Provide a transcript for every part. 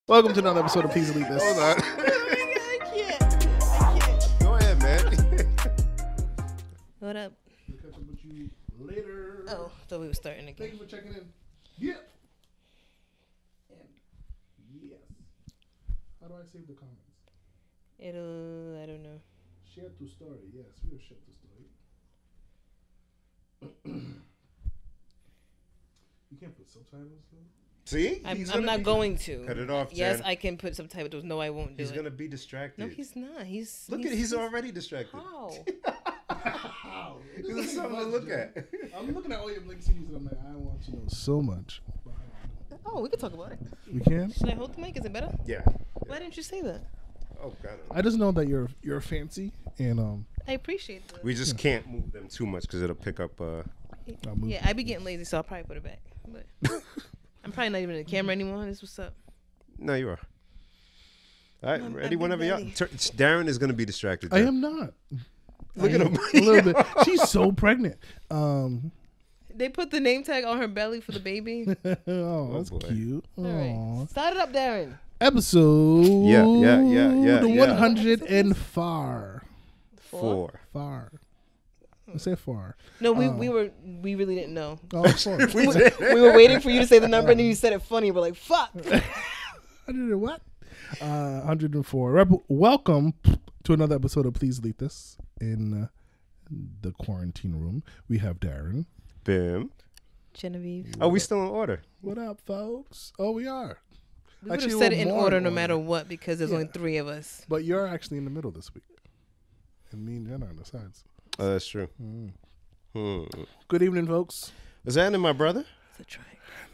Welcome to another episode of Please Delete This. Hold on. I can't. Go ahead, man. What up? We'll catch up with you later. Oh, thought we were starting again. Thank you for checking in. Yep. And yes. How do I save the comments? I don't know. Share to story. Yes, we will share to story. You can't put subtitles though. See? I'm not going to. Cut it off, Yes, Jen. I can put subtitles. No, I won't do He's it. going to be distracted. No, he's not. He's already distracted. How? Wow. This is something to look at. I'm looking at all your Blink CDs and I'm like, I want to know so much. Oh, we can talk about it. We can? Should I hold the mic? Is it better? Yeah. Why didn't you say that? Oh, God. I just know that you're fancy and I appreciate that. We just can't move them too much because it'll pick up. Yeah, I be getting lazy, so I'll probably put it back. But I'm probably not even in the camera anymore. This what's up. No, you are. All right, I'm ready big whenever y'all. belly. Darren is going to be distracted. I Jen. am not. Look at him. A little bit. She's so pregnant. They put the name tag on her belly for the baby. Oh, that's boy. cute. All right. Start it up, Darren. Episode Yeah. the 100 and far. Four. Far. I say far. No, we really didn't know. Oh, four. We were waiting for you to say the number, and then you said it funny. We're like, fuck. 100 what? 104. Welcome to another episode of Please Delete This. In the quarantine room, we have Darren. Bim. Genevieve. Oh, we still in order. What up, folks? Oh, we are. We would have Actually, said we're it in more order no matter what because there's Yeah. only three of us. But you're actually in the middle this week. And me and Jen are on the sides. Oh, that's true. Good evening, folks. Is that in my brother? It's a try.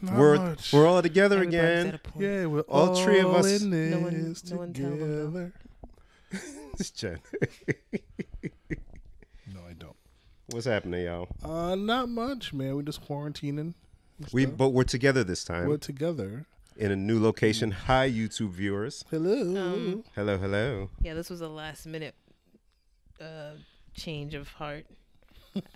Not We're much. all together Everybody's at again. a point. Yeah, we're All three of us- in this No one tell them, though. together. It's Jen. No, I don't. What's happening, y'all? Not much, man. We're just quarantining. and stuff. But we're together this time We're together. in a new location. Hi, YouTube viewers. Hello. Hello. Yeah, this was a last minute change of heart.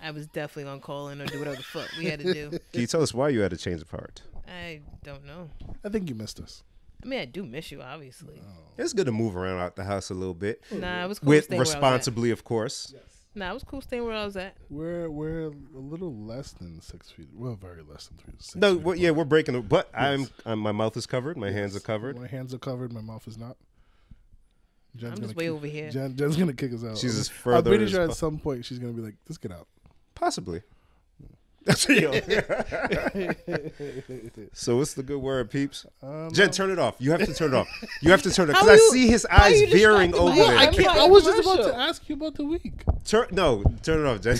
I was definitely gonna call in or do whatever the fuck we had to do. Can you tell us why you had a change of heart? I don't know. I think you missed us. I mean, I do miss you, obviously. It's good to move around out the house a little bit. Nah, it was cool With staying where I was responsibly, of course. at. Nah, it was cool staying where I was at. We're a little less than 6 feet. Well, very less than 6 No, feet well, yeah, apart. we're breaking it. But Yes. I'm my mouth is covered. My hands are covered. My hands are covered. My mouth is not. Jen's I'm gonna just way over here. Jen's gonna kick us out. She's as I'm further pretty as sure at po- some point she's gonna be like, "Just get out." Possibly. So what's the good word, peeps? Jen, turn it off. You have to turn it off. You have to turn it How because I you- see his how eyes you veering distracting over me? there. I was just about to ask you about the week. Turn it off, Jen.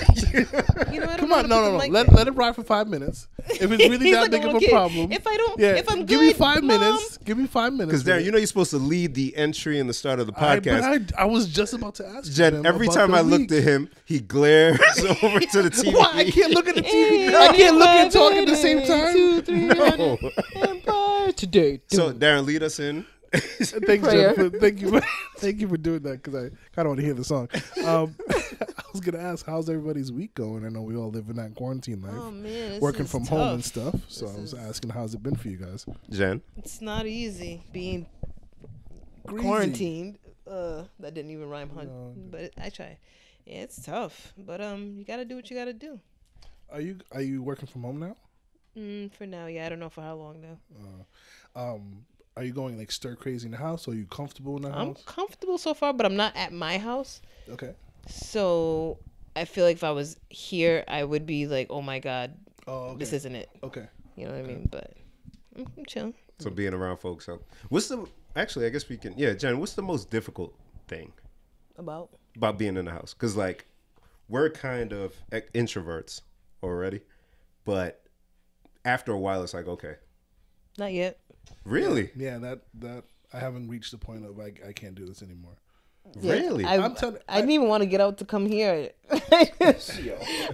You know, I don't Come know on, how to no. put the mic Let there. let it ride for 5 minutes. If it's really He's that like big of little a kid. problem, If I don't, yeah, if I'm give me good, 5 Mom. minutes. Give me 5 minutes. Because Darren, man. you know you're supposed to lead the entry and the start of the podcast. I was just about to ask Jen, him every about time the I looked week. at him, he glares over to the TV. Why? I can't look at the TV. I can't look and talk at the same time. 2, 3, No. Empire today. So Darren, lead us in. Thanks, Prayer. Jen. Thank you for doing that because I kind of want to hear the song. I was gonna ask, how's everybody's week going? I know we all live in that quarantine life, Oh man, this working is from tough. home and stuff. So This I was is- asking, how's it been for you guys? Jen, It's not easy being Greasy. quarantined. That didn't even rhyme, hun. No. But I try. Yeah, it's tough. But you gotta do what you gotta do. Are you working from home now? For now, yeah. I don't know for how long though. Are you going like stir crazy in the house? Or are you comfortable in the I'm house? comfortable so far, but I'm not at my house. Okay. So I feel like if I was here, I would be like, oh my God, Oh, okay. this isn't it. Okay. You know what I mean? But I'm chilling. so being around folks. So actually, I guess we can. Yeah, Jen, what's the most difficult thing About? about being in the house? Because like we're kind of introverts already, but after a while, it's like okay, Not yet. really, Yeah, that I haven't reached the point of I can't do this anymore. Yeah, really. I'm telling- I didn't even want to get out to come here.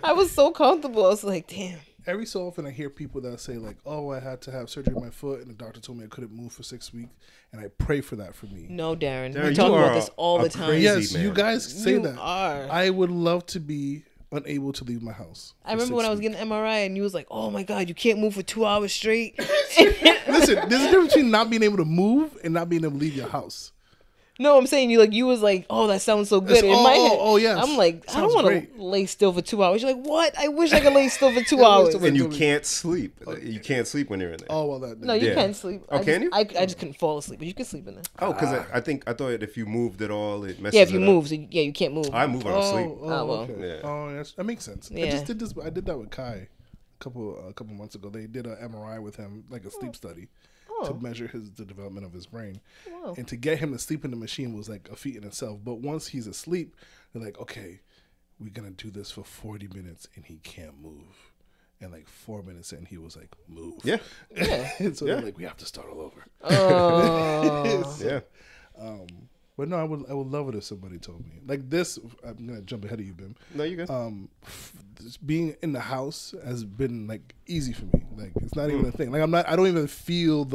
I was so comfortable. I was like, damn. Every so often I hear people that say like, "Oh, I had to have surgery on my foot, and the doctor told me I couldn't move for 6 weeks," and I pray for that for me. No, Darren. Darren, We you talk are about this all a the time. crazy Yes, man. you guys say You that. are. I would love to be unable to leave my house. I remember when I was getting an MRI and you was like, "Oh my God, you can't move for 2 hours straight." Listen, there's a difference between not being able to move and not being able to leave your house. No, I'm saying you was like, "Oh, that sounds so good." In my head, yes. I'm like, I Sounds don't want great. to lay still for 2 hours. You're like, what? I wish I could lay still for 2 hours. And you can't sleep. You can't sleep when you're in there. Oh well, that No, you Yeah. can't sleep. Oh, can you? I just couldn't fall asleep, but you can sleep in there. Oh, because I thought if you moved at all, it messes Yeah, if you it move, up. so you can't move. I move when I sleep. well. Okay. Yeah. Oh, that makes sense. I Yeah. just did this. I did that with Kai a couple months ago. They did an MRI with him, like a sleep study, to measure the development of his brain. Wow. And to get him to sleep in the machine was like a feat in itself. But once he's asleep, they're like, okay, we're gonna do this for 40 minutes, and he can't move. And like 4 minutes in, he was like, move. Yeah. And so Yeah. they're like, we have to start all over. Oh. Yeah. But no, I would love it if somebody told me like this. I'm gonna jump ahead of you, Bim. No, you good. Being in the house has been like easy for me. Like it's not even a thing. Like I don't even feel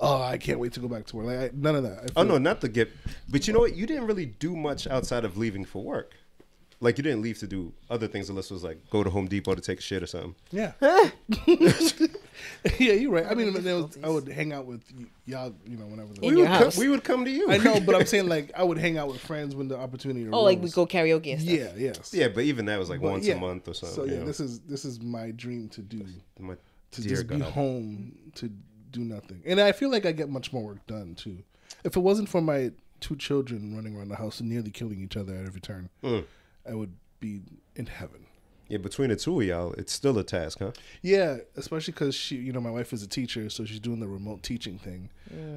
I can't wait to go back to work. Like none of that. Oh no, not to get. But you know what? You didn't really do much outside of leaving for work. Like you didn't leave to do other things unless it was like go to Home Depot to take a shit or something. Yeah. Yeah, you're right. I mean, I would hang out with y'all, whenever. In your house. We would come to you. I know, but I'm saying like I would hang out with friends when the opportunity arose. Oh, like we go karaoke and stuff. Yeah, yes. Yeah, but even that was like But once a month or something. So yeah, you know? this is my dream to do. My To dear just be God. home to do nothing. And I feel like I get much more work done too. If it wasn't for my 2 children running around the house and nearly killing each other at every turn, I would be in heaven. Yeah, between the two of y'all, it's still a task, huh? Yeah, especially because my wife is a teacher, so she's doing the remote teaching thing.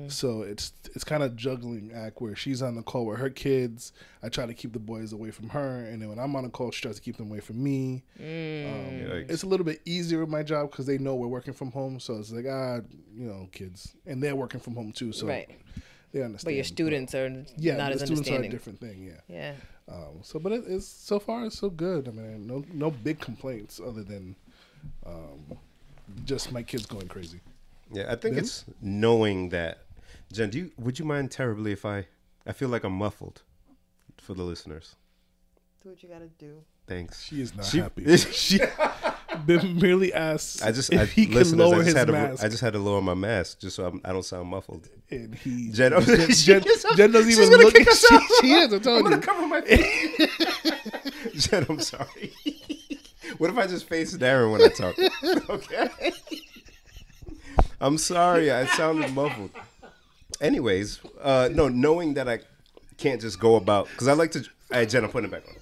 So it's kind of juggling act where she's on the call with her kids. I try to keep the boys away from her, and then when I'm on the call, she tries to keep them away from me. It's a little bit easier with my job because they know we're working from home. So it's like kids, and they're working from home too. So Right. they understand. But your students are not the as students understanding. are a different thing. Yeah. Yeah. But it's so far it's so good. I mean, no big complaints other than just my kids going crazy. Yeah, I think it's knowing that. Jen, would you mind terribly if I feel like I'm muffled for the listeners? Do what you gotta do. Thanks. She is not happy. She merely asked if he could lower his mask. I just had to lower my mask just so I don't sound muffled. And Jen doesn't she's even gonna look. kick us out. She is. I'm telling I'm you. gonna cover my face. Jen, I'm sorry. What if I just face Darren when I talk? Okay. I'm sorry. I sounded muffled. Anyways, no, knowing that I can't just go about because I like to. Hey, Jen, I'm putting it back on.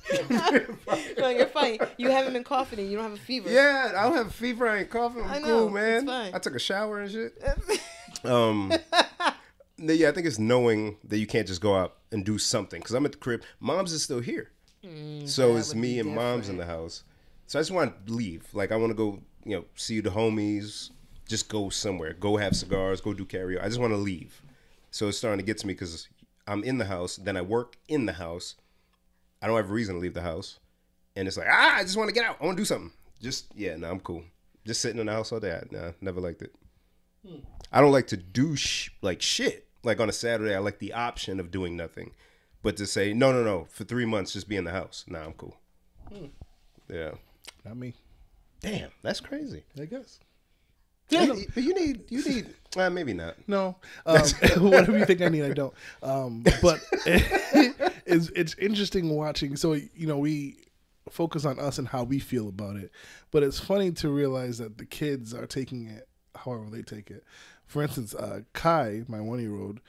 No, you're fine. You haven't been coughing and you don't have a fever. Yeah, I don't have a fever. I ain't coughing. I'm I know, cool, man. it's fine. I took a shower and shit. Yeah, I think it's knowing that you can't just go out and do something. Because I'm at the crib. Mom's is still here. So it's would me be and Mom's in the house. So I just want to leave. Like, I want to go, see the homies. Just go somewhere. Go have cigars. Go do karaoke. I just want to leave. So it's starting to get to me because I'm in the house. Then I work in the house. I don't have a reason to leave the house. And it's like, I just want to get out. I want to do something. I'm cool. Just sitting in the house all day. Never liked it. I don't like to do shit. Like on a Saturday, I like the option of doing nothing. But to say, no, for 3 months, just be in the house. Nah, I'm cool. Yeah. Not me. Damn, that's crazy. I guess. Yeah, but you need, maybe not. No. Whatever you think I need, I don't. But it's interesting watching. So, we focus on us and how we feel about it. But it's funny to realize that the kids are taking it however they take it. For instance, Kai, my 1-year-old,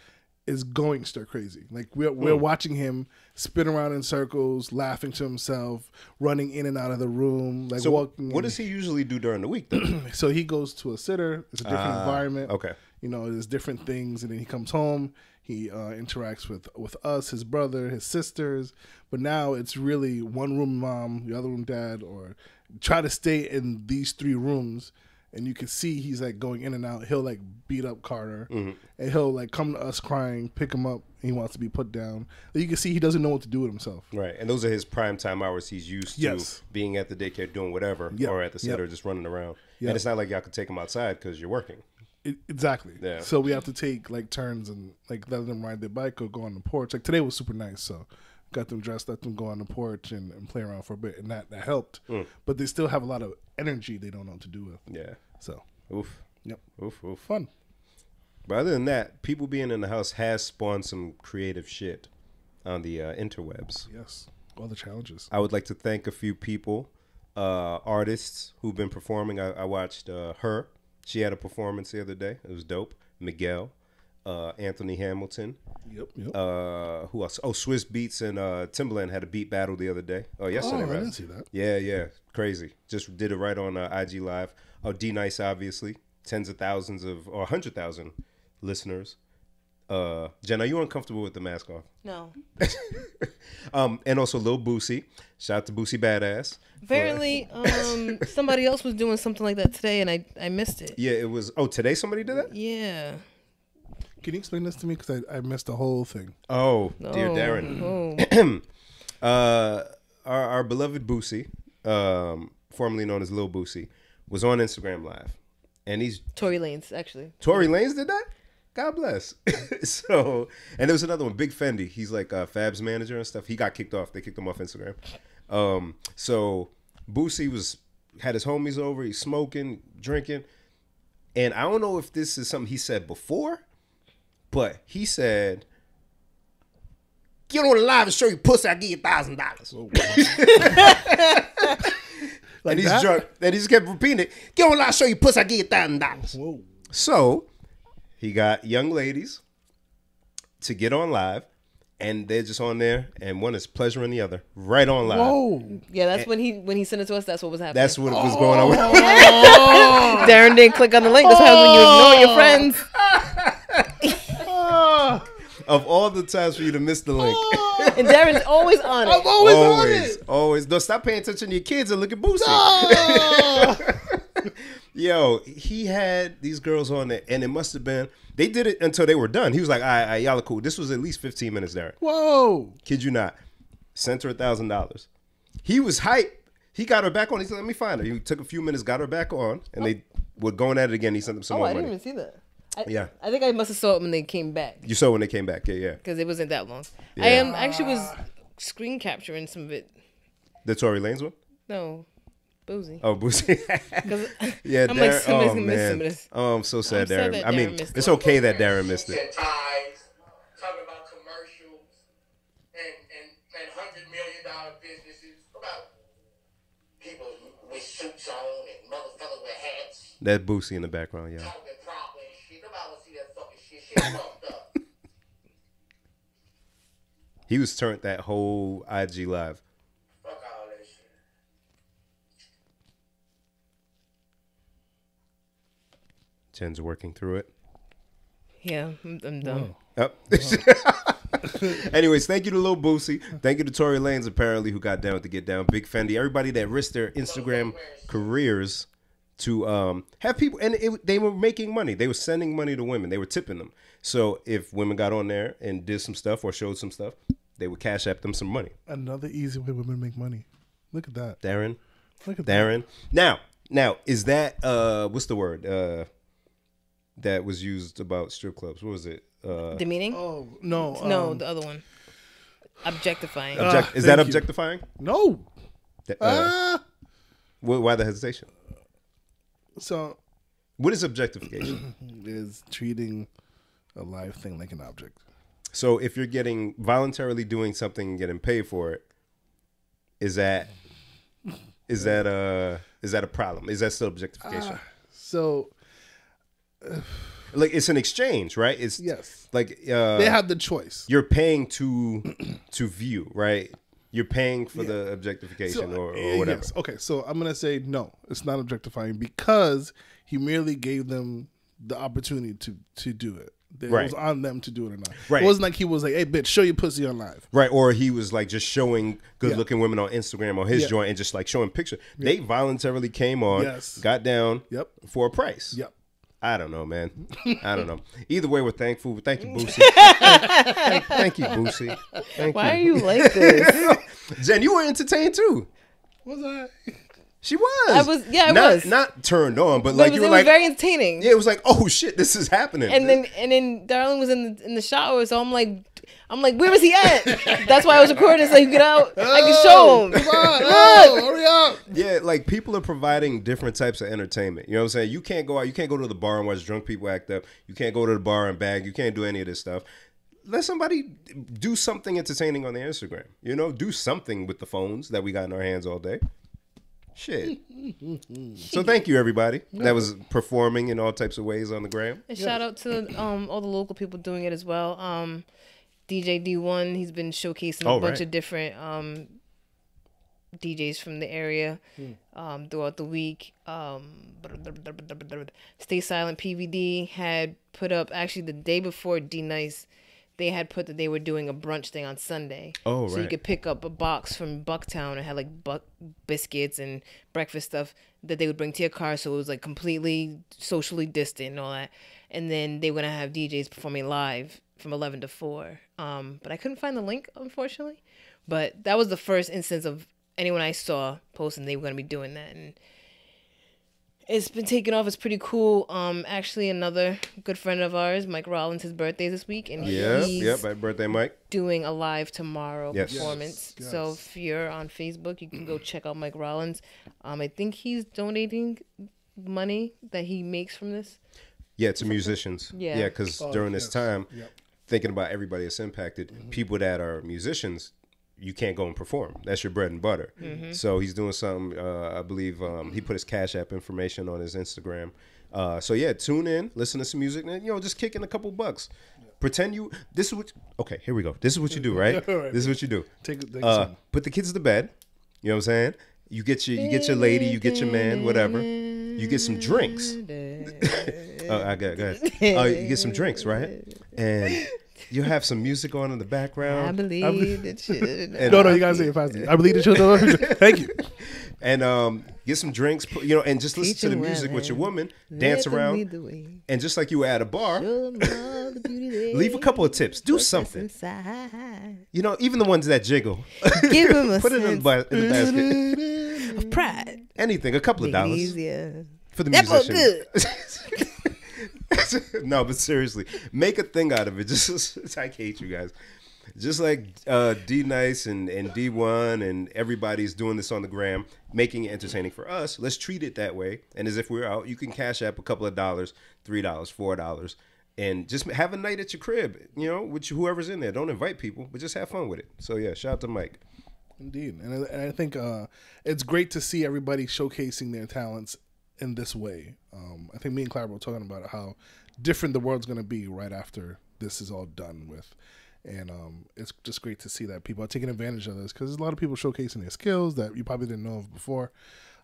is going stir crazy. Like we're watching him spin around in circles, laughing to himself, running in and out of the room, like So walking. what does he usually do during the week, though? So he goes to a sitter. It's a different environment. Okay. There's different things, and then he comes home. He interacts with us, his brother, his sisters. But now it's really one room mom, the other room dad, or try to stay in these 3 rooms. And you can see he's like going in and out. He'll like beat up Carter, and he'll like come to us crying, pick him up. And he wants to be put down. You can see he doesn't know what to do with himself. Right, and those are his prime time hours. He's used to being at the daycare doing whatever, or at the center just running around. And it's not like y'all can take him outside because you're working. Exactly. Yeah. So we have to take like turns and like let them ride their bike or go on the porch. Like today was super nice, so got them dressed, let them go on the porch and play around for a bit, and that helped. But they still have a lot of energy they don't know what to do with. Yeah. So, Oof. yep. Oof. Oof. Fun. But other than that, people being in the house has spawned some creative shit on the interwebs. Yes. All the challenges. I would like to thank a few people, artists who've been performing. I watched her. She had a performance the other day. It was dope. Miguel, Anthony Hamilton. Yep. Who else? Oh, Swiss Beats and Timbaland had a beat battle the other day. Oh, yesterday. I didn't see that. Yeah. Crazy. Just did it right on IG Live. Oh, D Nice, obviously. Tens of thousands or 100,000 listeners. Jen, are you uncomfortable with the mask off? No. And also Lil Boosie. Shout out to Boosie Badass. Apparently, somebody else was doing something like that today, and I missed it. Yeah, it was. Oh, today somebody did that? Yeah. Can you explain this to me? Because I missed the whole thing. Oh, dear Darren. Our beloved Boosie, formerly known as Lil Boosie, was on Instagram Live. And he's... Tory Lanez, actually. Tory Lanez did that? God bless. So, and there was another one, Big Fendi. He's like Fab's manager and stuff. He got kicked off. They kicked him off Instagram. So Boosie had his homies over. He's smoking, drinking. And I don't know if this is something he said before, but he said, "Get on the live and show you pussy, I give you $1,000. Like and he's that? drunk. And he just kept repeating it. "Get on the live and show you pussy, I give you $1,000. Whoa. So he got young ladies to get on live, and they're just on there, and one is pleasuring the other right on live. Whoa. Yeah, that's when he sent it to us. That's what was happening. That's what was going on. Darren didn't click on the link. That's how when you ignore your friends. Of all the times for you to miss the link. And Darren's always on it. I'm always on it. Always. No, stop paying attention to your kids and look at Boosie. Yo, he had these girls on there, and it must have been, they did it until they were done. He was like, all right, y'all are cool. This was at least 15 minutes, Darren. Whoa. Kid you not. Sent her $1,000. He was hyped. He got her back on. He said, let me find her. He took a few minutes, got her back on, and they were going at it again. He sent them some more I money. didn't even see that. Yeah. I think I must have saw it when they came back. You saw when they came back. Yeah. Because it wasn't that long. Yeah. I actually was screen capturing some of it. The Tory Lanez one? No. Boozy. Oh, Boosie. Yeah, I'm Darren. like, somebody's Oh, gonna miss some man. of this. Oh, I'm so sad, I'm sad Darren. that I mean, Darren missed it's it. okay that Darren missed it. Ties, talking about commercials and $100 million businesses, about people with suits on and motherfuckers with hats That Boosie in the background, yeah. talking proper and shit. Nobody want to see that fucking shit. Shit fucked up. He was turned that whole IG live. Fuck all that shit. Jen's working through it. Yeah, I'm done. Yep. Anyways, thank you to Lil Boosie. Thank you to Tory Lanez, apparently, who got down with the Get Down. Big Fendi. Everybody that risked their Instagram careers to have people. And they were making money. They were sending money to women. They were tipping them. So if women got on there and did some stuff or showed some stuff, they would cash app them some money. Another easy way women make money. Look at that. Darren. Look at Darren. Now, is that, what's the word? That was used about strip clubs. What was it? Demeaning? Oh, no. No, the other one. Objectifying. Is that thank you. objectifying? No. Why the hesitation? So, What is objectification? is treating a live thing like an object. So if you're getting voluntarily doing something and getting paid for it, is that a problem? Is that still objectification? So, Like it's an exchange, right? It's yes. like They had the choice. you're paying to view, right? You're paying for the objectification or whatever. Yes. Okay, so I'm going to say no, it's not objectifying because he merely gave them the opportunity to do it. It Right. was on them to do it or not. Right. It wasn't like he was like, hey, bitch, show your pussy on live. Right, or he was like just showing good-looking women on Instagram on his joint and just like showing pictures. They voluntarily came on, got down for a price. Yep. I don't know, man. I don't know. Either way, we're thankful. Thank you, Boosie. Thank you, Boosie. Why are you like this? Jen, you were entertained too. Was I? She was. I was. Yeah, I not, was. Not turned on, but But like it you was were like, very entertaining. yeah, it was like, oh shit, this is happening. And then Darling was in the shower, so I'm like, I'm like, where is he at? That's why I was recording so he could get out. I can show him. Come on, hurry up. Yeah, like people are providing different types of entertainment. You know what I'm saying? You can't go out. You can't go to the bar and watch drunk people act up. You can't go to the bar and bag. You can't do any of this stuff. Let somebody do something entertaining on their Instagram. You know, do something with the phones that we got in our hands all day. Shit. So thank you, everybody that was performing in all types of ways on the gram. And shout out to all the local people doing it as well. DJ D1, he's been showcasing a bunch of different DJs from the area throughout the week. Stay Silent PVD had put up, actually the day before D Nice, they had put that they were doing a brunch thing on Sunday. Oh, right. So you could pick up a box from Bucktown and had like biscuits and breakfast stuff that they would bring to your car. So it was like completely socially distant and all that. And then they were going to have DJs performing live from 11 to 4. But I couldn't find the link, unfortunately. But that was the first instance of anyone I saw posting they were going to be doing that. And it's been taken off. It's pretty cool. Actually, another good friend of ours, Mike Rollins, his birthday is this week, and he's happy birthday, Mike. Doing a live tomorrow performance. Yes. So if you're on Facebook, you can go check out Mike Rollins. I think he's donating money that he makes from this. Yeah, to musicians. Yeah, because during this time, thinking about everybody that's impacted, people that are musicians, you can't go and perform. That's your bread and butter. So he's doing something. I believe he put his Cash App information on his Instagram. So yeah, tune in, listen to some music, and just kick in a couple bucks. Pretend you. This is what. Okay, here we go. This is what you do, right? This is what you do. Take put the kids to bed. You know what I'm saying? You get your lady, you get your man, whatever. You get some drinks. I got it. You get some drinks, right? And you have some music on in the background. I believe that shit. No, you gotta say it fast. I believe the children. Thank you. And get some drinks, and just listen to the music with your woman, dance around, and just like you were at a bar, leave a couple of tips, do something. Even the ones that jiggle, give them a put it in the basket of pride. Anything, a couple of dollars Easier. for the That musician. good. No, but seriously, make a thing out of it. Just I hate you guys. Just like D Nice and D1 and everybody's doing this on the gram, making it entertaining for us. Let's treat it that way. And as if we're out, you can Cash App a couple of dollars, $3, $4, and just have a night at your crib, with whoever's in there. Don't invite people, but just have fun with it. So yeah, shout out to Mike. Indeed, and I think it's great to see everybody showcasing their talents in this way. I think me and Clara were talking about how different the world's going to be right after this is all done with. And it's just great to see that people are taking advantage of this, because there's a lot of people showcasing their skills that you probably didn't know of before.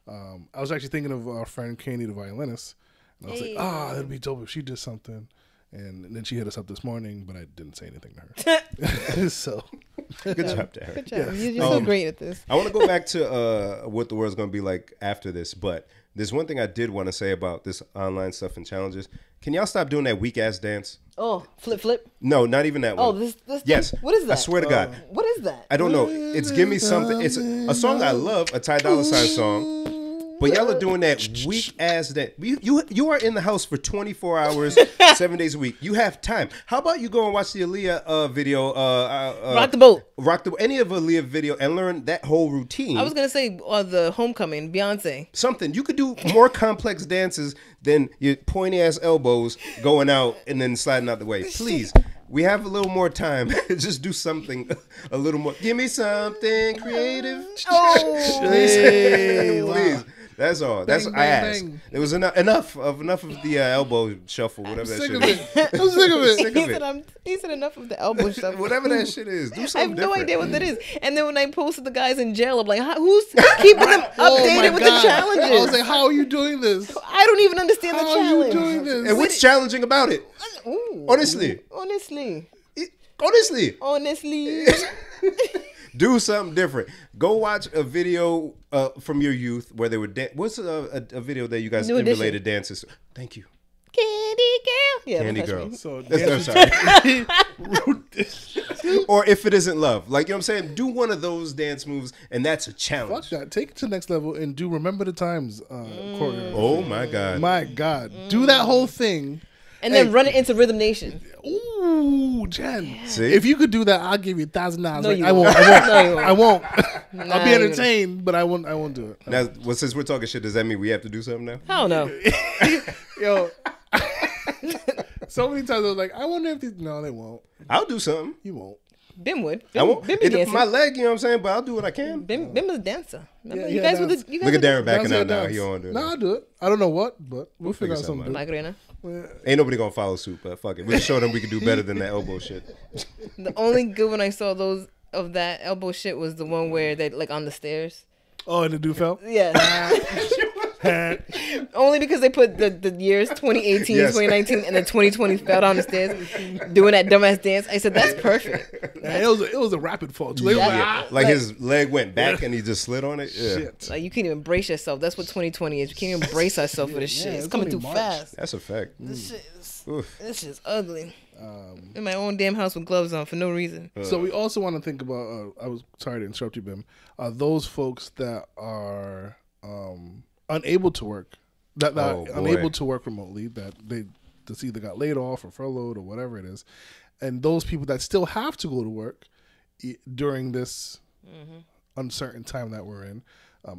I was actually thinking of our friend Candy, the violinist. And I was like, that'd be dope if she did something. And then she hit us up this morning, but I didn't say anything to her. So good job to her. Good job. You're so great at this. I want to go back to what the world's going to be like after this, but there's one thing I did want to say about this online stuff and challenges. Can y'all stop doing that weak ass dance? Oh, flip. No, not even that one. Oh, this yes. What is that? I swear to God. What is that? I don't know. It's Give Me Something. It's a song I love, a Ty Dolla $ign song. But y'all are doing that weak ass dance. You are in the house for 24 hours, 7 days a week. You have time. How about you go and watch the Aaliyah video? Rock the Boat. Any of Aaliyah video and learn that whole routine. I was gonna say the Homecoming, Beyonce. Something you could do more complex dances than your pointy ass elbows going out and then sliding out the way. Please. We have a little more time. Just do something a little more. Give me something creative. Oh, please. That's all. That's I asked. There was enough of the elbow shuffle, whatever that shit is. I'm sick of it. He said enough of the elbow shuffle. Whatever that shit is. Do I something have different. no idea what that is. And then when I posted the guys in jail, I'm like, who's keeping them updated with the challenges? I was like, how are you doing this? I don't even understand the How challenge. are you doing this? And what's challenging about it? Ooh. Honestly. Do something different. Go watch a video from your youth where they were what's a video that you guys emulated dances? Thank you. Candy Girl. Yeah, Candy Girl. So Sorry. Or If It Isn't Love. Like, you know what I'm saying? Do one of those dance moves, and that's a challenge. fuck that. Take it to the next level and do Remember the Times choreography. Oh, my God. My God. Do that whole thing. and then run it into Rhythm Nation. Ooh, Jen. See? If you could do that, I'll give you $1,000. No, you I won't. I won't. I'll be you entertained, but I won't do it. Now, well, since we're talking shit, does that mean we have to do something now? Hell no. Yo, so many times I was like, I wonder if these. No, they won't. I'll do something. You won't. Bim would. I won't. Bim be dancing. My leg, you know what I'm saying? But I'll do what I can. Bim was a dancer. Remember? Yeah, You guys yeah, were the. You guys Look at were Darren backing out now. Dance. He don't do No, it. I'll do it. I don't know what, but we'll figure out figure something. something to the Macarena. Ain't nobody gonna follow suit, but fuck it. We'll show them we can do better than that elbow shit. The only good one I saw those of that elbow shit was the one where they like on the stairs. Oh, and the dude fell? Yeah. Only because they put the years 2018, Yes. 2019, and then 2020 fell down the stairs doing that dumbass dance. I said, that's perfect. Yeah, it was a rapid fall, too. They were like, Yeah. Like his leg went back and he just slid on it. Yeah. shit. Like, you can't even brace yourself. That's what 2020 is. You can't even brace ourselves for this shit. It's it's coming only too March. fast. That's a fact. This shit is, Oof. this shit's ugly. In my own damn house with gloves on for no reason. So we also want to think about, I was sorry to interrupt you, Bim, those folks that are unable to work, that Oh, are unable to work remotely, that they just either got laid off or furloughed or whatever it is, and those people that still have to go to work during this uncertain time that we're in.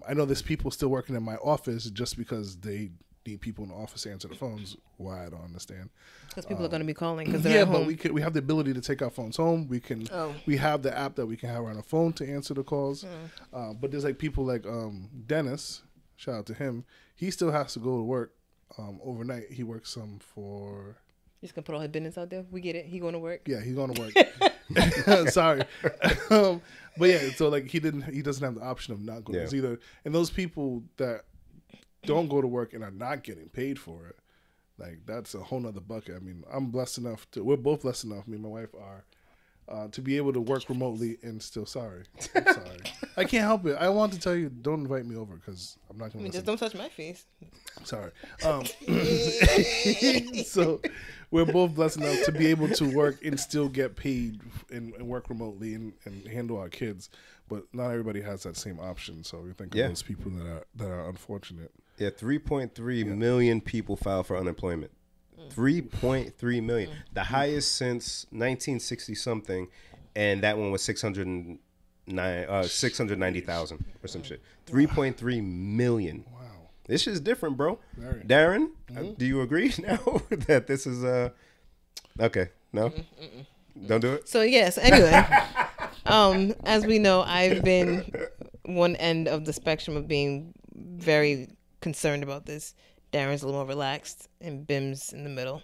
I know there's people still working in my office just because they need people in the office to answer the phones. Why, I don't understand. Because people are going to be calling because they're Yeah, at home. but we have the ability to take our phones home. We have the app that we can have on our phone to answer the calls. But there's like people like Dennis, shout out to him. He still has to go to work overnight. He works for. He's going to put all his business out there. We get it. He going to work. Yeah, he's going to work. Sorry, but yeah, so like he doesn't have the option of not going. Yeah. It's either, and those people that don't go to work and are not getting paid for it, like that's a whole nother bucket. I mean, we're both blessed enough, me and my wife are, to be able to work remotely and still, I'm sorry. I can't help it. I want to tell you, don't invite me over because I'm not going to Just don't touch my face. Sorry. So we're both blessed enough to be able to work and still get paid and work remotely and handle our kids. But not everybody has that same option. So we think of those people that are unfortunate. Yeah, 3.3 million people filed for unemployment. 3.3 million. The highest since 1960 something, and that one was 690,000 or some shit. 3.3 million. Wow. This shit's different, bro. Very. Darren, do you agree now that this is okay? No, don't do it. So yes, anyway, as we know, I've been one end of the spectrum of being very concerned about this. Darren's a little more relaxed, and Bim's in the middle.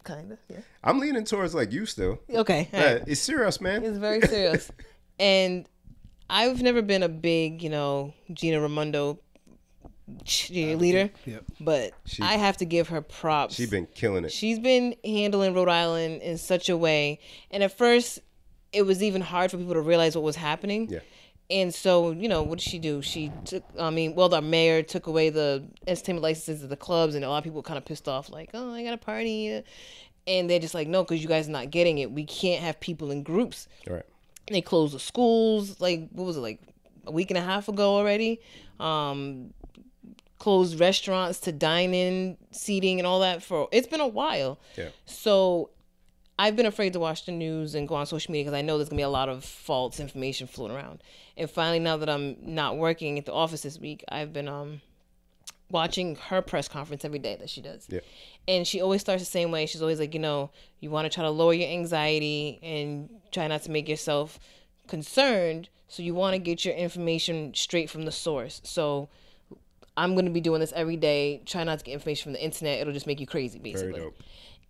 Kinda, yeah. I'm leaning towards like you still. Okay, all Yeah, right. it's serious, man. It's very serious, and I've never been a big, Gina Raimondo cheerleader, but I have to give her props. She's been killing it. She's been handling Rhode Island in such a way. And at first, it was even hard for people to realize what was happening. Yeah. And so, what did she do? She took, the mayor took away the entertainment licenses of the clubs, and a lot of people were kind of pissed off, like, oh, I got a party. And they're just like, no, because you guys are not getting it. We can't have people in groups. All right. And they closed the schools, like, what was it, like a week and a half ago already? Closed restaurants to dine-in seating and all that it's been a while. Yeah. So I've been afraid to watch the news and go on social media because I know there's gonna be a lot of false information floating around. And finally, now that I'm not working at the office this week, I've been watching her press conference every day that she does. Yeah. And she always starts the same way. She's always like, you want to try to lower your anxiety and try not to make yourself concerned. So you want to get your information straight from the source. So I'm going to be doing this every day. Try not to get information from the internet. It'll just make you crazy, basically. Very dope.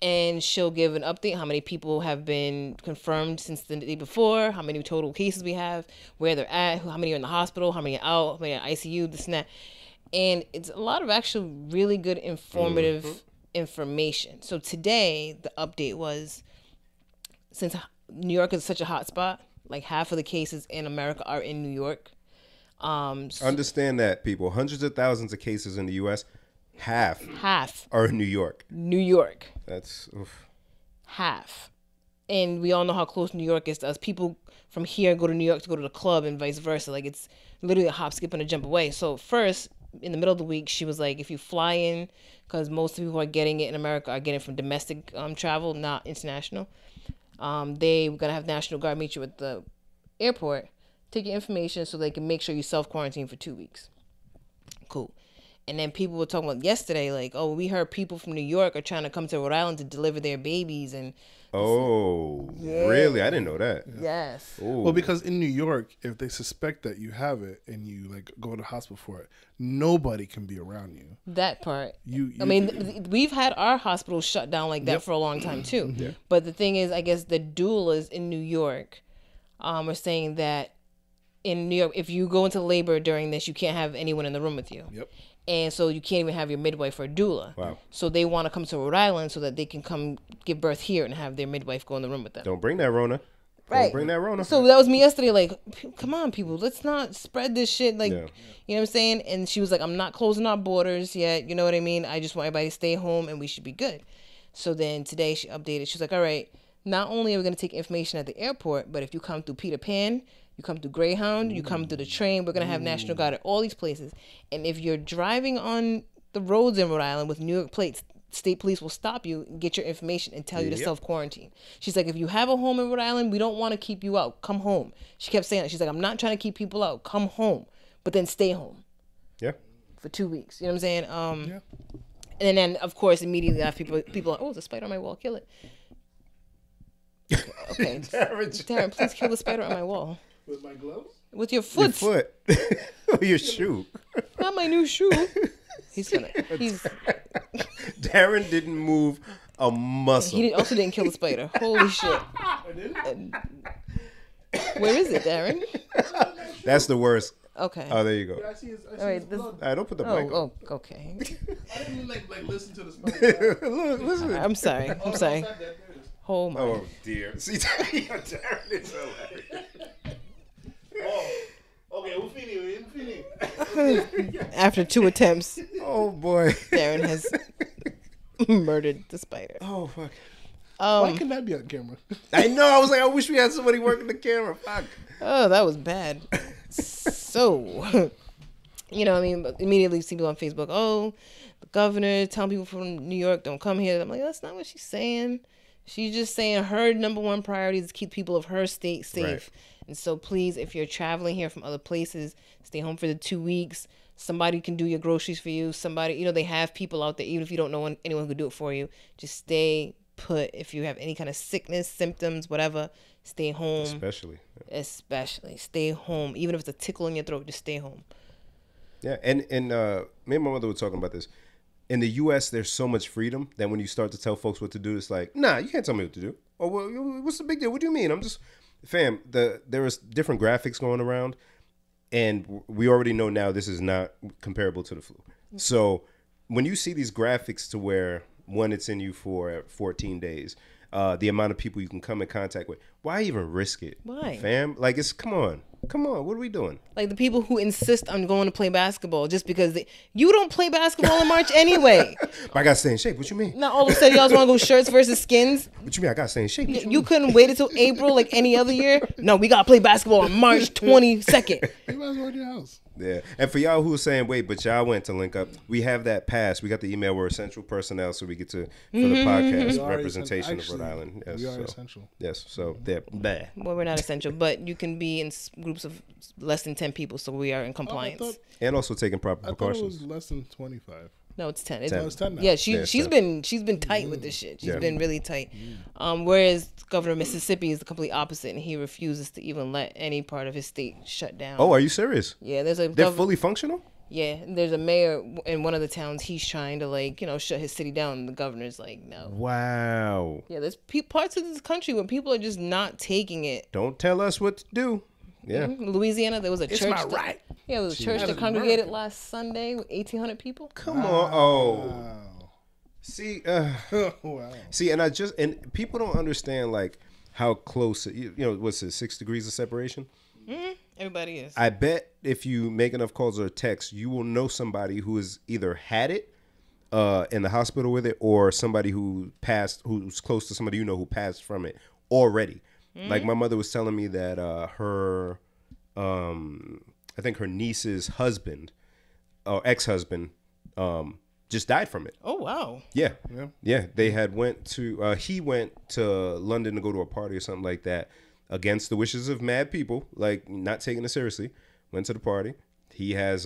And she'll give an update, how many people have been confirmed since the day before, how many total cases we have, where they're at, how many are in the hospital, how many are out, how many are ICU, this and that. And it's a lot of actually really good informative information. So today, the update was, since New York is such a hot spot, like half of the cases in America are in New York. Understand that, people. Hundreds of thousands of cases in the U.S., half are in New York. New York. That's oof. Half. And we all know how close New York is to us. People from here go to New York to go to the club and vice versa. Like, it's literally a hop, skip, and a jump away. So first, in the middle of the week, she was like, if you fly in, because most people who are getting it in America are getting it from domestic travel, not international. They were gonna have National Guard meet you at the airport, take your information so they can make sure you self-quarantine for 2 weeks. Cool. And then people were talking about yesterday, like, oh, we heard people from New York are trying to come to Rhode Island to deliver their babies. And really? I didn't know that. Yes. Ooh. Well, because in New York, if they suspect that you have it and you like go to the hospital for it, nobody can be around you. That part. I mean, we've had our hospitals shut down like that for a long time too. Yeah. But the thing is, I guess the doulas in New York are saying that in New York, if you go into labor during this, you can't have anyone in the room with you. Yep. And so you can't even have your midwife or doula. Wow. So they want to come to Rhode Island so that they can come give birth here and have their midwife go in the room with them. Don't bring that Rona. Right. Don't bring that Rona. So that was me yesterday. Like, come on, people, let's not spread this shit. Like, you know what I'm saying? And she was like, I'm not closing our borders yet. You know what I mean? I just want everybody to stay home and we should be good. So then today she updated. She was like, all right, not only are we going to take information at the airport, but if you come through Peter Pan, you come through Greyhound, you come through the train, we're going to have National Guard at all these places. And if you're driving on the roads in Rhode Island with New York plates, state police will stop you, get your information, and tell you to self-quarantine. She's like, if you have a home in Rhode Island, we don't want to keep you out. Come home. She kept saying that. She's like, I'm not trying to keep people out. Come home. But then stay home. Yeah. For 2 weeks. You know what I'm saying? And then, of course, immediately after people are like, oh, there's a spider on my wall. Kill it. Okay. Darren, please kill the spider on my wall. With my gloves? With your foot. Your foot. Your shoe. Not my new shoe. He's Darren didn't move a muscle. He also didn't kill the spider. Holy shit. I didn't? Where is it, Darren? That's the worst. Okay. Oh, there you go. I see his blood. All right, don't put the mic on. Oh, okay. I didn't like listen to the spider. Look, listen. I'm sorry. Oh my. Oh dear. See, Darren is hilarious. Okay, Ufini. After 2 attempts, Oh boy. Darren has murdered the spider. Oh fuck. Why can that be on camera? I know. I was like, I wish we had somebody working the camera. Fuck. Oh, that was bad. So, you know, I mean, immediately see people on Facebook. Oh, the governor telling people from New York don't come here. I'm like, that's not what she's saying. She's just saying her number one priority is to keep people of her state safe. Right. And so please, if you're traveling here from other places, stay home for the 2 weeks. Somebody can do your groceries for you. Somebody, you know, they have people out there, even if you don't know anyone who could do it for you. Just stay put. If you have any kind of sickness, symptoms, whatever, stay home. Especially stay home. Even if it's a tickle in your throat, just stay home. Yeah, and me and my mother were talking about this. In the U.S., there's so much freedom that when you start to tell folks what to do, it's like, nah, you can't tell me what to do. Oh, well, what's the big deal? What do you mean? I'm just, fam, there was different graphics going around, and we already know now this is not comparable to the flu. So when you see these graphics to where, one, it's in you for 14 days, the amount of people you can come in contact with, why even risk it? Why? Fam? Like, it's, come on, what are we doing? Like the people who insist on going to play basketball just because you don't play basketball in March anyway. But I got to stay in shape. What you mean? Now all of a sudden y'all want to go shirts versus skins? What you mean I got to stay in shape? You couldn't wait until April like any other year? No, we got to play basketball on March 22nd. You might as well in your house. Yeah. And for y'all who are saying, wait, but y'all went to link up, we have that pass. We got the email. We're essential personnel, so we get to, for the podcast, representation of Rhode Island. Yes, we are essential. Yes. So they're bad. Well, we're not essential, but you can be in groups of less than 10 people, so we are in compliance. And also taking proper precautions. I thought it was less than 25. No, it's 10. It's 10 now. Yeah, she's been tight with this shit. She's been really tight. Whereas Governor of Mississippi is the complete opposite, and he refuses to even let any part of his state shut down. Oh, are you serious? Yeah, they're fully functional? Yeah, there's a mayor in one of the towns. He's trying to shut his city down, and the governor's like, no. Wow. Yeah, there's parts of this country where people are just not taking it. Don't tell us what to do. Yeah. Louisiana, there was a church. It's my right. Yeah, it was a church that congregated last Sunday with 1,800 people. Come on. Oh. See, wow. See, and people don't understand like how close, what's it, 6 degrees of separation? Mm-hmm. Everybody is. I bet if you make enough calls or texts, you will know somebody who has either had it in the hospital with it, or somebody who's close to somebody who passed from it already. Mm-hmm. Like my mother was telling me that I think her niece's husband or ex-husband just died from it. Oh wow. Yeah. They had went to he went to London to go to a party or something like that against the wishes of mad people, like not taking it seriously. Went to the party. He has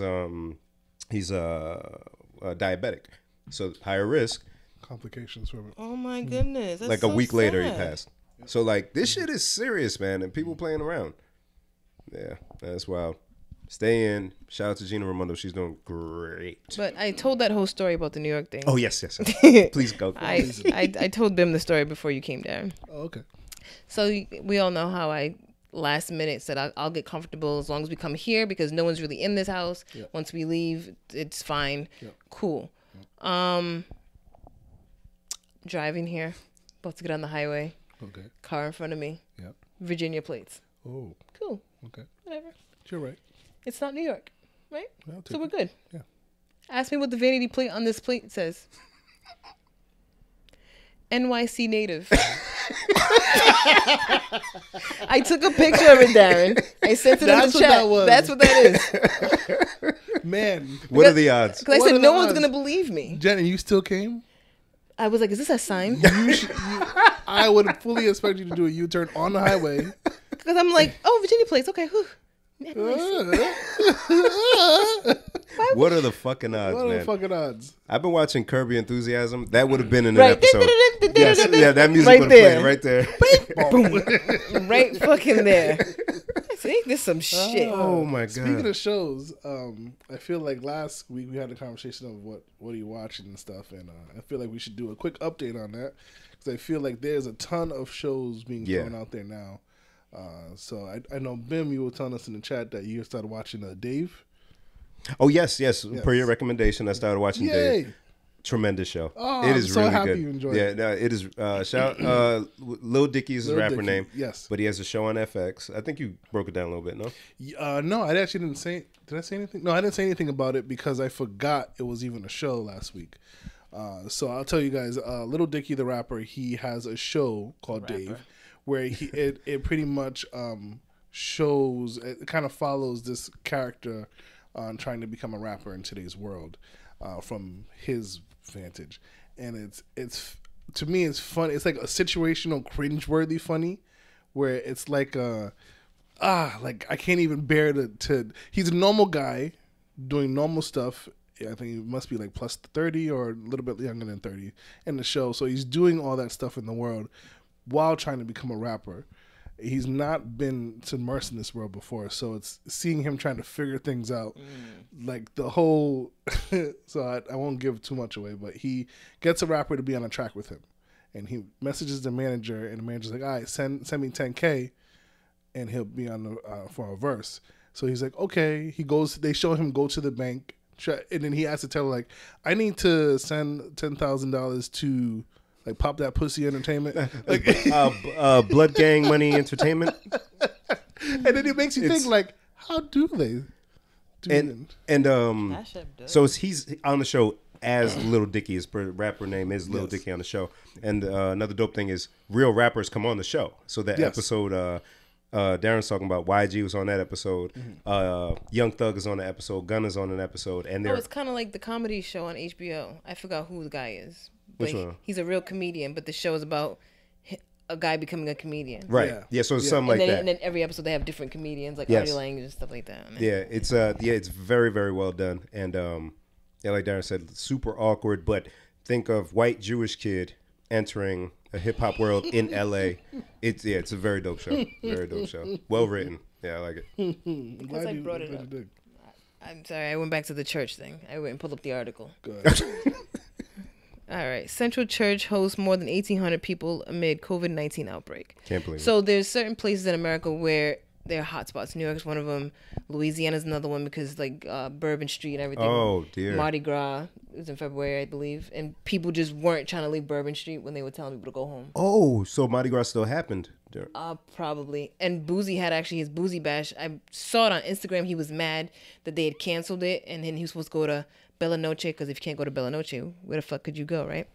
he's diabetic, so higher risk. Complications from it. Oh my goodness. That's Like so a week later, he sad. passed. So like this shit is serious, man, and people playing around. Yeah, that's wild. Stay in. Shout out to Gina Raimondo. She's doing great. But I told that whole story about the New York thing. Oh yes. Please go. I told them the story before you came down. Oh, okay. So we all know how I last minute said I'll get comfortable as long as we come here because no one's really in this house. Yep. Once we leave, it's fine. Yep. Cool. Yep. Driving here, about to get on the highway. Okay. Car in front of me. Yep. Virginia plates. Oh. Cool. Okay. Whatever. You're right. It's not New York, right? I'll take So we're it. good. Yeah. Ask me what the vanity plate on this plate says. NYC native. I took a picture of it, Darren. I sent it in That's the what chat. that was. That's what that is. Man. What are the odds? Because I What said are no the one's odds? gonna believe me. Jenny, you still came? I was like, "Is this a sign?" I would fully expect you to do a U-turn on the highway. Because I'm like, "Oh, Virginia plates. Okay, whew. What are the fucking odds, What are man? the fucking odds? I've been watching Curb Your Enthusiasm. That would have been in an Right. episode. Yes, yeah, that music Right would have there. played right there. Right fucking there." See, this some shit. Oh my god. Speaking of shows, I feel like last week we had a conversation of what are you watching and stuff, and I feel like we should do a quick update on that because I feel like there's a ton of shows being thrown out there now. So I know Bim, you were telling us in the chat that you started watching Dave. Oh yes. Per your recommendation, I started watching Yay! Dave. Tremendous show. Oh, it is I'm so really happy good. you enjoyed yeah, it. no, it is. Lil Dicky is his Lil rapper Dicky, name. yes. But he has a show on FX. I think you broke it down a little bit. No. No, I actually didn't say. Did I say anything? No, I didn't say anything about it because I forgot it was even a show last week. So I'll tell you guys. Lil Dicky, the rapper, he has a show called Dave, where it pretty much shows. It kind of follows this character on trying to become a rapper in today's world, from his vantage, and it's to me it's fun. It's like a situational, cringeworthy funny, where it's like like I can't even bear to. He's a normal guy doing normal stuff. I think he must be like plus 30 or a little bit younger than 30 in the show. So he's doing all that stuff in the world while trying to become a rapper. He's not been immersed in this world before, so it's seeing him trying to figure things out, like the whole. So I won't give too much away, but he gets a rapper to be on a track with him, and he messages the manager, and the manager's like, "All right, send me $10K, and he'll be on the for a verse." So he's like, "Okay." He goes. They show him go to the bank, and then he has to tell her, like, "I need to send $10,000 to." Like Pop That Pussy Entertainment, like Blood Gang Money Entertainment, and then it makes you think like, how do they? So he's on the show as Lil Dicky. His rapper name is Lil Dicky on the show. And another dope thing is real rappers come on the show. So that episode, Darren's talking about YG was on that episode. Young Thug is on the episode. Gunna's on an episode, and it's kind of like the comedy show on HBO. I forgot who the guy is. Which one? He's a real comedian, but the show is about a guy becoming a comedian. Right. Yeah. So it's something like that. And then every episode they have different comedians, like Artie Lang and stuff like that. Yeah. It's very, very well done, and like Darren said, super awkward. But think of white Jewish kid entering a hip hop world in LA. It's a very dope show. Very dope show. Well written. Yeah, I like it. Because I brought it up. I'm sorry, I went back to the church thing. I went and pulled up the article. Good. All right. Central Church hosts more than 1,800 people amid COVID-19 outbreak. Can't believe it. So there's certain places in America where there are hotspots. New York's one of them. Louisiana's another one because like Bourbon Street and everything. Oh, dear. Mardi Gras was in February, I believe. And people just weren't trying to leave Bourbon Street when they were telling people to go home. Oh, so Mardi Gras still happened. Probably. And Boozy had actually his Boozy Bash. I saw it on Instagram. He was mad that they had canceled it. And then he was supposed to go to Bella Noche, because if you can't go to Bella Noche, where the fuck could you go, right?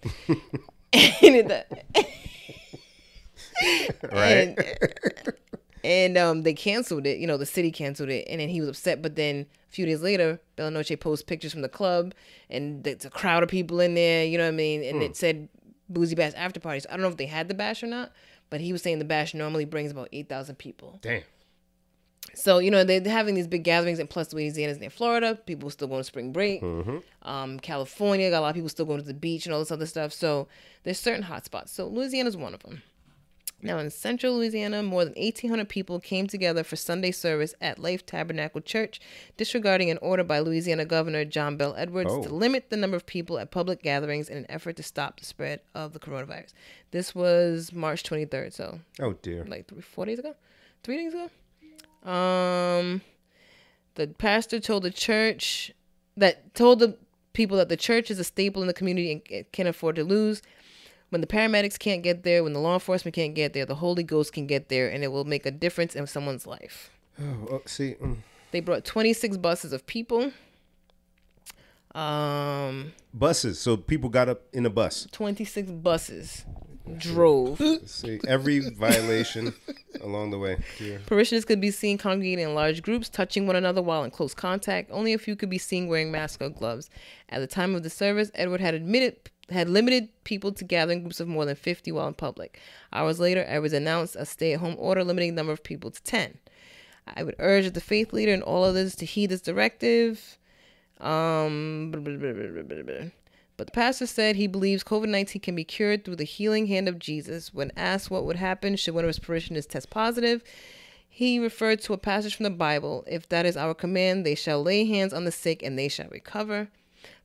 Right. And they canceled it. You know, the city canceled it, and then he was upset. But then a few days later, Bella Noche posts pictures from the club, and it's a crowd of people in there. You know what I mean? And it said Boozy Bash after parties. I don't know if they had the bash or not, but he was saying the bash normally brings about 8,000 people. Damn. So, you know, they're having these big gatherings, and plus Louisiana's near Florida. People still going to spring break. California got a lot of people still going to the beach and all this other stuff. So there's certain hot spots. So Louisiana's one of them. Now, in central Louisiana, more than 1,800 people came together for Sunday service at Life Tabernacle Church, disregarding an order by Louisiana Governor John Bel Edwards to limit the number of people at public gatherings in an effort to stop the spread of the coronavirus. This was March 23rd, so oh dear, like 3 days ago. The pastor told the people that the church is a staple in the community and can't afford to lose. When the paramedics can't get there, when the law enforcement can't get there, the Holy Ghost can get there, and it will make a difference in someone's life. See. They brought 26 buses of people. Buses, so people got up in a bus. 26 buses drove. See, every violation along the way. Yeah. Parishioners could be seen congregating in large groups, touching one another while in close contact. Only a few could be seen wearing masks or gloves. At the time of the service, Edward had limited people to gather in groups of more than 50 while in public. Hours later, Edwards announced a stay-at-home order limiting the number of people to 10. I would urge the faith leader and all others to heed this directive. But the pastor said he believes COVID-19 can be cured through the healing hand of Jesus. When asked what would happen should one of his parishioners test positive, he referred to a passage from the Bible. If that is our command, they shall lay hands on the sick and they shall recover.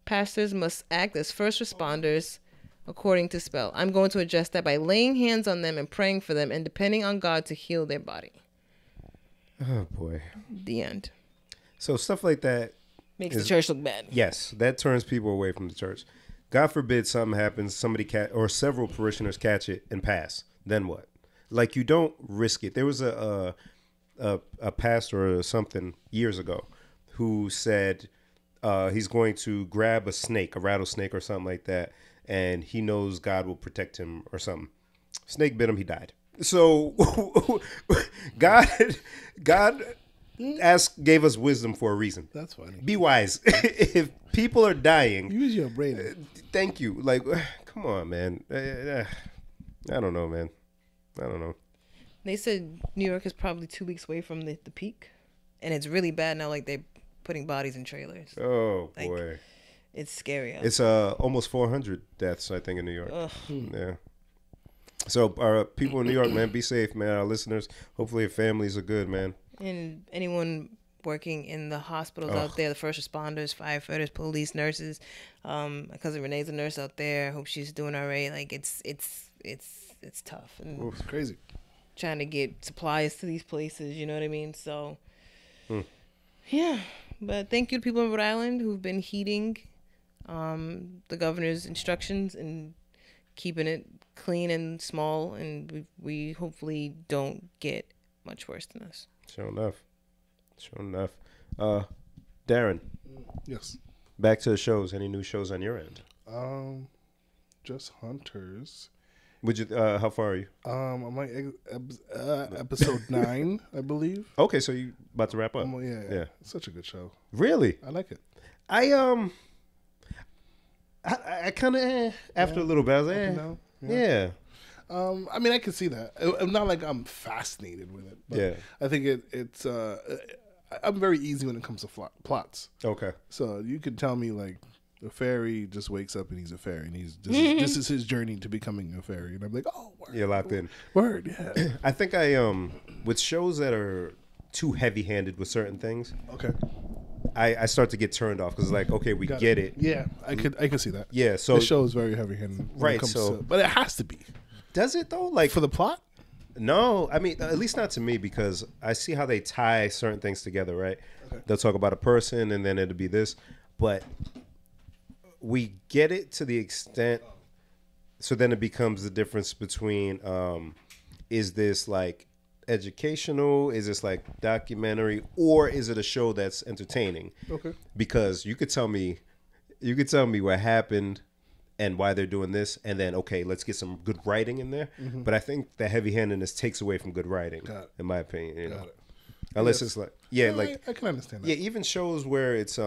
Pastors must act as first responders according to spell. I'm going to address that by laying hands on them and praying for them and depending on God to heal their body. Oh, boy. The end. So stuff like that makes the church look bad. Yes, that turns people away from the church. God forbid something happens, somebody or several parishioners catch it and pass. Then what? Like, you don't risk it. There was a pastor or something years ago who said he's going to grab a rattlesnake or something like that, and he knows God will protect him or something. Snake bit him, he died. So God gave us wisdom for a reason. That's funny. Be wise. If people are dying, use your brain. Thank you. Like, come on, man. I don't know, man. I don't know. They said New York is probably 2 weeks away from the peak, and it's really bad now. Like, they're putting bodies in trailers. Oh, like, boy. It's scary. It's almost 400 deaths, I think, in New York. Yeah. So, people in New York, man, be safe, man. Our listeners, hopefully your families are good, man. And anyone working in the hospitals out there, the first responders, firefighters, police, nurses. My cousin Renee's a nurse out there. Hope she's doing all right. Like, it's tough. And it's crazy. Trying to get supplies to these places, you know what I mean? So, yeah. But thank you to people in Rhode Island who've been heeding the governor's instructions and keeping it clean and small. And we hopefully don't get much worse than this. Sure enough. Darren. Yes. Back to the shows. Any new shows on your end? Just Hunters. Would you? How far are you? I'm like episode 9, I believe. Okay, so you about to wrap up? Yeah. It's such a good show. Really? I like it. I kind of after a little bit, I was like, yeah. I mean, I can see that. I'm not like I'm fascinated with it. But I think it's. I'm very easy when it comes to plots. Okay. So you could tell me like the fairy just wakes up and he's a fairy, and this is his journey to becoming a fairy, and I'm like, oh, word, you're locked in. Word, yeah. I think with shows that are too heavy-handed with certain things. Okay. I start to get turned off because like, okay, we get it. Yeah, I can see that. Yeah, so the show is very heavy-handed, right? But it has to be. Does it though? Like for the plot? No, I mean at least not to me because I see how they tie certain things together. Right? Okay. They'll talk about a person and then it'll be this, but we get it to the extent. So then it becomes the difference between is this like educational, is this like documentary, or is it a show that's entertaining? Okay. Because you could tell me what happened and why they're doing this, and then okay, let's get some good writing in there. But I think the heavy-handedness takes away from good writing, in my opinion. You know, unless it's like I can understand that. Yeah, even shows where it's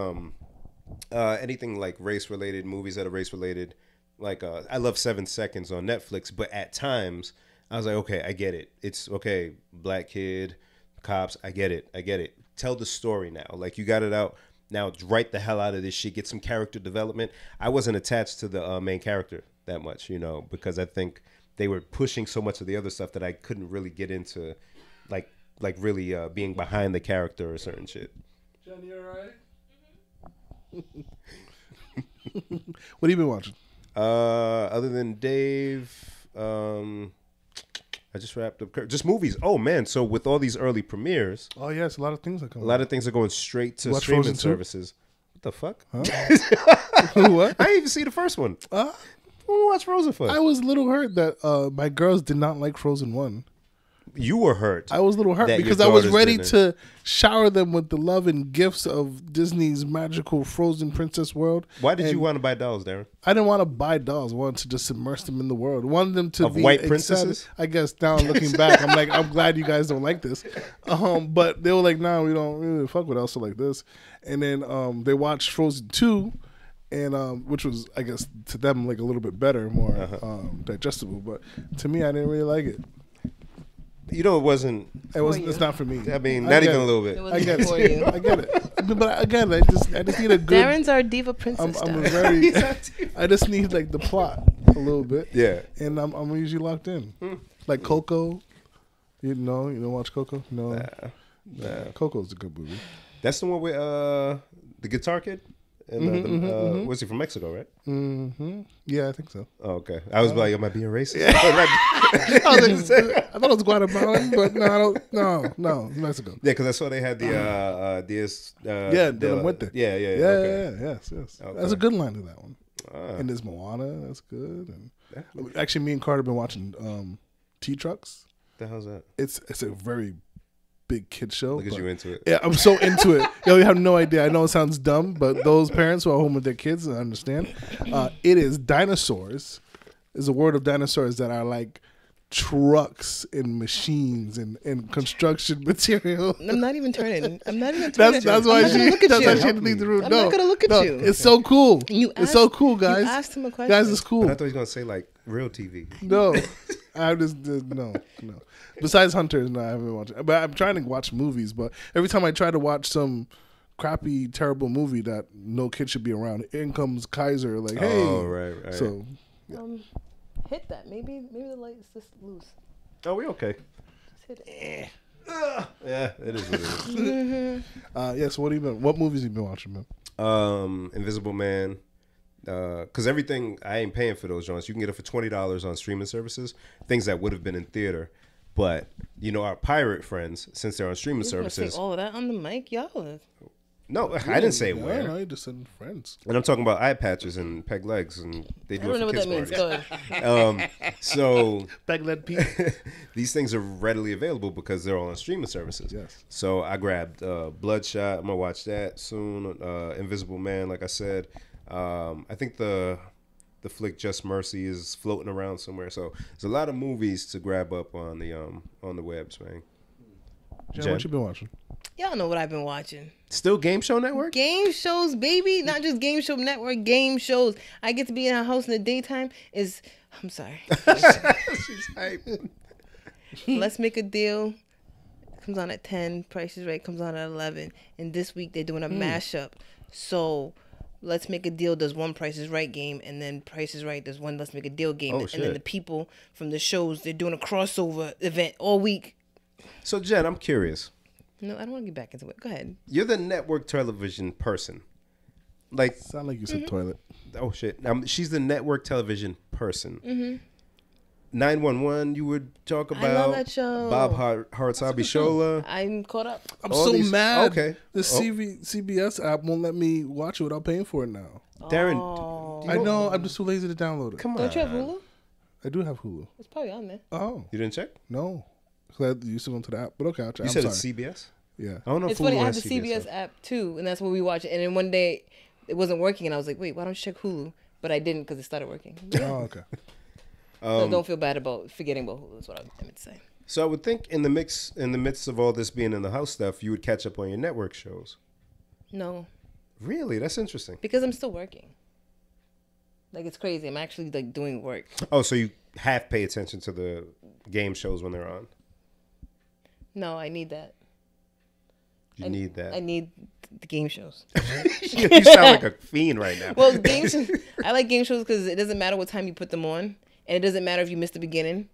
anything like race-related, movies that are race-related. Like I love 7 Seconds on Netflix, but at times I was like, okay, I get it. It's okay, black kid, cops. I get it. Tell the story now. Like you got it out. Now write the hell out of this shit. Get some character development. I wasn't attached to the main character that much, you know, because I think they were pushing so much of the other stuff that I couldn't really get into, like really being behind the character or certain shit. Johnny, you alright? What have you been watching? Other than Dave, I just wrapped up just movies. Oh man, so with all these early premieres, oh yes, a lot of things are coming. A lot of things are going straight to streaming services. What the fuck? Huh? What? I didn't even see the first one. What's Frozen for? I was a little hurt that my girls did not like Frozen 1. You were hurt. I was a little hurt because I was ready to shower them with the love and gifts of Disney's magical Frozen princess world. Why did you want to buy dolls, Darren? I didn't want to buy dolls. I wanted to just immerse them in the world. I wanted them to be white princesses. I guess now looking back, I'm like, I'm glad you guys don't like this. But they were like, no, we don't really fuck with Elsa like this. And then they watched Frozen 2. And which was, I guess, to them like a little bit better, more digestible. But to me, I didn't really like it. You know, it wasn't. It's not for me. I mean, not even a little bit. I get it. For you. I get it. But again, I just need a good. Darren's our diva princess. I just need like the plot a little bit. Yeah. And I'm usually locked in. Like Coco. You don't watch Coco? No. Nah. Coco's a good movie. That's the one with the guitar kid. And was he from Mexico, right? Yeah, I think so. Oh, okay. I was like, am I being racist? I thought it was Guatemalan, but no, Mexico. Yeah, because I saw they had the De la Muerte. Yeah, okay. Yes. Okay. That's a good line to that one. And there's Moana. That's good. And actually, me and Carter have been watching T-Trucks. The hell's that? It's a very big kid show. Look at you into it. Yeah, I'm so into it. You have no idea. I know it sounds dumb, but those parents who are home with their kids understand. It is dinosaurs. It's a world of dinosaurs that are like trucks and machines and construction material. I'm not even turning. That's why she had to leave the room. I'm not gonna look at you. It's so cool. It's so cool, guys. You asked him a question. Guys, it's cool. But I thought he was gonna say like real TV. No, I just no. Besides Hunters, no, I haven't watched it. But I'm trying to watch movies. But every time I try to watch some crappy, terrible movie that no kid should be around, in comes Kaiser. Like, hey, right. So, hit that. Maybe the light is just loose. Oh, we okay? Just hit it. Yeah, it is what it is. So what movies have you been watching, man? Invisible Man. Because everything, I ain't paying for those joints. You can get it for $20 on streaming services. Things that would have been in theater. But, our pirate friends, since they're on streaming services. Say all of that on the mic? Y'all. No, I didn't say where. No, you just said friends. And I'm talking about eye patches and peg legs. And they do it for kids' parties. I don't know what that means. Go ahead. So, peg leg Pete. These things are readily available because they're all on streaming services. Yes. So I grabbed Bloodshot. I'm going to watch that soon. Invisible Man, like I said. I think the flick Just Mercy is floating around somewhere. So there's a lot of movies to grab up on the webs, man. Jen, what you been watching? Y'all know what I've been watching. Still Game Show Network? Game shows, baby. Not just Game Show Network, game shows. I get to be in a house in the daytime. I'm sorry. She's hype. Let's Make a Deal. Comes on at 10. Price is Right comes on at 11. And this week they're doing a mashup. So Let's Make a Deal does one Price is Right game, and then Price is Right does one Let's Make a Deal game. Oh, and shit. then the people from the shows, they're doing a crossover event all week. So, Jen, I'm curious. No, I don't want to get back into it. Go ahead. You're the network television person. Like, sound like you said toilet. Oh, shit. She's the network television person. 911, you would talk about. I love that show. Bob Hart's Abishola. I'm caught up. I'm so mad. Okay. The CBS app won't let me watch it without paying for it now. Darren, I know. I'm just too lazy to download it. Come on. Don't you have Hulu? I do have Hulu. It's probably on there. Oh. You didn't check? No. I used to go into the app, but okay, I'll check. You said it's CBS? Yeah. I don't know It's if funny, Hulu I have has the CBS app too, and that's where we watch it. And then one day it wasn't working, and I was like, wait, why don't you check Hulu? but I didn't because it started working. Oh, okay. So don't feel bad about forgetting about Hulu. Is what I meant to say. So I would think in the midst of all this being in the house stuff, you would catch up on your network shows. No. Really? That's interesting. Because I'm still working. Like, it's crazy. I'm actually, like, doing work. Oh, so you half pay attention to the game shows when they're on? No, I need that. You need that. I need the game shows. You sound like a fiend right now. Well, I like game shows because it doesn't matter what time you put them on. And it doesn't matter if you miss the beginning.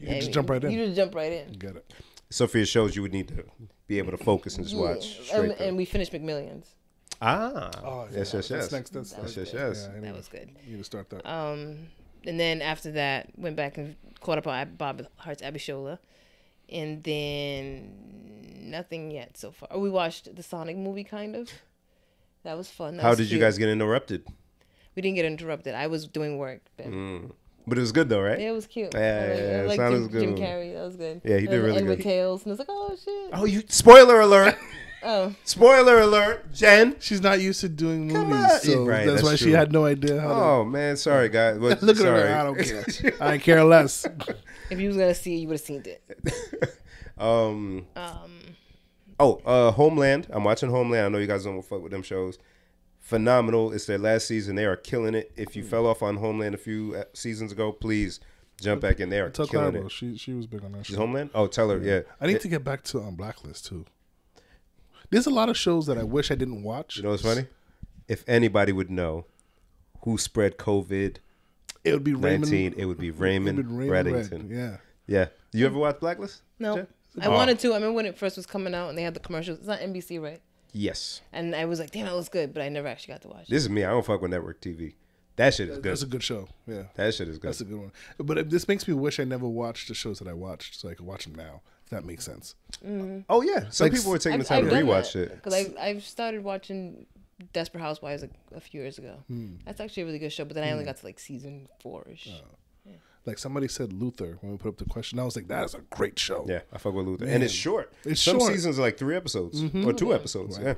You can just jump right in. You just jump right in. Get it. So for your shows, you would need to be able to focus and just watch straight through. And we finished McMillions. Ah. Oh, yes. That's next. Yes. Yeah, That was good. You need to start that. And then after that, went back and caught up on Bob Hart's Abishola. And then nothing yet so far. We watched the Sonic movie, kind of. That was fun. How did you guys get interrupted? We didn't get interrupted. I was doing work. But it was good though, right? Yeah, it was cute. Yeah, I like Sonic was Jim good. Carrey. That was good. Yeah, he did really and good. with Tails. And I was like, oh, shit. Oh, you! Spoiler alert! Oh. Spoiler alert, Jen. She's not used to doing Come movies, on. so Right, that's that's why she true. had no idea how Oh man, sorry guys. But, to... Look at sorry. her. I don't care. I care less. If you was going to see it, you would have seen it. Homeland. I'm watching Homeland. I know you guys don't fuck with them shows. Phenomenal. It's their last season. They are killing it. If you fell off on Homeland a few seasons ago, please jump back in. They are Tell killing Carbo. it. She was big on that She's show. Homeland? Oh, tell her. Yeah. I need to get back to Blacklist too. There's a lot of shows that I wish I didn't watch. You know what's funny? If anybody would know who spread COVID-19, It would be Raymond. it would be Raymond Reddington. Yeah. Yeah. You ever watch Blacklist? No. Jen? I wanted to. I remember when it first was coming out and they had the commercials. It's not NBC, right? Yes. And I was like, damn, that was good, but I never actually got to watch it. This is me. I don't fuck with network TV. That shit is good. That's a good show. Yeah. That shit is good. That's a good one. But this makes me wish I never watched the shows that I watched so I could watch them now, if that makes sense. Oh, yeah. Some people were taking the time to rewatch it. Because I've started watching Desperate Housewives a few years ago. That's actually a really good show, but then I only got to like season 4-ish. Like somebody said Luther when we put up the question. I was like, that is a great show. Yeah, I fuck with Luther. Man. And it's short. It's Some short. seasons are like 3 episodes or 2 episodes. Yeah.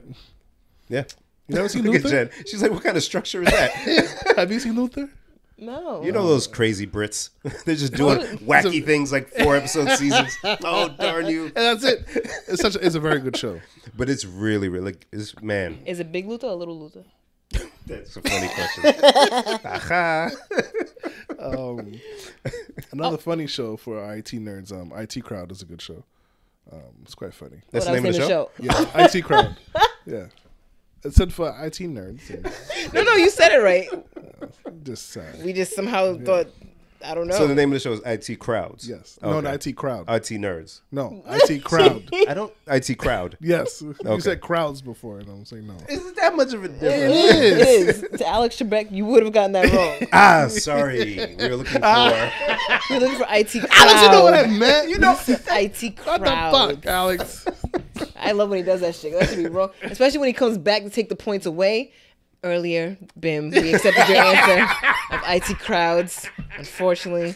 Yeah. You never seen Look at Luther? Jen. She's like, what kind of structure is that? Have you seen Luther? No. You know those crazy Brits? They're just doing wacky things like 4 episode seasons. Oh, darn you. And that's it. It's a very good show. But it's really, really, man. Is it Big Luther or Little Luther? That's a funny question. Aha. Another funny show for our IT nerds. IT Crowd is a good show. It's quite funny. That's What the name of the show? Yeah, IT Crowd. Yeah, it said for IT nerds. No, you said it right. Just We just somehow thought, I don't know. So the name of the show is IT Crowds. yes. Okay. No, the IT Crowd. IT Nerds. No, IT Crowd. I don't. IT Crowd. Yes, you Okay. said crowds before, and I'm saying no. Isn't that much of a difference? It is. To Alex Trebek, you would have gotten that wrong. Sorry. We were looking for. You're looking for IT Crowd. Alex, you know what I meant? You know IT what Crowd. the fuck, Alex? I love when he does that shit. That should be wrong. Especially when he comes back to take the points away. Earlier, Bim, we accepted your answer of IT Crowds. Unfortunately,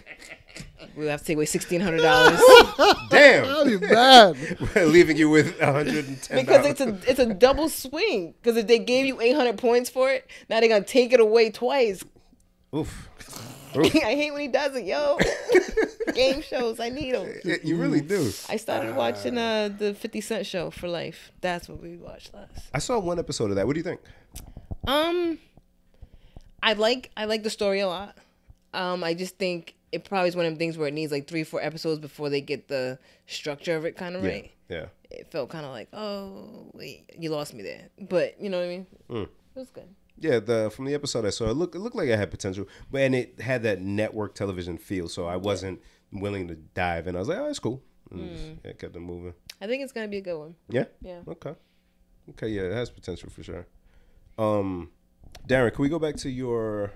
we have to take away $1,600 Damn. That'd be bad. We're leaving you with $110. because it's a double swing. Because if they gave you 800 points for it, now they're gonna take it away twice. Oof. I hate when he does it, yo. Game shows, I need them. You really do. I started watching the 50 Cent show for life. That's what we watched last. I saw 1 episode of that. What do you think? I like the story a lot. I just think it probably is one of them things where it needs like 3-4 episodes before they get the structure of it kind of right. Yeah. It felt kind of like, oh wait, you lost me there, but you know what I mean. It was good. Yeah, from the episode I saw, it looked like it had potential, and it had that network television feel. So I wasn't willing to dive in. I was like, oh, it's cool. And just, kept it moving. I think it's gonna be a good one. Yeah. Yeah. Okay. Yeah, it has potential for sure. Darren, can we go back to your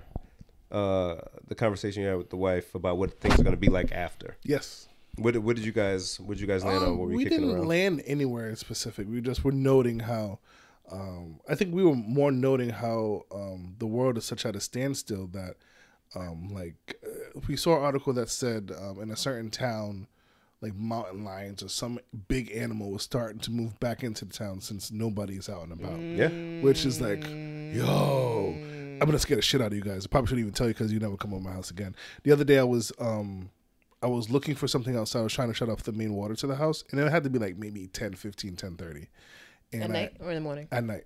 the conversation you had with the wife about what things are going to be like after? Yes. What did you guys land on? What were you We kicking didn't around? land anywhere specific. We just were noting how. I think we were more noting how the world is such at a standstill that, we saw an article that said in a certain town, like mountain lions or some big animal was starting to move back into the town since nobody's out and about. Yeah. Which is like, yo, I'm gonna scare the shit out of you guys. I probably shouldn't even tell you because you never come over my house again. The other day I was looking for something outside. I was trying to shut off the main water to the house, and it had to be like maybe 10:30. And at night or in the morning? At night.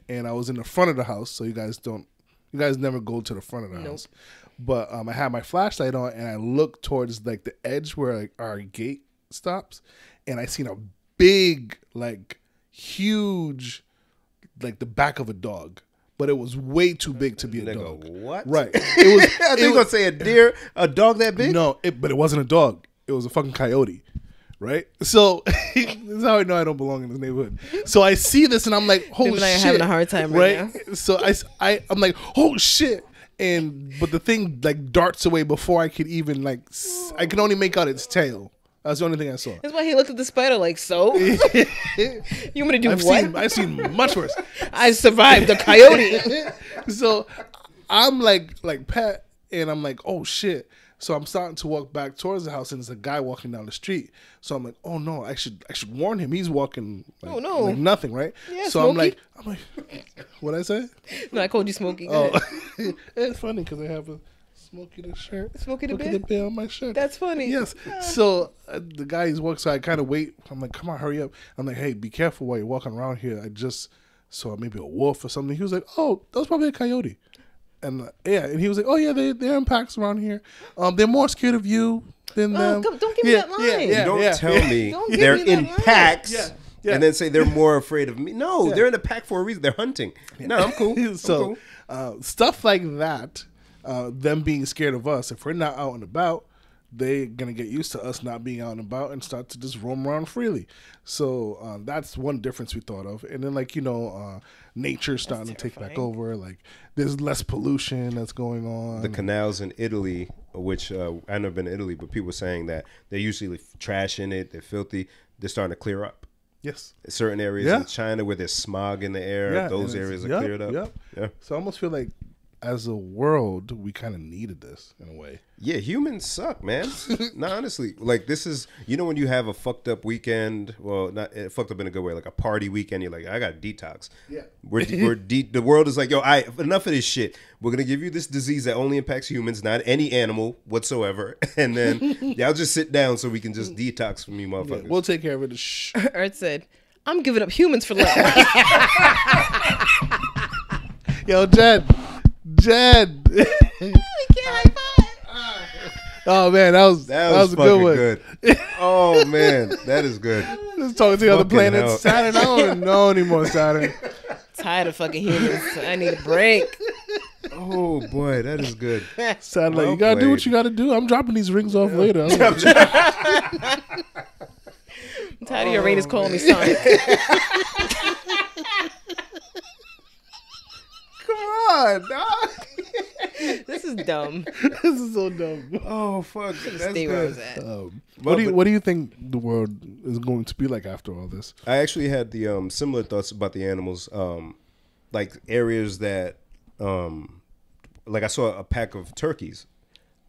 And I was in the front of the house, so you guys never go to the front of the house. But I had my flashlight on, and I looked towards like the edge where like our gate stops, and I seen a big, like huge, like the back of a dog. But it was way too big to be a dog. What? Right. It was. I think you're gonna say a deer, a dog that big? No, but it wasn't a dog. It was a fucking coyote. Right. So this is how I know I don't belong in this neighborhood. So I see this and I'm like, oh shit. You're having a hard time right now. So I'm like, oh shit. But the thing like darts away before I could even like. I could only make out its tail. That's the only thing I saw. That's why he looked at the spider like, so? You want me to do what? I've seen much worse. I survived the coyote. So I'm like Pat, and I'm like, oh shit. So I'm starting to walk back towards the house, and there's a guy walking down the street. So I'm like, oh no, I should warn him. He's walking like, like nothing, right? Yeah, so Smokey. I'm like, what'd I say? No, I called you Smokey. Oh, it's funny because I have a Smokey the shirt. Smokey the Smokey the Bear on my shirt. That's funny. Yes. So the guy is walking, so I kind of wait. I'm like, come on, hurry up. I'm like, hey, be careful while you're walking around here. I just saw maybe a wolf or something. He was like, oh, that was probably a coyote. And and he was like, oh yeah, they're in packs around here. They're more scared of you than them. Don't give me that line. Don't tell me they're in packs. And then say they're more afraid of me. No, they're in a pack for a reason. They're hunting. No, I'm cool. So stuff like that, them being scared of us. If we're not out and about, they're gonna get used to us not being out and about and start to just roam around freely. So that's one difference we thought of. And then nature starting to take back over. Like there's less pollution that's going on. The canals in Italy, which I've never been to Italy, but people are saying that they're usually trash in it. They're filthy. They're starting to clear up. Yes. Certain areas in China where there's smog in the air, those areas are cleared up. Yeah. So I almost feel like as a world, we kind of needed this in a way. Yeah, humans suck, man. No, honestly, like this is, when you have a fucked up weekend, well, not fucked up in a good way, like a party weekend, you're like, I got detox. Yeah. The world is like, yo, enough of this shit. We're going to give you this disease that only impacts humans, not any animal whatsoever. And then y'all just sit down so we can just detox from you motherfuckers. Yeah, we'll take care of it. Shh. Earth said, I'm giving up humans for Lent. Yo, Jed. We can't high five. Oh man, that was a good one. Good. Oh man, that is good. Just talking to the other planets. Hell. Saturn, I don't even know anymore. Saturn. Tired of fucking humans. I need a break. Oh boy, that is good. Saturn, you gotta do what you gotta do. I'm dropping these rings off later. I'm tired of Uranus calling me Sonic. Come on, dog. This is dumb. This is so dumb. Oh fuck, that's stay where I was at. What do you think the world is going to be like after all this? I actually had the similar thoughts about the animals, like areas that, like I saw a pack of turkeys.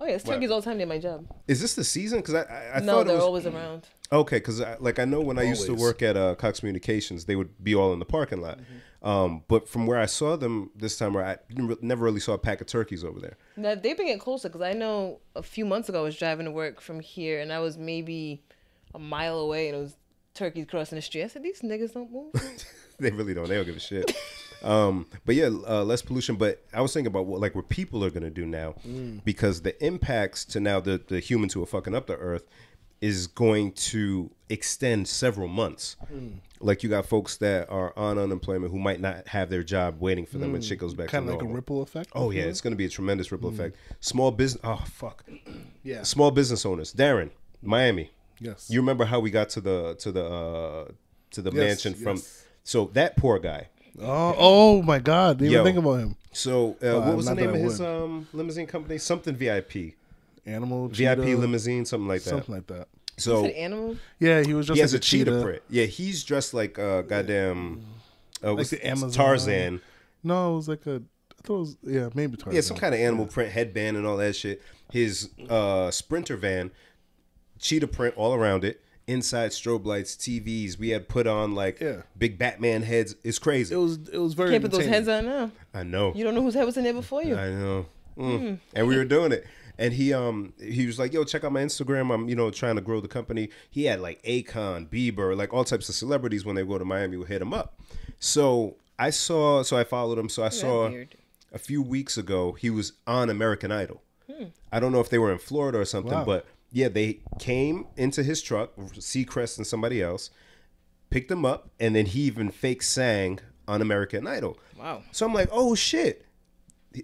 Oh yeah, it's turkeys all the time at my job. Is this the season? Because I no, thought they're always around. Okay, because I know when I used to work at Cox Communications, they would be all in the parking lot. Mm-hmm. But from where I saw them this time, I never really saw a pack of turkeys over there. Now, they've been getting closer because I know a few months ago I was driving to work from here and I was maybe a mile away and it was turkeys crossing the street. I said, these niggas don't move. They really don't. They don't give a shit. But yeah, less pollution. But I was thinking about what people are going to do now because the impacts to now the humans who are fucking up the earth is going to extend several months. Like you got folks that are on unemployment who might not have their job waiting for them when shit goes back to normal. Kind of like a ripple effect? Oh yeah, it's going to be a tremendous ripple effect. Small business, yeah. Small business owners. Darren, Miami. Yes. You remember how we got to the mansion from? So that poor guy. Oh my God! Didn't even think about him. So what was the name of his limousine company? Something VIP. Animal VIP cheetah, limousine, something like that. Something like that. So animal? Yeah, he was just. He has a cheetah print. Yeah, he's dressed like goddamn. Like the Amazon. Tarzan. No, it was like I thought it was maybe Tarzan. Yeah, some kind of animal print headband and all that shit. His Sprinter van, cheetah print all around it, inside strobe lights, TVs. We had put on like big Batman heads. It's crazy. It was very. Can't put those heads on now. I know. You don't know whose head was in there before you. I know. And we were doing it. And he was like, yo, check out my Instagram. I'm, trying to grow the company. He had like Akon, Bieber, like all types of celebrities when they go to Miami would hit him up. So I followed him. So I saw a few weeks ago, he was on American Idol. I don't know if they were in Florida or something, but yeah, they came into his truck, Seacrest and somebody else, picked him up, and then he even fake sang on American Idol. Wow. So I'm like, oh shit.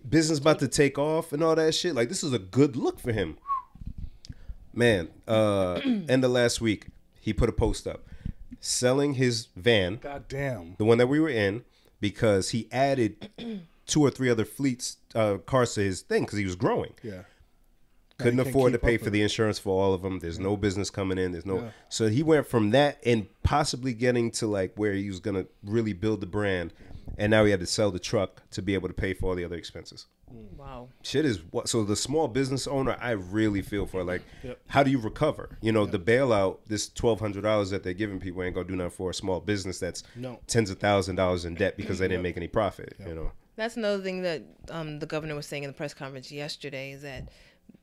Business about to take off and all that shit. Like, this is a good look for him. Man, end of last week, he put a post up selling his van. God damn. The one that we were in, because he added 2 or 3 other cars to his thing because he was growing. Yeah. Couldn't afford to pay for the insurance for all of them. There's no business coming in. So he went from that and possibly getting to like where he was going to really build the brand. And now he had to sell the truck to be able to pay for all the other expenses. Wow. Shit is what. So the small business owner, I really feel for. Like, how do you recover? The bailout, this $1,200 that they're giving people ain't gonna do nothing for a small business that's tens of thousands of dollars in debt because they didn't make any profit. That's another thing that the governor was saying in the press conference yesterday is that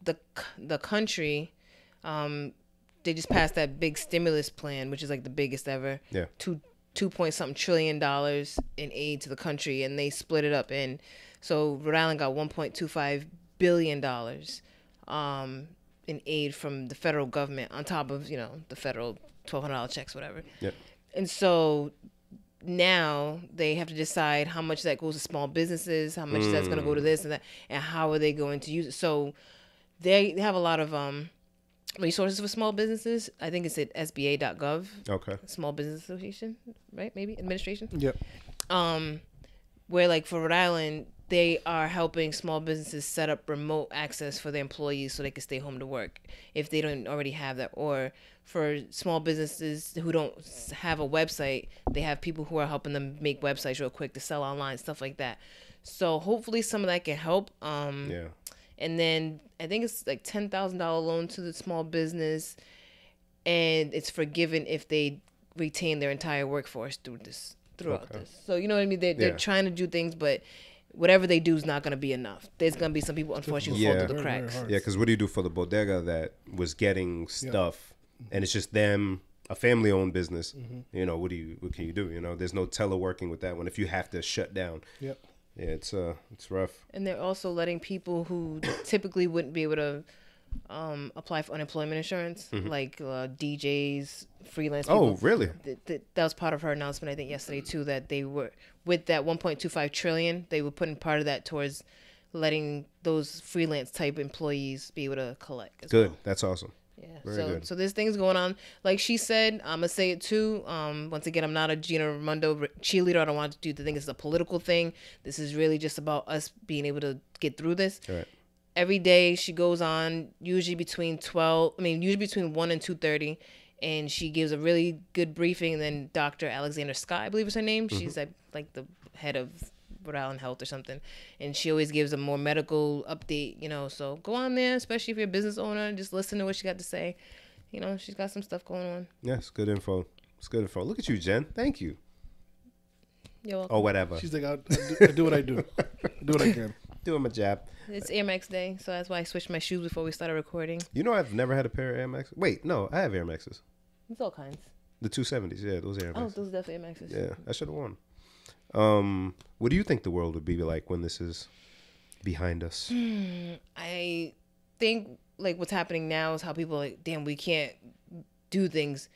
the country, they just passed that big stimulus plan, which is like the biggest ever. Yeah. 2.something trillion in aid to the country, and they split it up in. So Rhode Island got $1.25 billion in aid from the federal government on top of the federal $1,200 checks, whatever. Yep. And so now they have to decide how much that goes to small businesses, how much that's going to go to this and that, and how are they going to use it. So they have a lot of resources for small businesses. I think it's at SBA.gov. Okay. Small Business Association, right? Maybe administration. Yep. Where like for Rhode Island, they are helping small businesses set up remote access for their employees so they can stay home to work if they don't already have that. Or for small businesses who don't have a website, they have people who are helping them make websites real quick to sell online, stuff like that. So hopefully some of that can help. Yeah. And then I think it's like $10,000 loan to the small business, and it's forgiven if they retain their entire workforce throughout this. So you know what I mean? They're trying to do things, but whatever they do is not going to be enough. There's going to be some people, unfortunately, who fall through the cracks. Yeah, because what do you do for the bodega that was getting stuff, and it's just them, a family-owned business? What can you do? There's no teleworking with that one if you have to shut down. Yep. Yeah, it's rough. And they're also letting people who typically wouldn't be able to apply for unemployment insurance, like DJs, freelance people. Oh, really? That was part of her announcement, I think, yesterday, too, that they were, with that $1.25 trillion, they were putting part of that towards letting those freelance type employees be able to collect as Good. well. That's awesome. Yeah, so there's things going on. Like she said, I'm gonna say it too. Once again, I'm not a Gina Raimondo cheerleader. I don't want to think it's a political thing. This is really just about us being able to get through this. Right. Every day she goes on, usually between 1 and 2:30, and she gives a really good briefing. And then Dr. Alexander Scott, I believe is her name. She's like the head of Rhode Island Health or something, and she always gives a more medical update, so go on there, especially if you're a business owner, and just listen to what she got to say. She's got some stuff going on. Yes, good info. It's good info. Look at you, Jen. Thank you. You're welcome. Or whatever. She's like, I do what I do. I do what I can. Doing my job. It's Air Max Day, so that's why I switched my shoes before we started recording. I've never had a pair of Air Maxes. Wait, no, I have Air Maxes. It's all kinds. The 270s, yeah, those Air Maxes. Oh, those are definitely Air Maxes. Yeah, I should have worn. What do you think the world would be like when this is behind us? I think like what's happening now is how people are like, damn, we can't do things.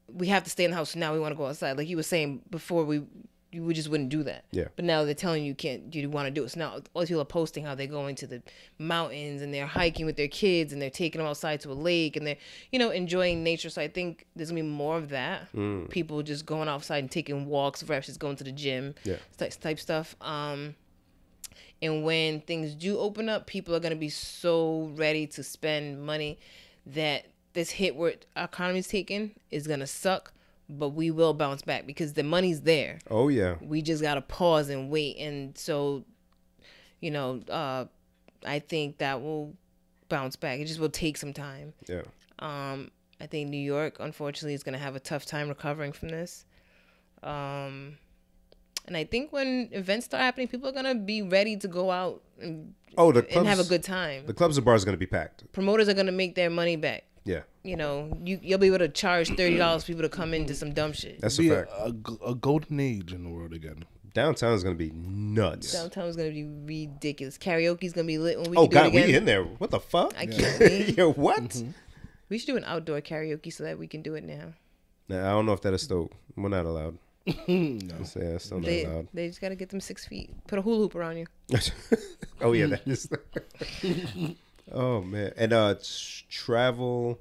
We have to stay in the house. So now we want to go outside. Like you were saying before, we just wouldn't do that. Yeah. But now they're telling you can't. You want to do it. So now all these people are posting how they're going to the mountains and they're hiking with their kids and they're taking them outside to a lake and they're enjoying nature. So I think there's gonna be more of that. People just going outside and taking walks, perhaps just going to the gym. Yeah. Type stuff. And when things do open up, people are gonna be so ready to spend money that this hit where our economy's taking is gonna suck. But we will bounce back because the money's there. Oh, yeah. We just got to pause and wait. And so, I think that will bounce back. It just will take some time. Yeah. I think New York, unfortunately, is going to have a tough time recovering from this. And I think when events start happening, people are going to be ready to go out and have a good time. The clubs and bars are going to be packed. Promoters are going to make their money back. Yeah. You know, you'll be able to charge $30 for people to come into some dumb shit. That's a fact. A golden age in the world again. Downtown is going to be nuts. Downtown is going to be ridiculous. Karaoke's going to be lit when we do it again. We in there. What the fuck? I can't wait. Yo, what? Mm-hmm. We should do an outdoor karaoke so that we can do it now. Nah, I don't know if that is still... We're not allowed. No. Yeah, still not allowed. They just got to get them 6 feet. Put a hula hoop around you. Oh, yeah, that is... Oh, man. And travel...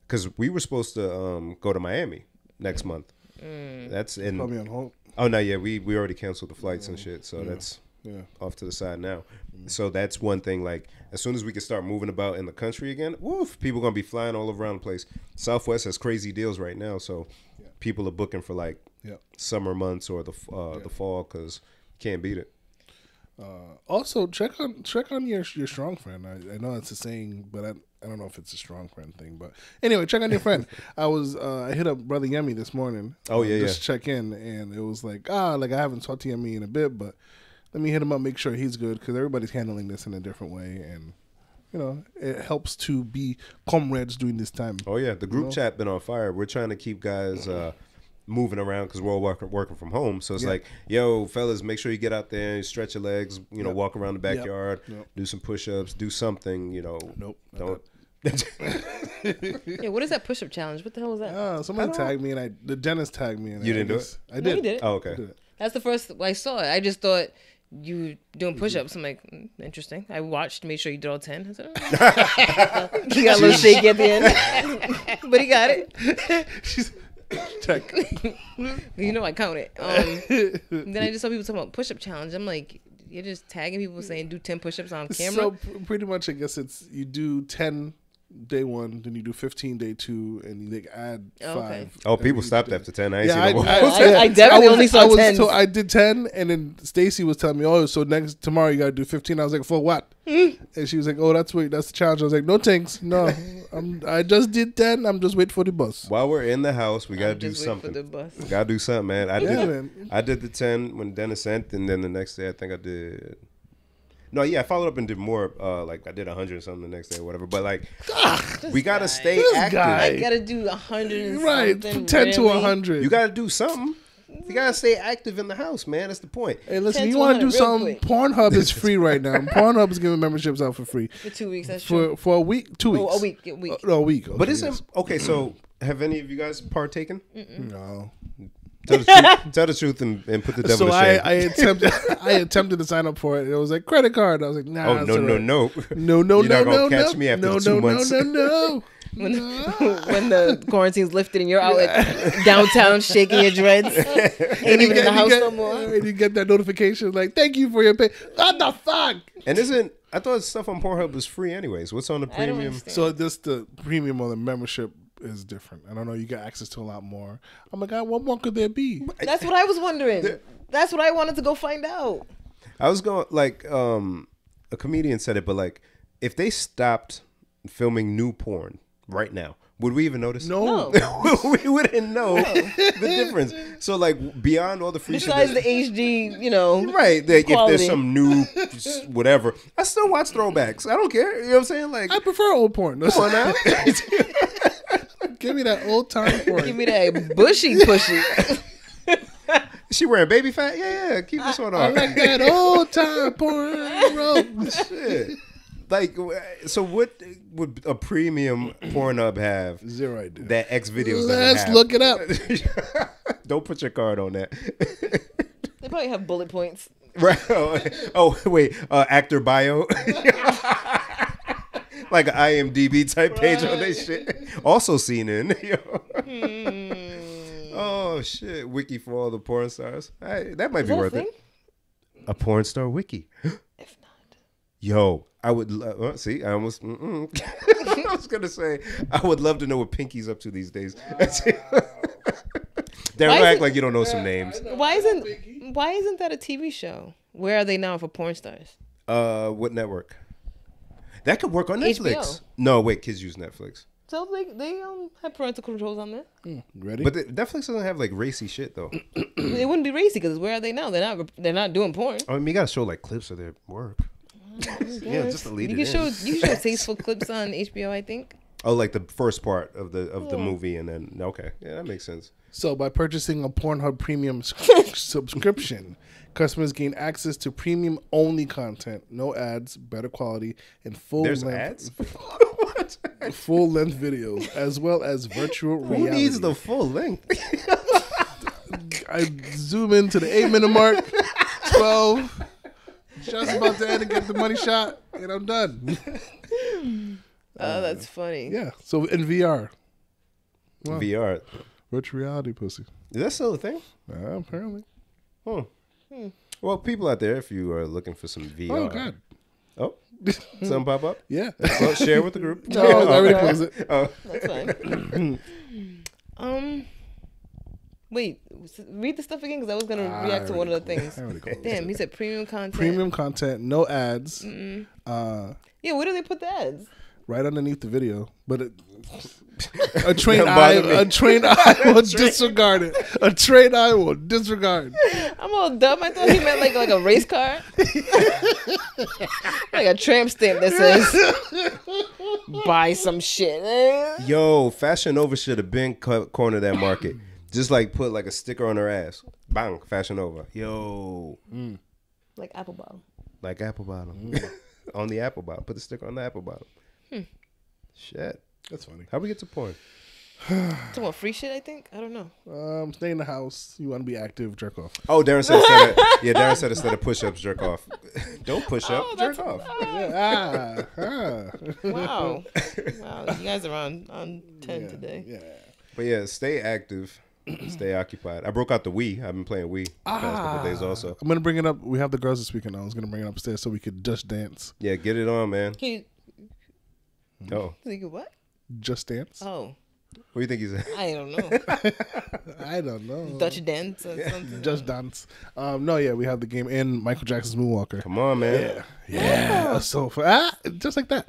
Because we were supposed to go to Miami next month. That's in... Probably on hold. Oh, no, yeah. We already canceled the flights and shit. So that's off to the side now. So that's one thing. Like, as soon as we can start moving about in the country again, woof, people going to be flying all around the place. Southwest has crazy deals right now. So people are booking for, like, summer months or the fall because you can't beat it. Also, check on your strong friend. I know it's a saying, but I don't know if it's a strong friend thing. But anyway, check on your friend. I hit up Brother Yemi this morning. Just check in, and it was like I haven't talked to Yemi in a bit, but let me hit him up, make sure he's good because everybody's handling this in a different way, and it helps to be comrades during this time. Oh yeah, the group chat been on fire. We're trying to keep guys. Moving around because we're all working from home, so it's like, yo, fellas, make sure you get out there and stretch your legs, walk around the backyard, do some push-ups, do something, Nope. Don't. Yeah, what is that push-up challenge? What the hell is that? Somebody tagged me and the dentist tagged me. And you didn't do it? I did. No, you did it. Oh, okay. That's the first I saw it. I just thought you doing push-ups. I'm like, interesting. I watched, made sure you did all 10. I said, he got a little shaky at the end, but he got it. She's check. I counted. Then I just saw people talking about push-up challenge. I'm like, you're just tagging people saying do 10 push-ups on camera. So pretty much, I guess it's you do 10 day 1, then you do 15 day 2, and you add 5. Okay. Oh, people stopped after 10. I ain't seen no more. I definitely only saw 10. I did 10, and then Stacy was telling me, so tomorrow you gotta do 15. I was like, for what? And she was like, that's the challenge. I was like, no thanks, no. I just did 10. I'm just waiting for the bus. While we're in the house, we gotta do something. For the bus. We gotta do something, man. I did the 10 when Dennis sent, and then the next day I think I did. No, I followed up and did more. I did 100 or something the next day or whatever. But we gotta stay active. I gotta do 100 and right, something. 10 to 100. You gotta do something. You gotta stay active in the house, man. That's the point. Hey, listen, you want to do something? Pornhub is free right now. Pornhub is giving memberships out for free for 2 weeks. That's true. For a week, 2 weeks. A week. A week. Okay, but isn't okay? So, have any of you guys partaken? No. Tell the truth and put the devil to shame. I attempted to sign up for it. It was like credit card. I was like, nah. Oh no. You're not gonna catch me after 2 months. No. When the quarantine's lifted and you're out downtown shaking your dreads, ain't even in the house no more. And you get that notification like, thank you for your pay. What the fuck? And I thought stuff on Pornhub was free anyways. What's on the premium? So the premium or the membership is different. I don't know. You got access to a lot more. Oh my God, what more could there be? That's what I was wondering. That's what I wanted to go find out. I was going a comedian said it, but if they stopped filming new porn right now, would we even notice? No. We wouldn't know the difference. So beyond all the free shit, besides the HD, right? If there's some new whatever, I still watch throwbacks. I don't care. You know what I'm saying? I prefer old porn. Come on now. Give me that old time porn. Give me that bushy pushy. Is she wearing baby fat? Yeah. Keep this one on. I like that old time porn, bro. Shit. So what would a premium Pornhub have? Zero idea. That X videos. Let's look it up. Don't put your card on that. They probably have bullet points. Right. Oh wait. Actor bio. Like an IMDb type page on that shit. Also seen in. Oh shit! Wiki for all the porn stars. That might be worth it. A porn star wiki. If not, yo, I would see. I almost. I was gonna say I would love to know what Pinky's up to these days. Don't act like you don't know some names. Why isn't that a TV show? Where are they now for porn stars? What network? That could work on Netflix. HBO. No, wait, kids use Netflix. So they have parental controls on there. Ready? But Netflix doesn't have like racy shit though. It wouldn't be racy because where are they now? They're not doing porn. I mean, you gotta show like clips of their work. Yeah, just to lead You it can in. show tasteful clips on HBO, I think. Oh, like the first part of the movie, and then okay, yeah, that makes sense. So by purchasing a Pornhub Premium subscription, customers gain access to premium-only content, no ads, better quality, and There's full-length ads. full-length videos, as well as virtual reality. Who needs the full length? I zoom into the 8-minute mark, 12. Just about to end and get the money shot, and I'm done. Oh, that's funny. Yeah. So in VR, wow. VR. Virtual reality, pussy. Is that still a thing? Apparently. Well, people out there, if you are looking for some VR. Oh God. Oh, something pop up? Yeah. Well, share with the group. No, I already closed it. Oh. That's fine. Wait, read the stuff again because I was gonna react to one of the things. Damn, he said premium content. Premium content, no ads. Yeah, where do they put the ads? Right underneath the video, but a trained eye will disregard it. A trained eye will disregard. I'm all dumb. I thought he meant like a race car, like a tramp stamp that says "buy some shit." Yo, Fashion Nova should have been cornered that market. Just like put like a sticker on her ass. Bang, Fashion Nova. Yo. Like apple bottom. Like apple bottom. On the apple bottom. Put the sticker on the apple bottom. Shit. That's funny. How we get to porn? Talking about free shit, I think. I don't know. Stay in the house. You want to be active, jerk off. Oh, Darren said instead of push-ups, jerk off. Don't push up, jerk off. Wow. You guys are on 10 today. Yeah. But yeah, stay active, stay occupied. I broke out the Wii. I've been playing Wii the past couple of days also. I'm gonna bring it up. We have the girls this weekend. I was gonna bring it upstairs so we could just dance. Yeah, get it on, man. Can you Oh, think of what? Just dance. Oh, what do you think he said? I don't know. I don't know. Dutch dance or something. Just dance. No, yeah, we have the game and Michael Jackson's Moonwalker. Come on, man. Yeah, so fun. Just like that.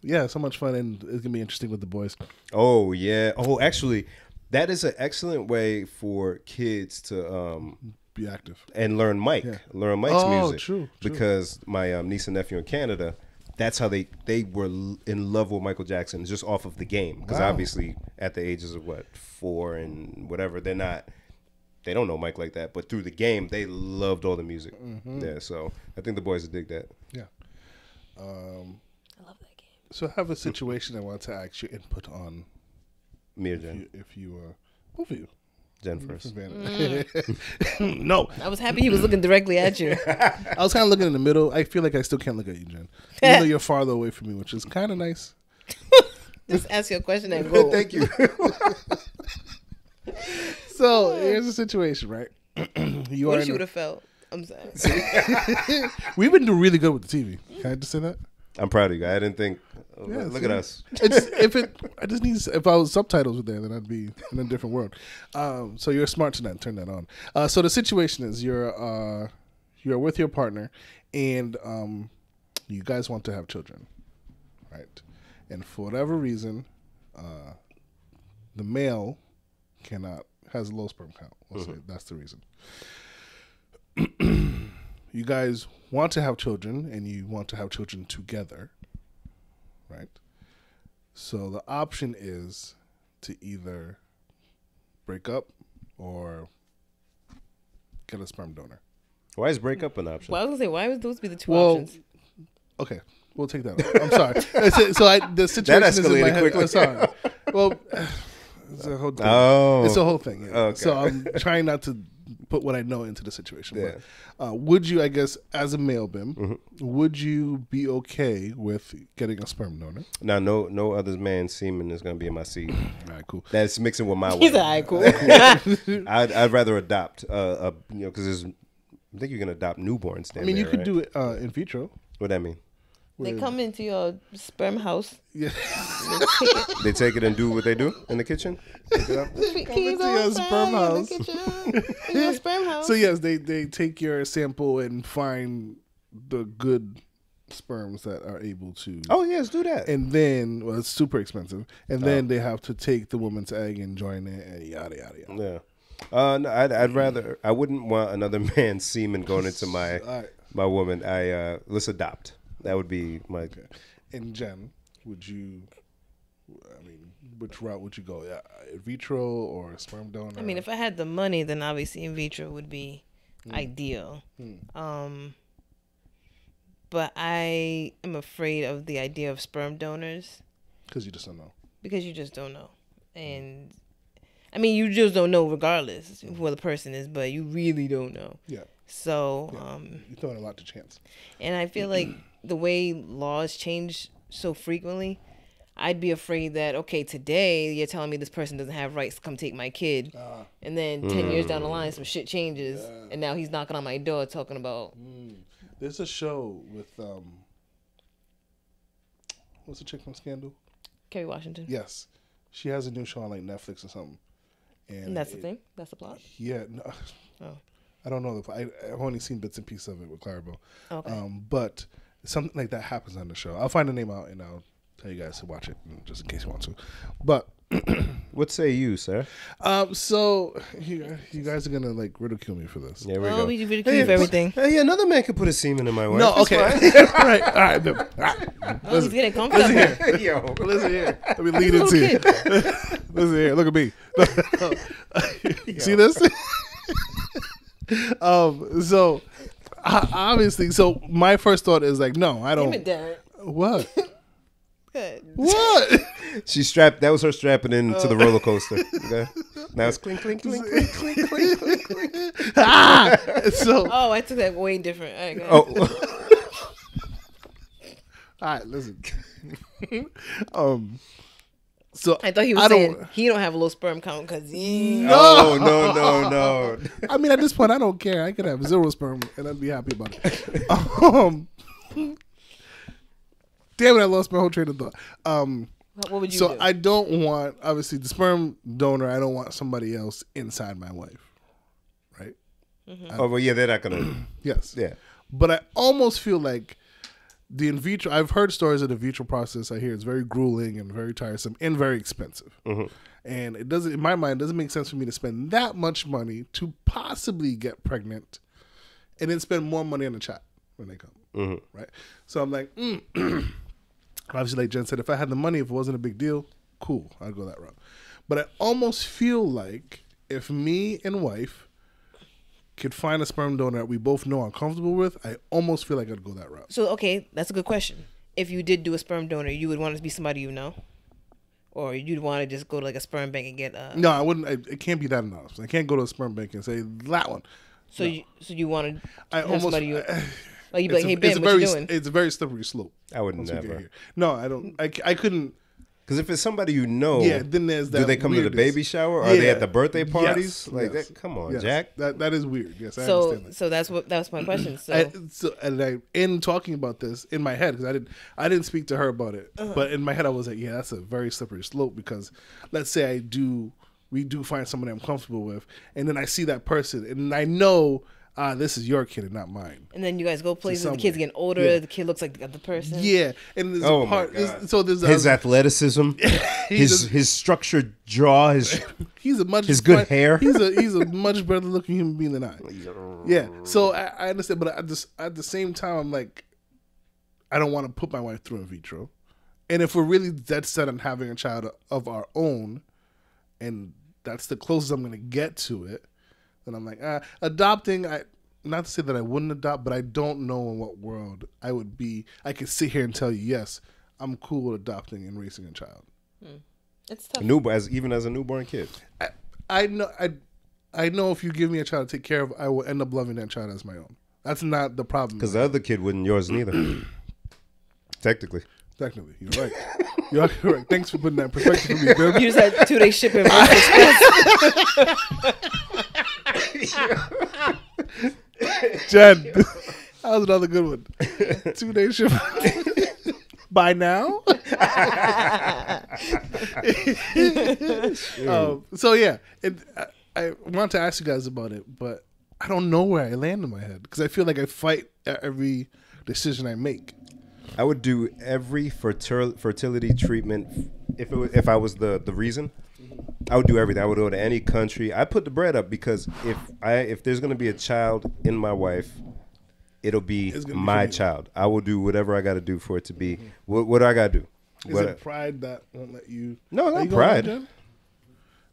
Yeah, so much fun, and it's gonna be interesting with the boys. Oh yeah. Oh, actually, that is an excellent way for kids to Be active and learn Mike's music. True. Because my niece and nephew in Canada, that's how they were in love with Michael Jackson just off of the game. Because obviously at the ages of 4 and whatever, they don't know Mike like that. But through the game, they loved all the music. Yeah, so I think the boys would dig that. Yeah. I love that game. So I have a situation I want to ask your input on. Me or Jen? If you both of you. Jen first. No. I was happy he was looking directly at you. I was kind of looking in the middle. I feel like I still can't look at you, Jen. Even though you're farther away from me, which is kind of nice. Just ask your question and go. Thank you. So here's the situation, right? You What are. you would have felt. I'm sorry. We've been doing really good with the TV. Can I just say that? I'm proud of you. I didn't think. Look at us. I just need. If I was subtitles were there, then I'd be in a different world. So you're smart tonight. Turn that on. So the situation is you're with your partner, and you guys want to have children, right? And for whatever reason, the male has a low sperm count. We'll say that's the reason. You guys want to have children, and you want to have children together, right? So the option is to either break up or get a sperm donor. Why is breakup an option? Well, I was gonna say, why would those be the two options? Okay, we'll take that off. I'm sorry. The situation That is in my escalated head. quickly. I'm sorry. Well, it's a whole thing. Oh. It's a whole thing. Yeah. Okay. So I'm trying not to put what I know into the situation. Yeah. But, would you, I guess, as a male BIM, would you be okay with getting a sperm donor? Now, no other man's semen is going to be in my seed. All right, cool. That's mixing with my He's wife. all right, cool. I'd rather adopt, because I think you can adopt newborns. I mean, you could do it in vitro. What that mean? They come into your sperm house. Yeah. They take it and do what they do in the kitchen? Pick it up? Keys your outside sperm in house. the kitchen. In your sperm house. So yes, they take your sample and find the good sperms that are able to. Oh yes, do that. And then, well, it's super expensive. And then they have to take the woman's egg and join it, and yada yada yada. Yeah. No, I'd rather. I wouldn't want another man's semen going into my woman. Let's adopt. That would be my. Okay. And Jen, would you? I mean, which route would you go? In vitro or a sperm donor? I mean, if I had the money, then obviously in vitro would be ideal. But I am afraid of the idea of sperm donors. Because you just don't know. Because you just don't know. And, I mean, you just don't know regardless who the person is, but you really don't know. Yeah. So, you're throwing a lot to chance. And I feel like the way laws change so frequently, I'd be afraid that, okay, today you're telling me this person doesn't have rights to come take my kid. And then 10 years down the line, some shit changes. And now he's knocking on my door talking about... There's a show with, what's the chick from Scandal? Kerry Washington. Yes. She has a new show on like Netflix or something. And that's the thing? That's the plot? Yeah. No, I don't know. I've only seen bits and pieces of it with Clarabelle. Okay. But something like that happens on the show. I'll find the name out and I'll tell you guys to watch it just in case you want to. But what say you, sir? So you guys are gonna like ridicule me for this. There we go. We ridicule you for everything. Hey, another man could put a semen in my wife. No, okay. All right. No. Oh, he's getting comfortable. Listen here. Let me lead into you. Listen here. Look at me. See this? So obviously, so my first thought is like, no, I don't. Damn it, Darren. What? Good. What? She strapped. That was her strapping in to the roller coaster. Okay. Now it's clink, clink, clink, clink, clink, clink, clink, clink. So. Oh, I took that way different. All right, All right, listen. So I thought he was saying he don't have a low sperm count because No. I mean, at this point, I don't care. I could have 0 sperm and I'd be happy about it. Damn it, I lost my whole train of thought. What would you do? So I don't want, obviously, the sperm donor. I don't want somebody else inside my wife, right? Oh, well, yeah, they're not gonna. Yes. Yeah. But I almost feel like the in vitro. I've heard stories of the in vitro process. I hear it's very grueling and very tiresome and very expensive. And it doesn't, in my mind, it doesn't make sense for me to spend that much money to possibly get pregnant, and then spend more money on the child when they come. Right. So I'm like, obviously, like Jen said, if I had the money, if it wasn't a big deal, cool, I'd go that route. But I almost feel like if me and wife could find a sperm donor that we both know I'm comfortable with, I almost feel like I'd go that route. So, okay, that's a good question. If you did do a sperm donor, you would want it to be somebody you know? Or you'd want to just go to like a sperm bank and get No, I wouldn't. It can't be that anonymous. I can't go to a sperm bank and say, that one. So, no. you want to have almost, somebody you... Like you'd be like, hey, Ben, what you doing? It's a very slippery slope. I would never. No, I don't. I couldn't. Because if it's somebody you know, then there's that. Do they come to the baby shower? Or are they at the birthday parties? Yes. That, come on, Jack. That is weird. Yes, I understand that. So that was my question. So, in talking about this in my head, because I didn't speak to her about it, but in my head I was like, yeah, that's a very slippery slope. Because let's say we do find somebody I'm comfortable with, and then I see that person, and I know. This is your kid and not mine. And then you guys go places. The kid's getting older. The kid looks like the other person. Yeah, and there's a part. There's his athleticism, his structured jaw, his good hair. He's a much better looking human being than I. Yeah, so I understand, but at the same time, I'm like, I don't want to put my wife through in vitro, and if we're really dead set on having a child of our own, and that's the closest I'm going to get to it. And I'm like, adopting, not to say that I wouldn't adopt, but I don't know in what world I would be. I could sit here and tell you, yes, I'm cool with adopting and raising a child. It's tough. Even as a newborn kid. I know if you give me a child to take care of, I will end up loving that child as my own. That's not the problem. Because the other kid wouldn't yours neither. Technically, you're right. You're right. Thanks for putting that in perspective for me, baby. You just had 2-day shipping. Jen, that was another good one. 2-day shipping. By now? So yeah, I want to ask you guys about it, but I don't know where I land in my head because I feel like I fight at every decision I make. I would do every fertility treatment if I was the reason. I would do everything. I would go to any country. I put the bread up because if there's gonna be a child in my wife, it'll be my child. I will do whatever I got to do for it to be. What do I got to do? Is it pride that won't let you? No, not pride.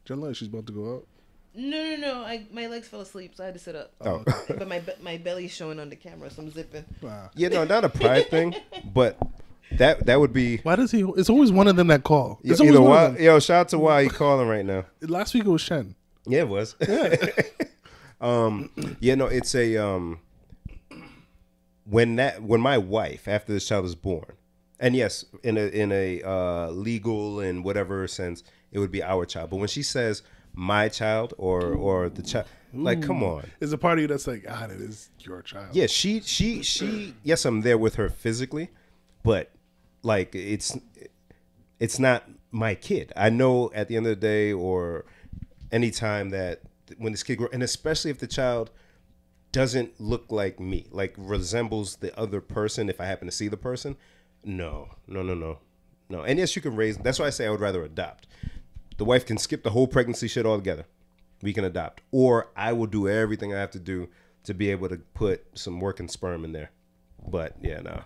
Jen, she's about to go out. No. My legs fell asleep, so I had to sit up. Oh. But my belly's showing on the camera, so I'm zipping. Wow. Yeah, no, not a pride thing, but that would be. Why does he? It's always one of them that call. It's Either always one of them. Yo, shout out to why he calling right now. Last week it was Shen. Yeah, it was. Yeah, no, it's a when my wife, after this child is born, and yes, in a legal and whatever sense, it would be our child. But when she says my child or the child, like, come on, there's a part of you that's like, it is your child. Yeah, she. Yes, I'm there with her physically, but like it's not my kid. I know at the end of the day, or any time that when this kid grows, and especially if the child doesn't look like me, like resembles the other person, if I happen to see the person, no. And yes, you can raise. That's why I say I would rather adopt. The wife can skip the whole pregnancy shit altogether. We can adopt, or I will do everything I have to do to be able to put some working sperm in there. But yeah, no.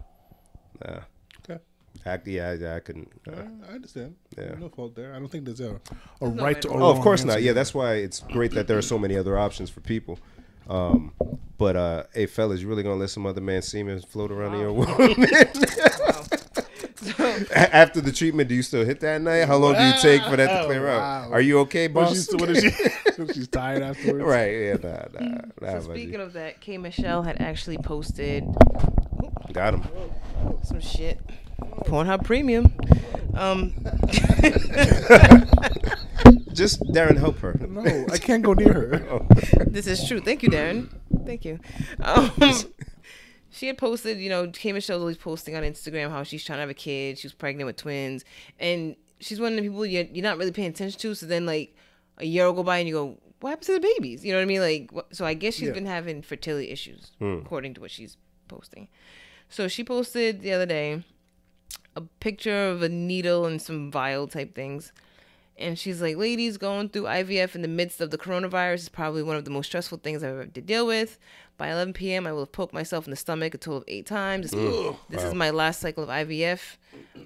Okay. I couldn't. I understand. Yeah. No fault there. I don't think there's a right to. Oh, of course not. Yeah, that's why it's great that there are so many other options for people. But hey, fellas, you really gonna let some other man's semen float around in your woman? After the treatment, do you still hit that night? How long do you take for that to clear out? Are you okay, boss? What is she? She's tired afterwards. Right? Yeah. Nah, so speaking of that, K. Michelle had actually posted. Got him. Some shit. Pornhub Premium. Just Darren, help her. No, I can't go near her. This is true. Thank you, Darren. Thank you. She had posted, K. Michelle's always posting on Instagram how she's trying to have a kid. She was pregnant with twins. And she's one of the people you're not really paying attention to. So then, like, a year will go by and you go, what happened to the babies? You know what I mean? Like, so I guess she's been having fertility issues, according to what she's posting. So she posted the other day a picture of a needle and some vial type things. And she's like, ladies, going through IVF in the midst of the coronavirus is probably one of the most stressful things I've ever had to deal with. By 11 p.m., I will have poked myself in the stomach a total of 8 times. This is my last cycle of IVF.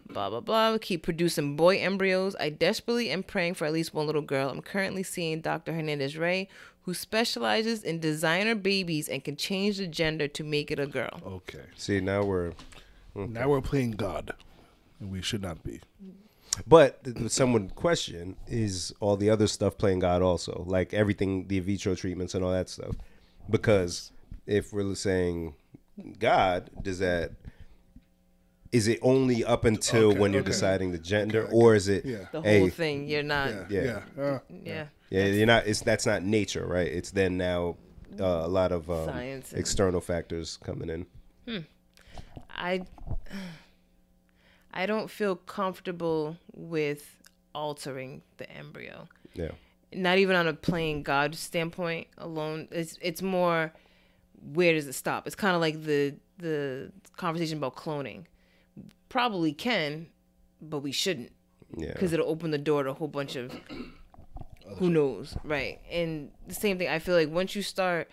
Blah, blah, blah. Keep producing boy embryos. I desperately am praying for at least one little girl. I'm currently seeing Dr. Hernandez-Ray, who specializes in designer babies and can change the gender to make it a girl. Okay. See, now we're playing God, and we should not be. But some would question, is all the other stuff playing God also? Like everything, the in vitro treatments and all that stuff. Because if we're saying God, is it only up until when you're deciding the gender, or is it the whole thing? You're not. Yeah. You're not. That's not nature, right? It's then now a lot of science external factors coming in. I don't feel comfortable with altering the embryo. Yeah. Not even on a playing God standpoint alone. It's more, where does it stop? It's kind of like the conversation about cloning. Probably can, but we shouldn't. Yeah. Because it'll open the door to a whole bunch of who knows, right? And the same thing, I feel like once you start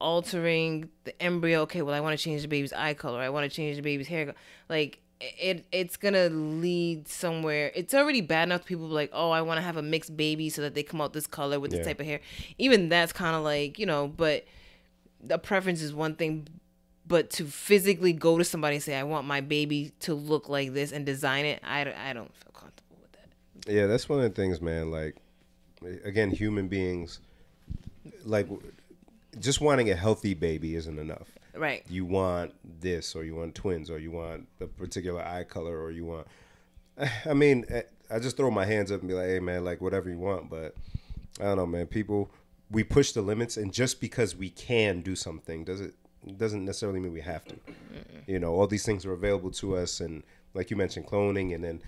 altering the embryo, okay, well, I want to change the baby's eye color. I want to change the baby's hair. Like, it's gonna lead somewhere. It's already bad enough people be like, oh, I want to have a mixed baby so that they come out this color with this type of hair. Even that's kind of like, but the preference is one thing, but to physically go to somebody and say, I want my baby to look like this and design it, I don't feel comfortable with that. Yeah, that's one of the things, man. Like, again, human beings, like, just wanting a healthy baby isn't enough. Right. You want this, or you want twins, or you want a particular eye color, or you want... I mean, I just throw my hands up and be like, hey, man, like, whatever you want. But I don't know, man. People, we push the limits, and just because we can do something doesn't necessarily mean we have to. All these things are available to us, and like you mentioned, cloning, and then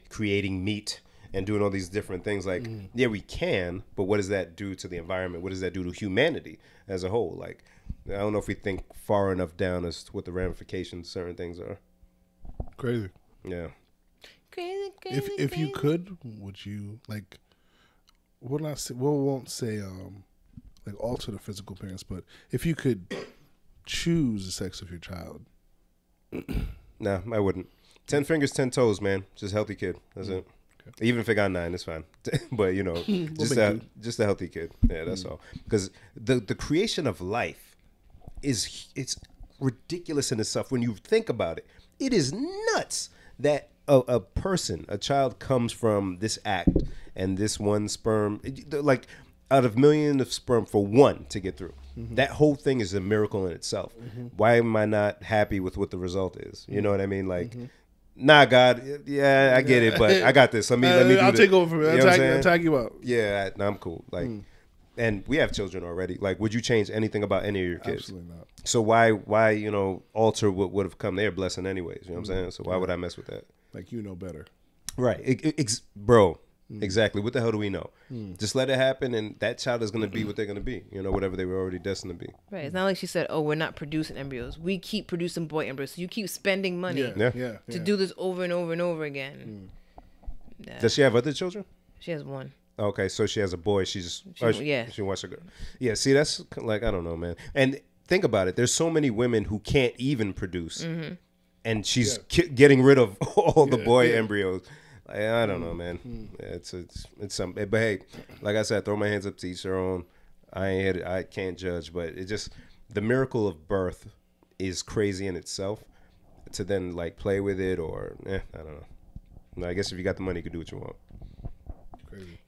creating meat, and doing all these different things. Like, yeah, we can, but what does that do to the environment? What does that do to humanity as a whole? Like, I don't know if we think far enough down as to what the ramifications certain things are. Crazy. Yeah. Crazy. If you could, would you like? We'll not say. We won't say like alter the physical appearance, but if you could choose the sex of your child. Nah, I wouldn't. 10 fingers, 10 toes, man. Just healthy kid. That's it. Okay. Even if it got 9, it's fine. But you know, just a healthy kid. Yeah, that's all. Because the creation of life it's ridiculous in itself when you think about it. It is nuts that a person, a child, comes from this act and this one sperm, like out of millions of sperm for one to get through. That whole thing is a miracle in itself. Why am I not happy with what the result is? You know what I mean? Like, nah, God, yeah, I get it, but I got this. Let me do I'll this. take over for it. I'll tag you out. Yeah, I'm cool. Like, and we have children already. Like, would you change anything about any of your kids? Absolutely not. So why you know, alter what would have come their blessing anyways? You know what I'm saying? So why would I mess with that? Like, you know better. Right, bro. Exactly. What the hell do we know? Just let it happen, and that child is going to be what they're going to be. You know, whatever they were already destined to be. Right. It's not like she said, "Oh, we're not producing embryos. We keep producing boy embryos. So you keep spending money to do this over and over and over again." Does she have other children? She has one. Okay, so she has a boy. She wants a girl. Yeah. See, that's like, I don't know, man. And think about it. There's so many women who can't even produce, and she's getting rid of all the boy embryos. I don't know, man. It's something. But hey, like I said, throw my hands up to each their own. I can't judge, but it just, the miracle of birth is crazy in itself. To then like play with it, or I don't know. I guess if you got the money, you could do what you want. Crazy.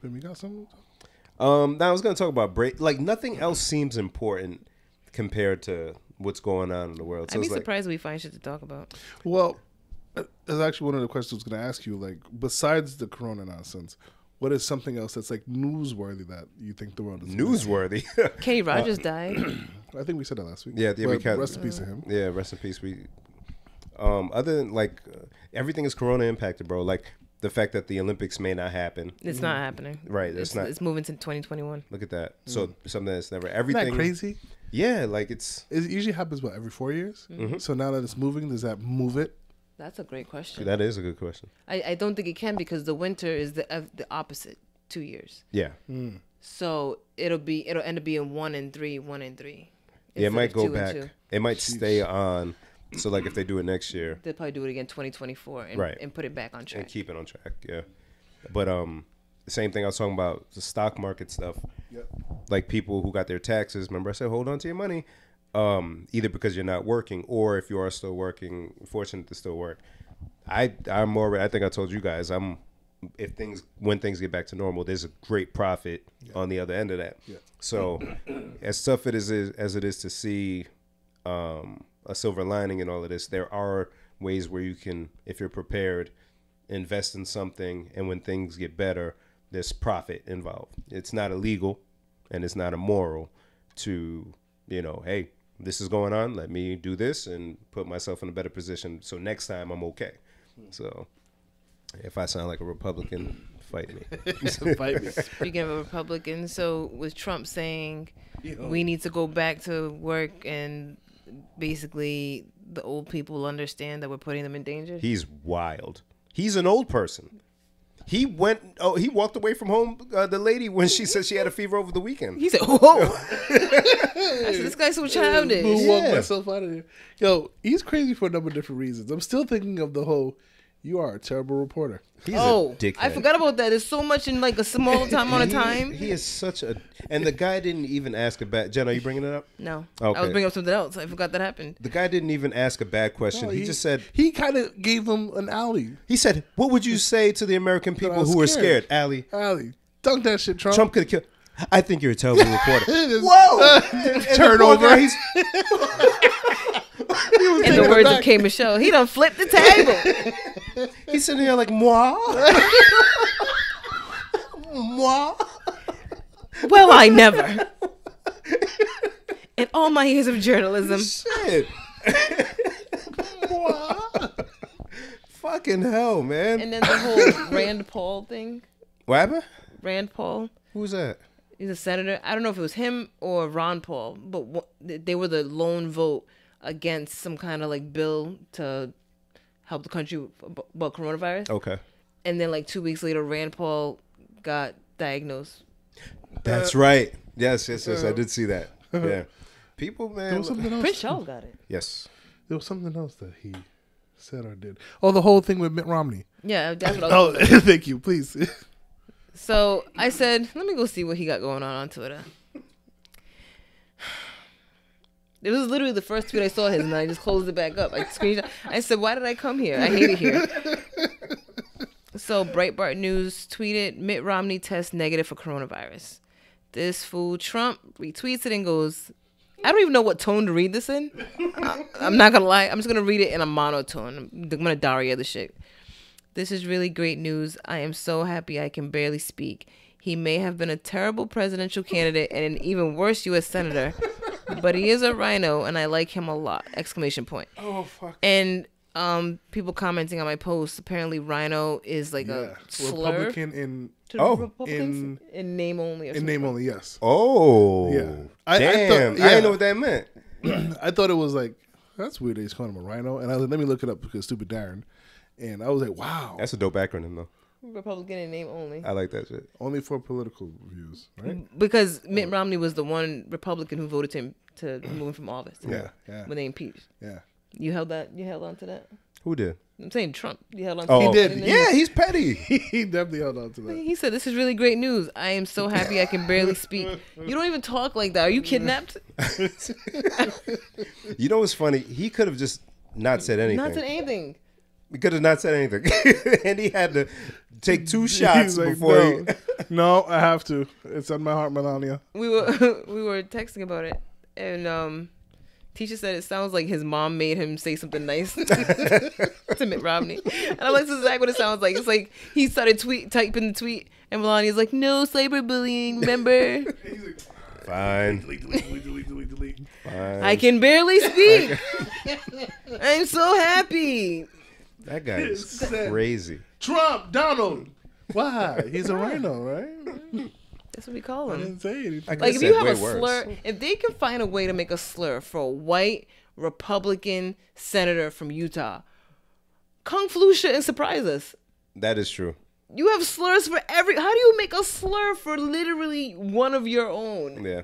Then we got something. Now I was gonna talk about like nothing else seems important compared to what's going on in the world. So I'd be surprised we find shit to talk about. Well, that's actually one of the questions I was going to ask you. Like, besides the corona nonsense, what is something else that's like newsworthy that you think the world is newsworthy? Kenny Rogers died. I think we said that last week. Yeah, we got, rest in peace to him. Yeah, rest in peace. We other than like everything is corona impacted, bro. Like the fact that the Olympics may not happen. It's not happening. Right. It's moving to 2021. Look at that. So something that's never everything. Isn't that crazy? Yeah, like it usually happens every 4 years. So now that it's moving, does that move it? That's a great question. That is a good question. I don't think it can, because the winter is the opposite, 2 years. Yeah. So it'll end up being 1 and 3, 1 and 3. Yeah, it might go back. It might stay on. So like if they do it next year, they'll probably do it again 2024 and put it back on track. And keep it on track. Yeah. But the same thing I was talking about, the stock market stuff. Yep. Like people who got their taxes. Remember I said hold on to your money. Either because you're not working, or if you are still working, fortunate to still work. I'm already, I think I told you guys, when things get back to normal, there's a great profit on the other end of that. Yeah. So as tough as it is to see a silver lining in all of this, there are ways where you can, if you're prepared, invest in something, and when things get better, there's profit involved. It's not illegal and it's not immoral to, hey, this is going on, let me do this and put myself in a better position so next time I'm okay. So if I sound like a Republican, fight me. Fight me. Speaking of a Republican, so with Trump saying we need to go back to work, and basically the old people understand that we're putting them in danger? He's wild. He's an old person. He walked away from home, the lady, when she said she had a fever over the weekend. He said, whoa. I said, this guy's so childish. Walk myself out of here. Yo, he's crazy for a number of different reasons. I'm still thinking of the whole, you are a terrible reporter. He's a dickhead. I forgot about that. There's so much in like a small amount of time. He is such a... And the guy didn't even ask a bad... Jen, are you bringing it up? No. Okay. I was bringing up something else. I forgot that happened. The guy didn't even ask a bad question. No, he just said... He kind of gave them an alley. He said, what would you say to the American people who are scared? Alley. Dunk that shit, Trump. Trump could have killed... I think you're a terrible reporter. Whoa! Turnover. In the words of K. Michelle, he done flipped the table. He's sitting here like, moi? Moi? Well, I never. In all my years of journalism. Shit. Fucking hell, man. And then the whole Rand Paul thing. What happened? Rand Paul. Who's that? He's a senator. I don't know if it was him or Ron Paul, but they were the lone vote against some kind of like bill to help the country about coronavirus. Okay. And then like 2 weeks later, Rand Paul got diagnosed. That's right. Yes. I did see that. Yeah. People, man. There was something else. Prince Charles got it. Yes. There was something else that he said or did. Oh, the whole thing with Mitt Romney. Yeah, that's what I was Oh, thank you. Please. So I said, let me go see what he got going on Twitter. It was literally the first tweet I saw his, and I just closed it back up. I screenshot. I said, why did I come here? I hate it here. So Breitbart News tweeted, Mitt Romney tests negative for coronavirus. This fool Trump retweets it and goes, I don't even know what tone to read this in. I'm not going to lie. I'm just going to read it in a monotone. I'm going to Daria the shit. This is really great news. I am so happy I can barely speak. He may have been a terrible presidential candidate and an even worse U.S. senator, but he is a rhino and I like him a lot! ! Oh, fuck. And people commenting on my post, apparently rhino is like a slur. Republican in... To the Republicans? In name only. Or in name only, yes. Oh. Yeah. Damn. I didn't know what that meant. I thought it was like, that's weird that he's calling him a rhino. And I was like, let me look it up because stupid Darren. And I was like, wow. That's a dope acronym, though. Republican in name only. I like that shit. Only for political views, right? Because Mitt Romney was the one Republican who voted him to remove him from office. Yeah. When they impeached. Yeah. You held on to that? Who did? I'm saying Trump. You held on to Oh, He did. Yeah, he's petty. He definitely held on to that. He said, this is really great news. I am so happy I can barely speak. You don't even talk like that. Are you kidnapped? You know what's funny? He could have just not said anything. Not said anything. He could have not said anything. And he had to take 2 shots He's like, before no, I have to. It's on my heart, Melania. We were texting about it, and Tisha said it sounds like his mom made him say something nice to Mitt Romney. And I'm like, this is exactly what it sounds like. It's like he started typing the tweet, and Melania's like, no cyberbullying, remember? Fine. Delete. Fine. I can barely speak. I'm so happy. That guy is crazy. Trump, Donald. Why? He's a rhino, right? That's what we call I him. didn't say anything. Like, if you have a slur, if they can find a way to make a slur for a white Republican senator from Utah, Kung Flu shouldn't surprise us. That is true. You have slurs for how do you make a slur for literally one of your own? Yeah.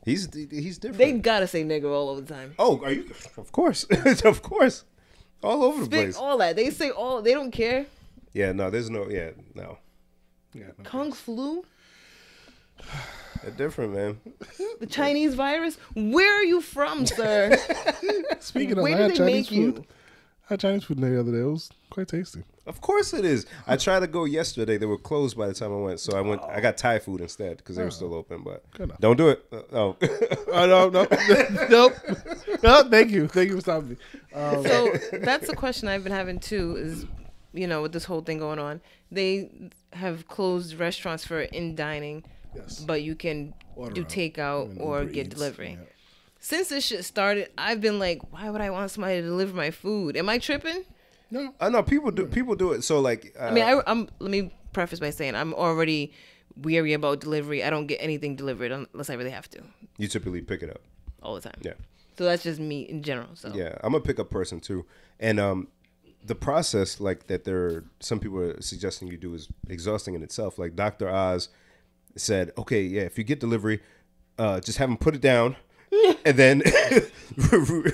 He's different. They gotta say nigger all over the time. Oh, are you? Of course. Of course. All over the place. All that. They say all, they don't care. Yeah, no, there's no, yeah, no. Yeah, no Kung Flu? They're different, man. The Chinese virus? Where are you from, sir? Speaking of, Where I do had they Chinese make you? food. I had Chinese food the other day. It was quite tasty. Of course it is. I tried to go yesterday. They were closed by the time I went, so I got Thai food instead because they were still open. But don't do it. Oh, no, nope. No, thank you for stopping me. So that's the question I've been having too. Is with this whole thing going on, they have closed restaurants for in dining, yes, but you can do takeout or Uber get Eats, delivery. yeah. Since this shit started, I've been like, why would I want somebody to deliver my food? Am I tripping? No, I know people do it. So like, I mean, I'm. Let me preface by saying I'm already weary about delivery. I don't get anything delivered unless I really have to. You typically pick it up all the time. Yeah. So that's just me in general. So yeah, I'm a pickup person too, and the process like that some people are suggesting you do is exhausting in itself. Like Dr. Oz said, okay, yeah, if you get delivery, just have them put it down. And then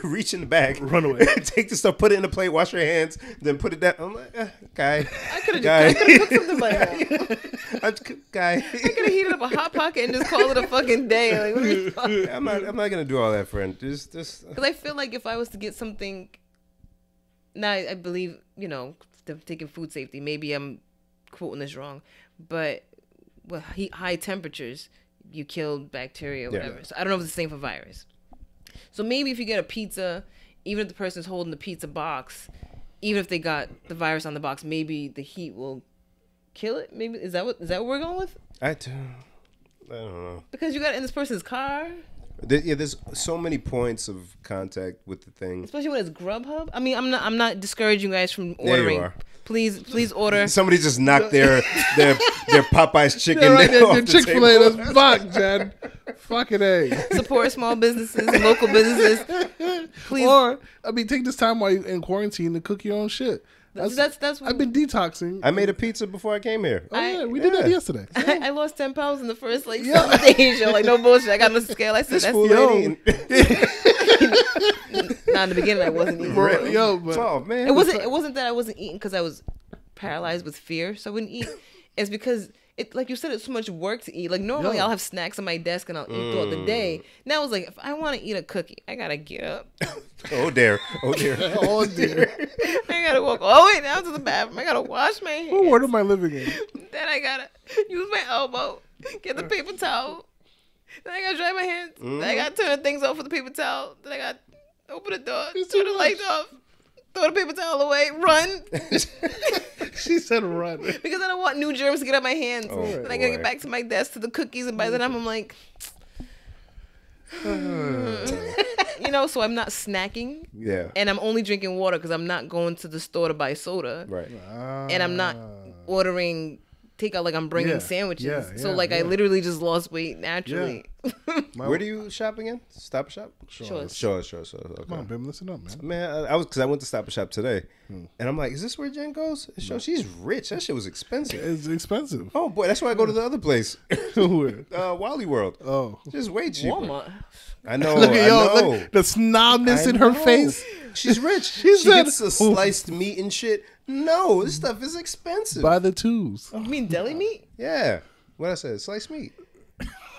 reach in the bag, run away, take the stuff, put it in the plate, wash your hands, then put it down. I'm like, guy, I could have cooked something by now. Guy, I could have heated up a hot pocket and just called it a fucking day. Like, what are you talking? I'm not gonna do all that, friend. Just because I feel like if I was to get something, now I believe taking food safety. Maybe I'm quoting this wrong, but with high temperatures, you killed bacteria or whatever. So I don't know if it's the same for virus. So maybe if you get a pizza, even if the person's holding the pizza box, even if they got the virus on the box, maybe the heat will kill it. Maybe is that what we're going with? I don't know. Because you got it in this person's car. There's so many points of contact with the thing. Especially when it's Grubhub. I mean, I'm not discouraging you guys from There you ordering. are. Please order. Somebody just knocked their Popeye's chicken Yeah, right there, off your the Chick-fil-A, table. that's fuck, Jen. Fucking A. Support small businesses, local businesses. Please. Or, I mean, take this time while you're in quarantine to cook your own shit. That's I've been detoxing. I made a pizza before I came here. Oh, yeah, we did that yesterday. I lost 10 pounds in the first 7 days. Yo, like no bullshit. I got on the scale. I said This that's fool ain't eating. Not in the beginning. I wasn't eating. Bro, yo, but Oh man, It wasn't that I wasn't eating because I was paralyzed with fear, so I wouldn't eat. It's because it, like you said, it's so much work to eat. Like normally I'll have snacks on my desk and I'll eat throughout the day. Now it's like if I want to eat a cookie, I gotta get up. Oh dear. oh dear. I gotta walk all the way down to the bathroom. I gotta wash my hands. What ward am I living in? Then I gotta use my elbow, get the paper towel. Then I gotta dry my hands. Then I gotta turn the things off with the paper towel. Then I gotta open the door, turn the lights off, throw the paper towel away, run. She said run. Because I don't want new germs to get on my hands. Oh, Then I gotta boy. get back to my desk to the cookies, and by the time I'm like, so I'm not snacking, Yeah. and I'm only drinking water because I'm not going to the store to buy soda, Right. and I'm not ordering takeout like I'm bringing Yeah, sandwiches. yeah, So yeah, like I yeah. literally just lost weight naturally. Where do you shop again? Stop and Shop? Sure. Sure. Okay. Come on, Bim, listen up, man. Man, because I went to Stop and Shop today, and I'm like, is this where Jen goes? Sure, she's rich. That shit was expensive. It's expensive. Oh boy, that's why I go to the other place, Where? Wally World. Oh. Just way cheaper. Walmart. I know. Look at I know. look, the snobness I in her know. face. She's rich. She She said- gets a sliced meat and shit. No, this stuff is expensive. By the twos. You mean deli meat? Yeah. What I said, sliced meat.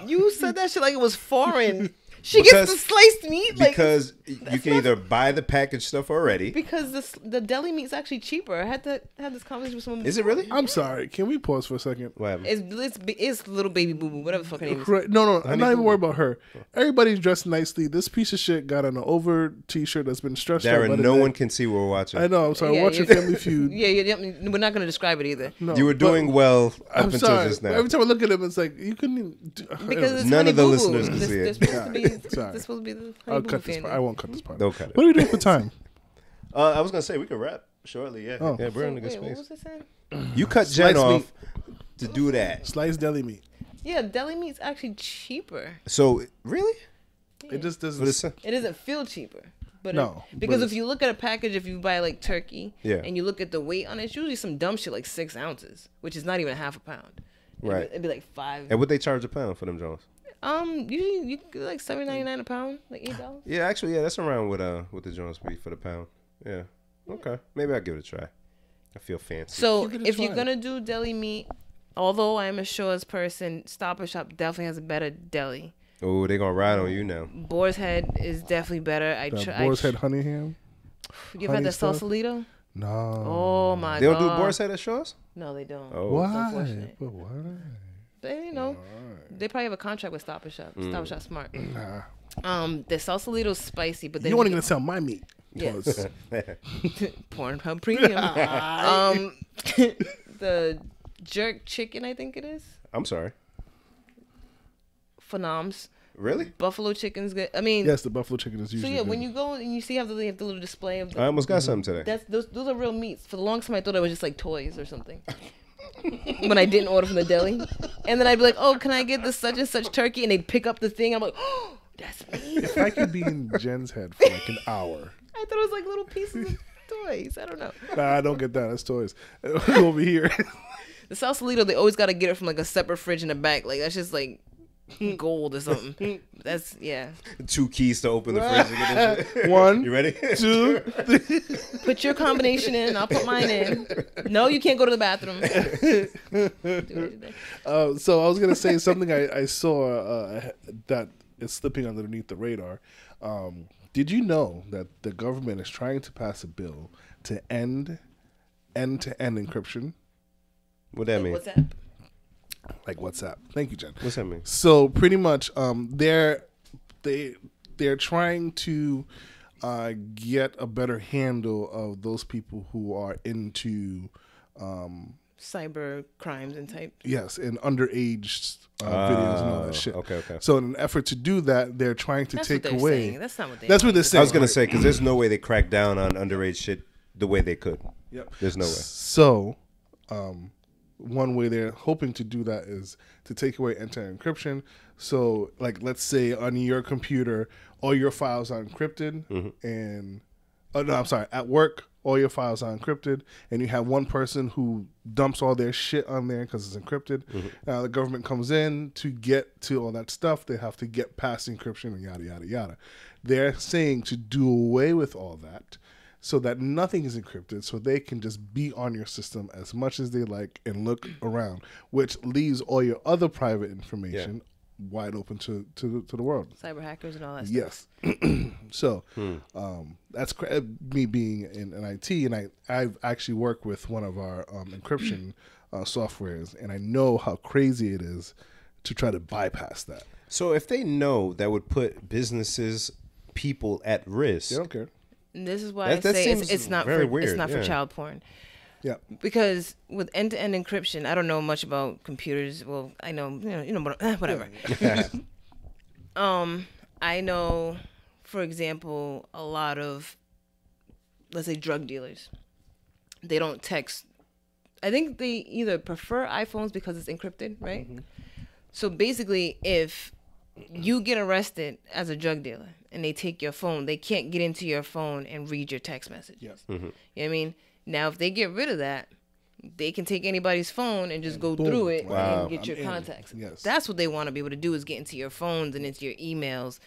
You said that shit like it was foreign. She gets the sliced meat Because you can either buy the packaged stuff already. because the deli meat's actually cheaper. I had this conversation with someone. Is it really? I'm sorry. Can we pause for a second? What happened? It's little baby boo boo, whatever the fuck her name is. Right. No, I'm not even Boo. worried about her. Everybody's dressed nicely. This piece of shit got an over t-shirt that's been stretched out. by Darren, the no neck. one can see what we're watching. I know. I'm sorry. Yeah, Watch your you- Family Feud. Yeah, we're not gonna describe it either. No, You were but doing well up I'm until sorry. just now. Every time I look at him, it's like you couldn't. Even do, Because it's None Honey of the Boo Boo. listeners can see They're it. supposed to be. Sorry. They're supposed to be the I'll Honey Boo Boo cut this fan. part. I won't cut this part. Don't cut it. What are we doing for time? I was gonna say we could wrap shortly. Yeah, Oh. yeah, we're in a good Wait, what space. was I saying? You cut Jen Sliced off to do that. Sliced deli meat. Yeah, deli meat's actually cheaper. So really, It just but doesn't. it's It doesn't feel cheaper. But No, because but if you look at a package, if you buy like turkey, Yeah. and you look at the weight on it, it's usually some dumb shit like 6 ounces, which is not even half a pound. Right. It'd be like 5. and what they charge a pound for them Jones? Usually you get like $7.99 a pound, like $8. Yeah, actually, yeah, that's around what the Jones be for the pound. Yeah, okay, maybe I'll give it a try. I feel fancy. So Give it a if you're try. gonna do deli meat, although I am a Shaw's person, Stop and Shop definitely has a better deli. Oh, they gonna ride on you now. Boar's Head is definitely better. That Boar's Head honey ham. You ever had honey the stuff? Sausalito? No. Oh my They god. don't do Boar's Head at Shaw's? No, they don't. Oh, Why? unfortunate. But why? They they probably have a contract with Stop and Shop. Stop and Shop smart. Nah. The Sausalito's spicy, but then You ain't gonna sell my meat. Yeah. 'Cause- Pornhub Premium. The jerk chicken, I think it is. I'm sorry. Phenoms. Really? Buffalo chicken's good. I mean, yes, the buffalo chicken is so usually. yeah, good. when you go and you see how they have the little display of the, I almost got something today. that's those are real meats. For the longest time, I thought it was just like toys or something. When I didn't order from the deli, and then I'd be like, "Oh, can I get this such and such turkey?" And they'd pick up the thing. I'm like, "Oh, that's me." If I could be in Jen's head for like an hour. I thought it was like little pieces of toys. I don't know. Nah, I don't get that. That's toys. Over here. The Sausalito, they always got to get it from like a separate fridge in the back. Like that's just like gold or something. That's 2 keys to open the fridge to get this shit. One, You ready? 2, 3. Put your combination in. I'll put mine in. No, you can't go to the bathroom. So I was gonna say something I saw that is slipping underneath the radar. Did you know that the government is trying to pass a bill to end end-to-end encryption, What that mean? What's that? like WhatsApp? Thank you, Jen. What's that mean? So pretty much, they're trying to get a better handle of those people who are into cyber crimes and type. Yes, and underage videos and all that shit. Okay. So in an effort to do that, they're trying to take away. Saying. That's not what they're. That's what they're saying. I was gonna say because there's no way they crack down on underage shit the way they could. Yep. There's no way. So, one way they're hoping to do that is to take away end-to-end encryption. So, like, let's say on your computer, all your files are encrypted, and at work, all your files are encrypted, and you have one person who dumps all their shit on there because it's encrypted. Now the government comes in to get to all that stuff. They have to get past encryption and yada, yada, yada. They're saying to do away with all that so that nothing is encrypted, so they can just be on your system as much as they like and look around, which leaves all your other private information wide open to the world. Cyber hackers and all that stuff. Yes. So that's me being in IT, and I've actually worked with one of our encryption softwares, and I know how crazy it is to try to bypass that. So if they know that would put businesses, people at risk, They don't care. And this is why I say it's not very for weird, it's not for child porn. Yeah. Because with end-to-end encryption, I don't know much about computers. Well, I know, whatever. I know, for example, a lot of, let's say, drug dealers. They don't text. I think they either prefer iPhones because it's encrypted, right? So basically, if you get arrested as a drug dealer and they take your phone, they can't get into your phone and read your text messages. Yes. You know what I mean? Now, if they get rid of that, they can take anybody's phone and just go boom. through it Wow. and get your I'm in. contacts. Yes. That's what they want to be able to do, is get into your phones and into your emails.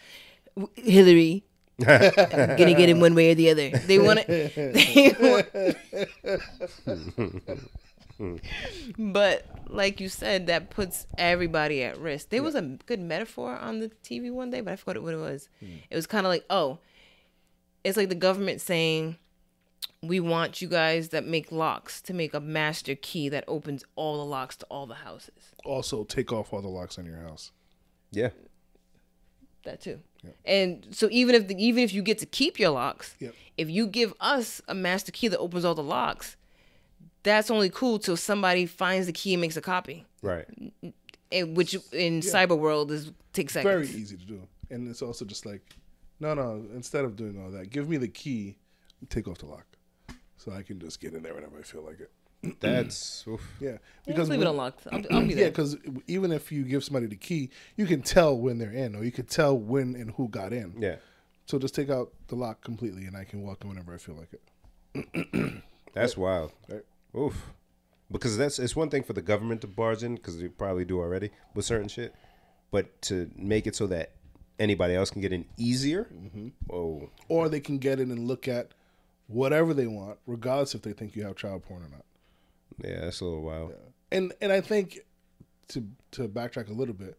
Hillary, I'm gonna get him one way or the other. They want it. But like you said, that puts everybody at risk. There was a good metaphor on the TV one day, but I forgot what it was. It was kind of like, it's like the government saying, we want you guys that make locks to make a master key that opens all the locks to all the houses. Also, take off all the locks on your house. Yeah. That too. And so even if you get to keep your locks, if you give us a master key that opens all the locks, that's only cool till somebody finds the key and makes a copy. Right. Which in cyber world takes seconds. Very easy to do. And it's also just like, no, instead of doing all that, give me the key, take off the lock. So I can just get in there whenever I feel like it. That's Because leave it unlocked. I'll be there. Yeah, because even if you give somebody the key, you can tell when they're in, or you can tell when and who got in. Yeah. So just take out the lock completely, and I can walk in whenever I feel like it. That's wild. Right. Oof. Because it's one thing for the government to barge in, because they probably do already with certain shit, but to make it so that anybody else can get in easier. Whoa. Or they can get in and look at whatever they want, regardless if they think you have child porn or not. Yeah, that's a little wild. Yeah. And I think, to backtrack a little bit,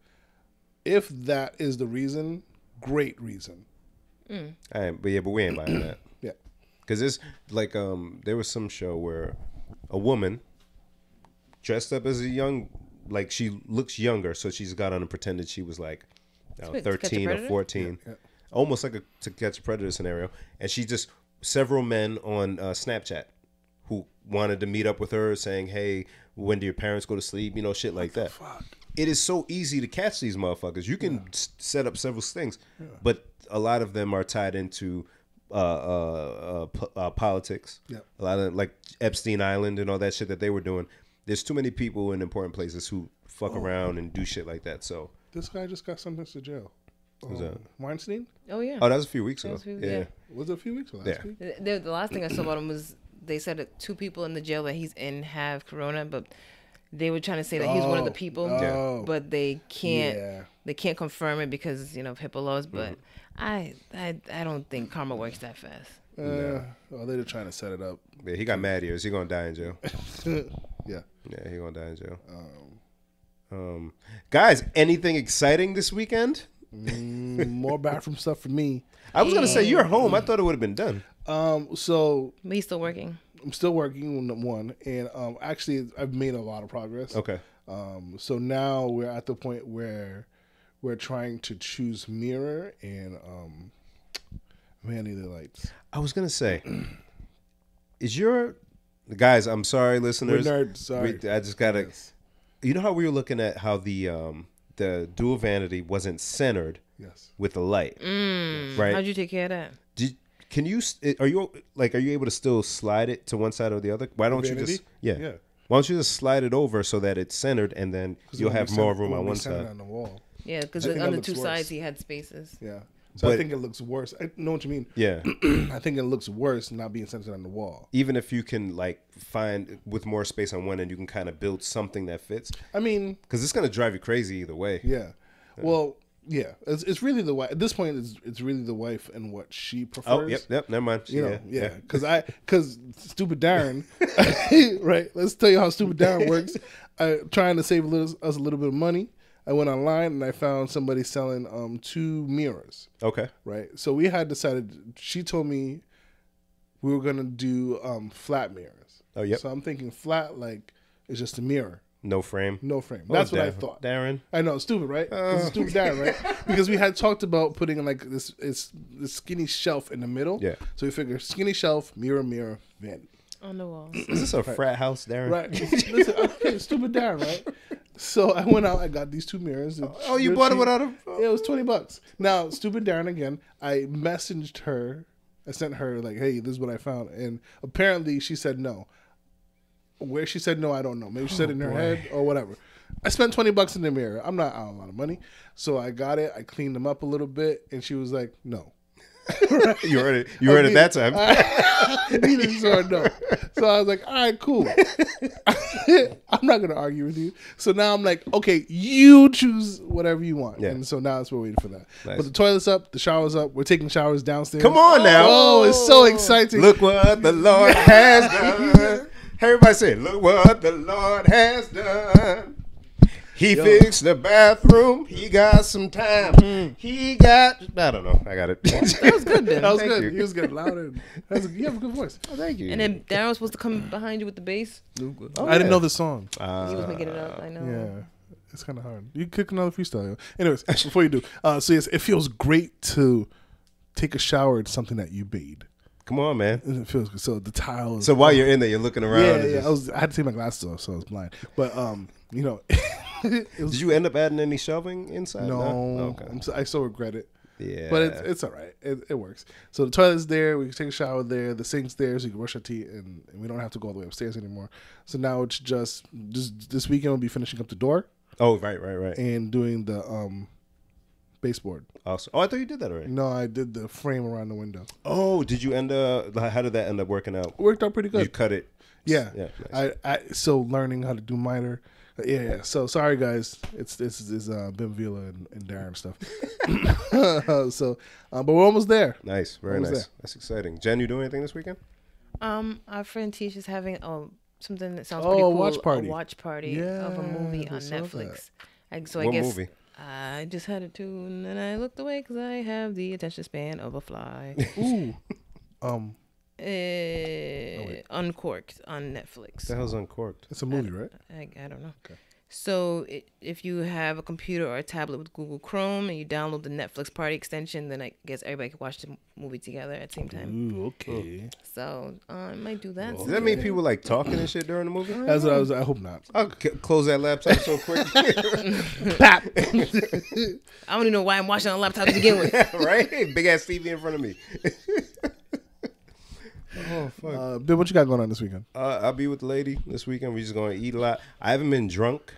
if that is the reason, great reason. But we ain't buying that. Yeah. Because it's like there was some show where a woman dressed up as a young, like she looks younger, so she's got on and pretended she was like 13 or 14, almost like a To Catch a Predator scenario, and she just several men on Snapchat who wanted to meet up with her, saying, "Hey, when do your parents go to sleep?" You know, shit like that. Fuck. It is so easy to catch these motherfuckers. You can set up several things, but a lot of them are tied into politics. Yeah. A lot of like Epstein Island and all that shit that they were doing. There's too many people in important places who fuck around and do shit like that. So this guy just got sentenced to jail. Who's that? Weinstein? Oh yeah. Oh, that was a few weeks ago. Yeah. Was it a few weeks ago? Last week? The last thing I saw about him was they said that 2 people in the jail that he's in have corona, but they were trying to say that he's one of the people, but they can't. They can't confirm it because of HIPAA laws. But I don't think karma works that fast. Well, they're trying to set it up. Yeah, he got mad years. He gonna die in jail. Yeah, he gonna die in jail. Guys, anything exciting this weekend? More bathroom stuff for me. I was gonna say you're home. I thought it would have been done. So but he's still working. I'm still working on one, and actually I've made a lot of progress. Okay. So now we're at the point where we're trying to choose mirror and vanity lights. I was gonna say, is your Guys, I'm sorry, listeners. We're nerds. Sorry. I just gotta. Yes. You know how we were looking at how the dual vanity wasn't centered. Yes. With the light. Right. How'd you take care of that? Are you able to still slide it to one side or the other? Why don't you just yeah. Why don't you just slide it over so that it's centered and then you'll have more room on one side? On the wall. Yeah, because on the two sides he had spaces. Yeah. So I think it looks worse. I know what you mean. Yeah. I think it looks worse not being centered on the wall. Even if you can like find with more space on one end, you can kind of build something that fits. I mean, because it's gonna drive you crazy either way. Yeah. Well, yeah. It's really the wife. At this point, it's really the wife and what she prefers. Oh, yep. Never mind. Yeah. Because stupid Darren, right? Let's tell you how stupid Darren works. Trying to save us a little bit of money. I went online and I found somebody selling 2 mirrors. Okay. Right. So we had decided. She told me we were gonna do flat mirrors. Oh, yep. So I'm thinking flat, like it's just a mirror. No frame. That's what I thought. Darren. I know, stupid, right? It's stupid Darren, right? Because we had talked about putting like this skinny shelf in the middle. Yeah. So we figured skinny shelf, mirror, vanity. On the wall. Is this a frat house, Darren? Right. Listen, okay, stupid Darren, right? So I went out. I got these 2 mirrors. Oh, you bought it without a... Yeah, it was $20. Now, stupid Darren again. I messaged her. I sent her like, "Hey, this is what I found," and apparently she said no. Where she said no, I don't know. Maybe she said it in her head or whatever. I spent $20 in the mirror. I'm not out a lot of money, so I got it. I cleaned them up a little bit, and she was like, "No." Right? You heard it that time. Neither so no. So I was like, all right, cool. I'm not gonna argue with you. So now I'm like, okay, you choose whatever you want. Yeah. And so now we're waiting for that. Nice. But the toilet's up, the shower's up. We're taking showers downstairs. Come on now. Oh, it's so exciting. Look what the Lord has done. Everybody say, look what the Lord has done. He fixed the bathroom. He got some time. He got... I don't know. I got it. That was good, Ben. That was good. He was getting louder. You have a good voice. Oh, thank you. And then Darren was supposed to come behind you with the bass. I didn't know the song. He was making it up. I know. Yeah. It's kind of hard. You kick another freestyle. Yo. Anyways, before you do. So yes, it feels great to take a shower in something that you bathe. Come on, man. It feels good. So the tiles. So while you're in there, you're looking around. Yeah. I had to take my glasses off, so I was blind. But, you know... Did you end up adding any shelving inside? No. Okay. I still regret it. Yeah. But it's all right. It works. So the toilet's there. We can take a shower there. The sink's there, so you can brush our teeth, and we don't have to go all the way upstairs anymore. So now it's just this weekend we'll be finishing up the door. Oh, right. And doing the baseboard. Awesome. Oh, I thought you did that already. No, I did the frame around the window. Oh, did you end up? How did that end up working out? Worked out pretty good. You cut it. Yeah. Nice. I still learning how to do miter. Yeah. So sorry, guys. This is Ben Vila and Darren stuff. But we're almost there. Nice, very nice. There. That's exciting. Jen, you doing anything this weekend? Our friend Tisha's having something that sounds pretty cool. A watch party of a movie on Netflix. What movie? I just had it too, and then I looked away because I have the attention span of a fly. Ooh. Uncorked on Netflix. The hell's Uncorked? It's a movie, right? I don't know. Okay. So if you have a computer or a tablet with Google Chrome and you download the Netflix Party extension, then I guess everybody can watch the movie together at the same time. Ooh, okay. So I might do that. Does that mean people like talking and shit during the movie? That's what I hope not. I'll close that laptop so quick. Pap. I don't even know why I'm watching on a laptop to begin with. Right? Big ass TV in front of me. Oh fuck! Ben, what you got going on this weekend? I'll be with the lady this weekend. We're just going to eat a lot. I haven't been drunk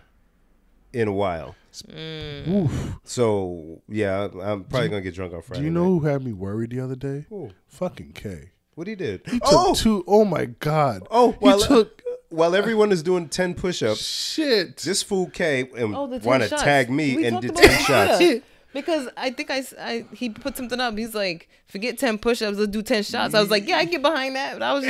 in a while. Oof. So yeah, I'm probably gonna get drunk on Friday. Do you know who had me worried the other day? Who? Fucking K. What he did? He took 2. Oh my god. Oh, while everyone is doing 10 push-ups. Shit. This fool K and want to tag me and did 10 shots. Because I think he put something up. He's like, forget 10 push-ups, let's do 10 shots. I was like, yeah, I get behind that. But I was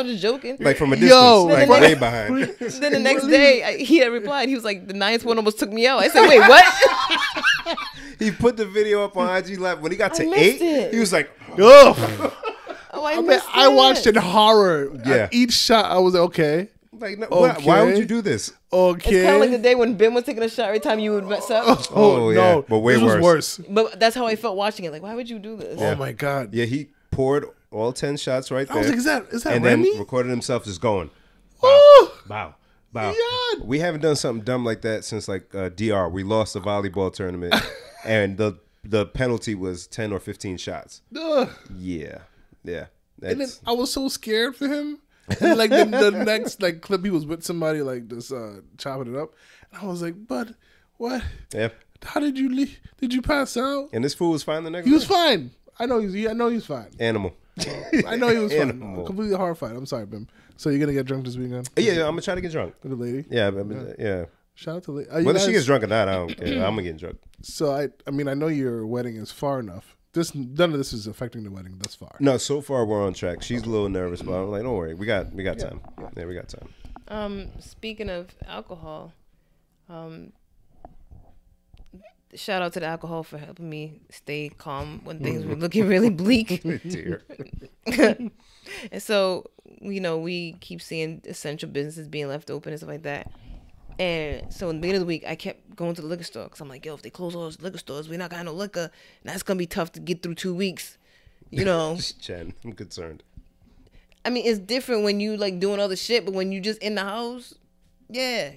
just joking. Like from a distance, like way behind. Then the next day, he had replied. He was like, the 9th one almost took me out. I said, wait, what? He put the video up on IG Live. When he got to 8, he was like, ugh. I watched in horror. Yeah. Each shot, I was like, okay. Like, no, okay. Why would you do this? Okay. It's kind of like the day when Ben was taking a shot every time you would mess up. Oh no, yeah. But way worse. But that's how I felt watching it. Like, why would you do this? Yeah. Oh my god. Yeah, he poured all 10 shots right there. I was like, is that and Remy? then recorded himself just going. Bow. Yeah. We haven't done something dumb like that since like DR. We lost the volleyball tournament, and the penalty was 10 or 15 shots. Yeah. And then I was so scared for him. And like the next like clip, he was with somebody like just chopping it up, and I was like, "Bud, what? Yeah. How did you leave? Did you pass out?" And this fool was fine the next He was day. fine. I know he's fine. Animal. I know he was fine. Animal. Completely horrified. I'm sorry, Bim. So you're gonna get drunk this weekend? Yeah, I'm gonna try to get drunk. With the lady? Yeah. Shout out to lady. Whether she gets drunk or not, I don't care. I'm gonna get drunk. So I mean, I know your wedding is far enough. None of this is affecting the wedding thus far. No, so far we're on track. She's a little nervous, but I'm like, don't worry, we got time. Yeah, we got time. Speaking of alcohol, shout out to the alcohol for helping me stay calm when things were looking really bleak. Dear. And so, we keep seeing essential businesses being left open and stuff like that. And so in the beginning of the week, I kept going to the liquor store because I'm like, yo, if they close all those liquor stores, we're not going to have no liquor. And that's going to be tough to get through 2 weeks, Jen, I'm concerned. I mean, it's different when you like doing other shit, but when you just in the house, yeah.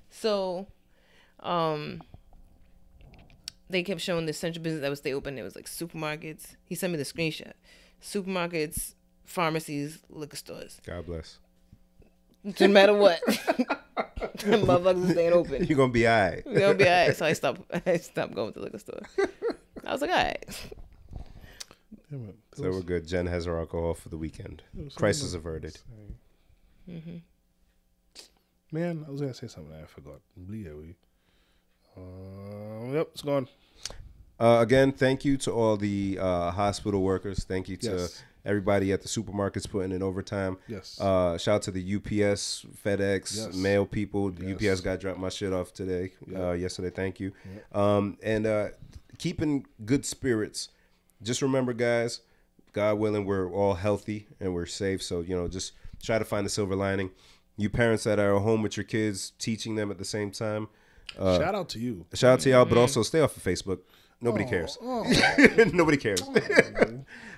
So, they kept showing the essential business that would stay open. It was like supermarkets. He sent me the screenshot. Supermarkets, pharmacies, liquor stores. God bless. No matter what. The motherfuckers staying open. You're gonna be all right. You're gonna be all right. So I stopped going to the liquor store. I was like, all right. So we're good. Jen has her alcohol for the weekend. Crisis averted. Man, I was gonna say something I forgot. Yep, it's gone. Again, thank you to all the hospital workers. Thank you to everybody at the supermarkets putting in overtime. Yes. Shout out to the UPS, FedEx, mail people. The UPS guy dropped my shit off today, yesterday. Thank you. And keeping good spirits. Just remember, guys, God willing, we're all healthy and we're safe. So, just try to find the silver lining. You parents that are at home with your kids, teaching them at the same time. Shout out to you. Shout out to y'all, but also stay off of Facebook. Nobody cares. Nobody cares.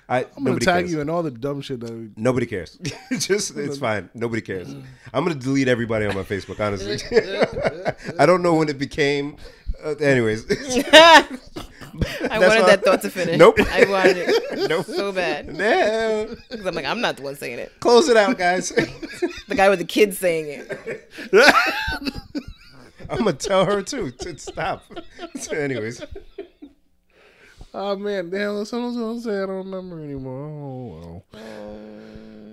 I'm gonna tag you in all the dumb shit that Nobody cares. It's fine. Nobody cares. I'm gonna delete everybody on my Facebook, honestly. I don't know when it became. Anyways. I wanted that thought to finish. Nope. I wanted it Nope. so bad. No. Because I'm like, I'm not the one saying it. Close it out, guys. The guy with the kids saying it. I'm gonna tell her too to stop. So anyways. Oh man, damn! What someone's gonna say I don't remember anymore. Oh well.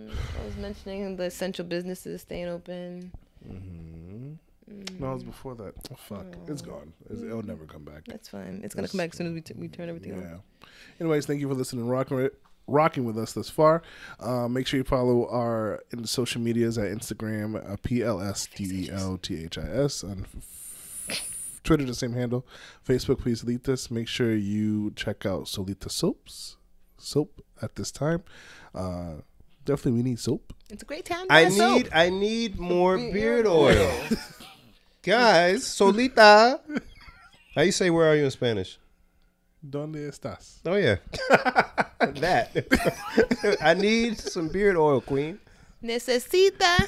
I was mentioning the essential businesses staying open. No, it was before that. Oh, fuck, it's gone. It'll never come back. That's fine. It's gonna come back as soon as we turn everything on. Yeah. Anyways, thank you for listening and rocking with us thus far. Make sure you follow our social medias at Instagram, PLSDELTHIS, on Twitter, the same handle. Facebook, please delete this. Make sure you check out Solita soap at this time. Definitely, we need soap. It's a great time to have soap. I need more beard oil. Guys, Solita. How you say where are you in Spanish? ¿Dónde estás? Oh yeah. That. I need some beard oil, queen. Necesita.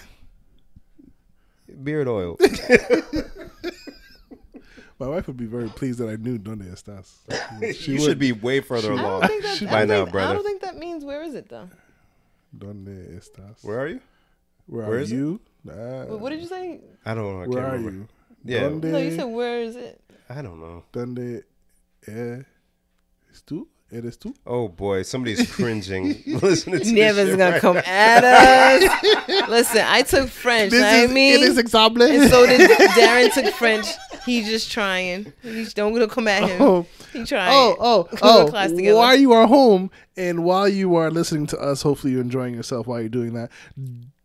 Beard oil. My wife would be very pleased that I knew ¿Dónde estás? You should be way further along by now, brother. I don't think that means where is it though. ¿Dónde estás? Where are you? Where Where are is it? you? What did you say? I don't know. I Where can't are remember. you? Yeah. No, you said where is it? I don't know. ¿Dónde eres tú? ¿Eres tú? Oh boy, somebody's cringing. Listening to Never's this shit gonna right come now. at us. Listen, I took French. It is example. And so did Darren took French. He's just trying. Don't come at him. He's trying. Class together. While you are home and while you are listening to us, hopefully you're enjoying yourself while you're doing that.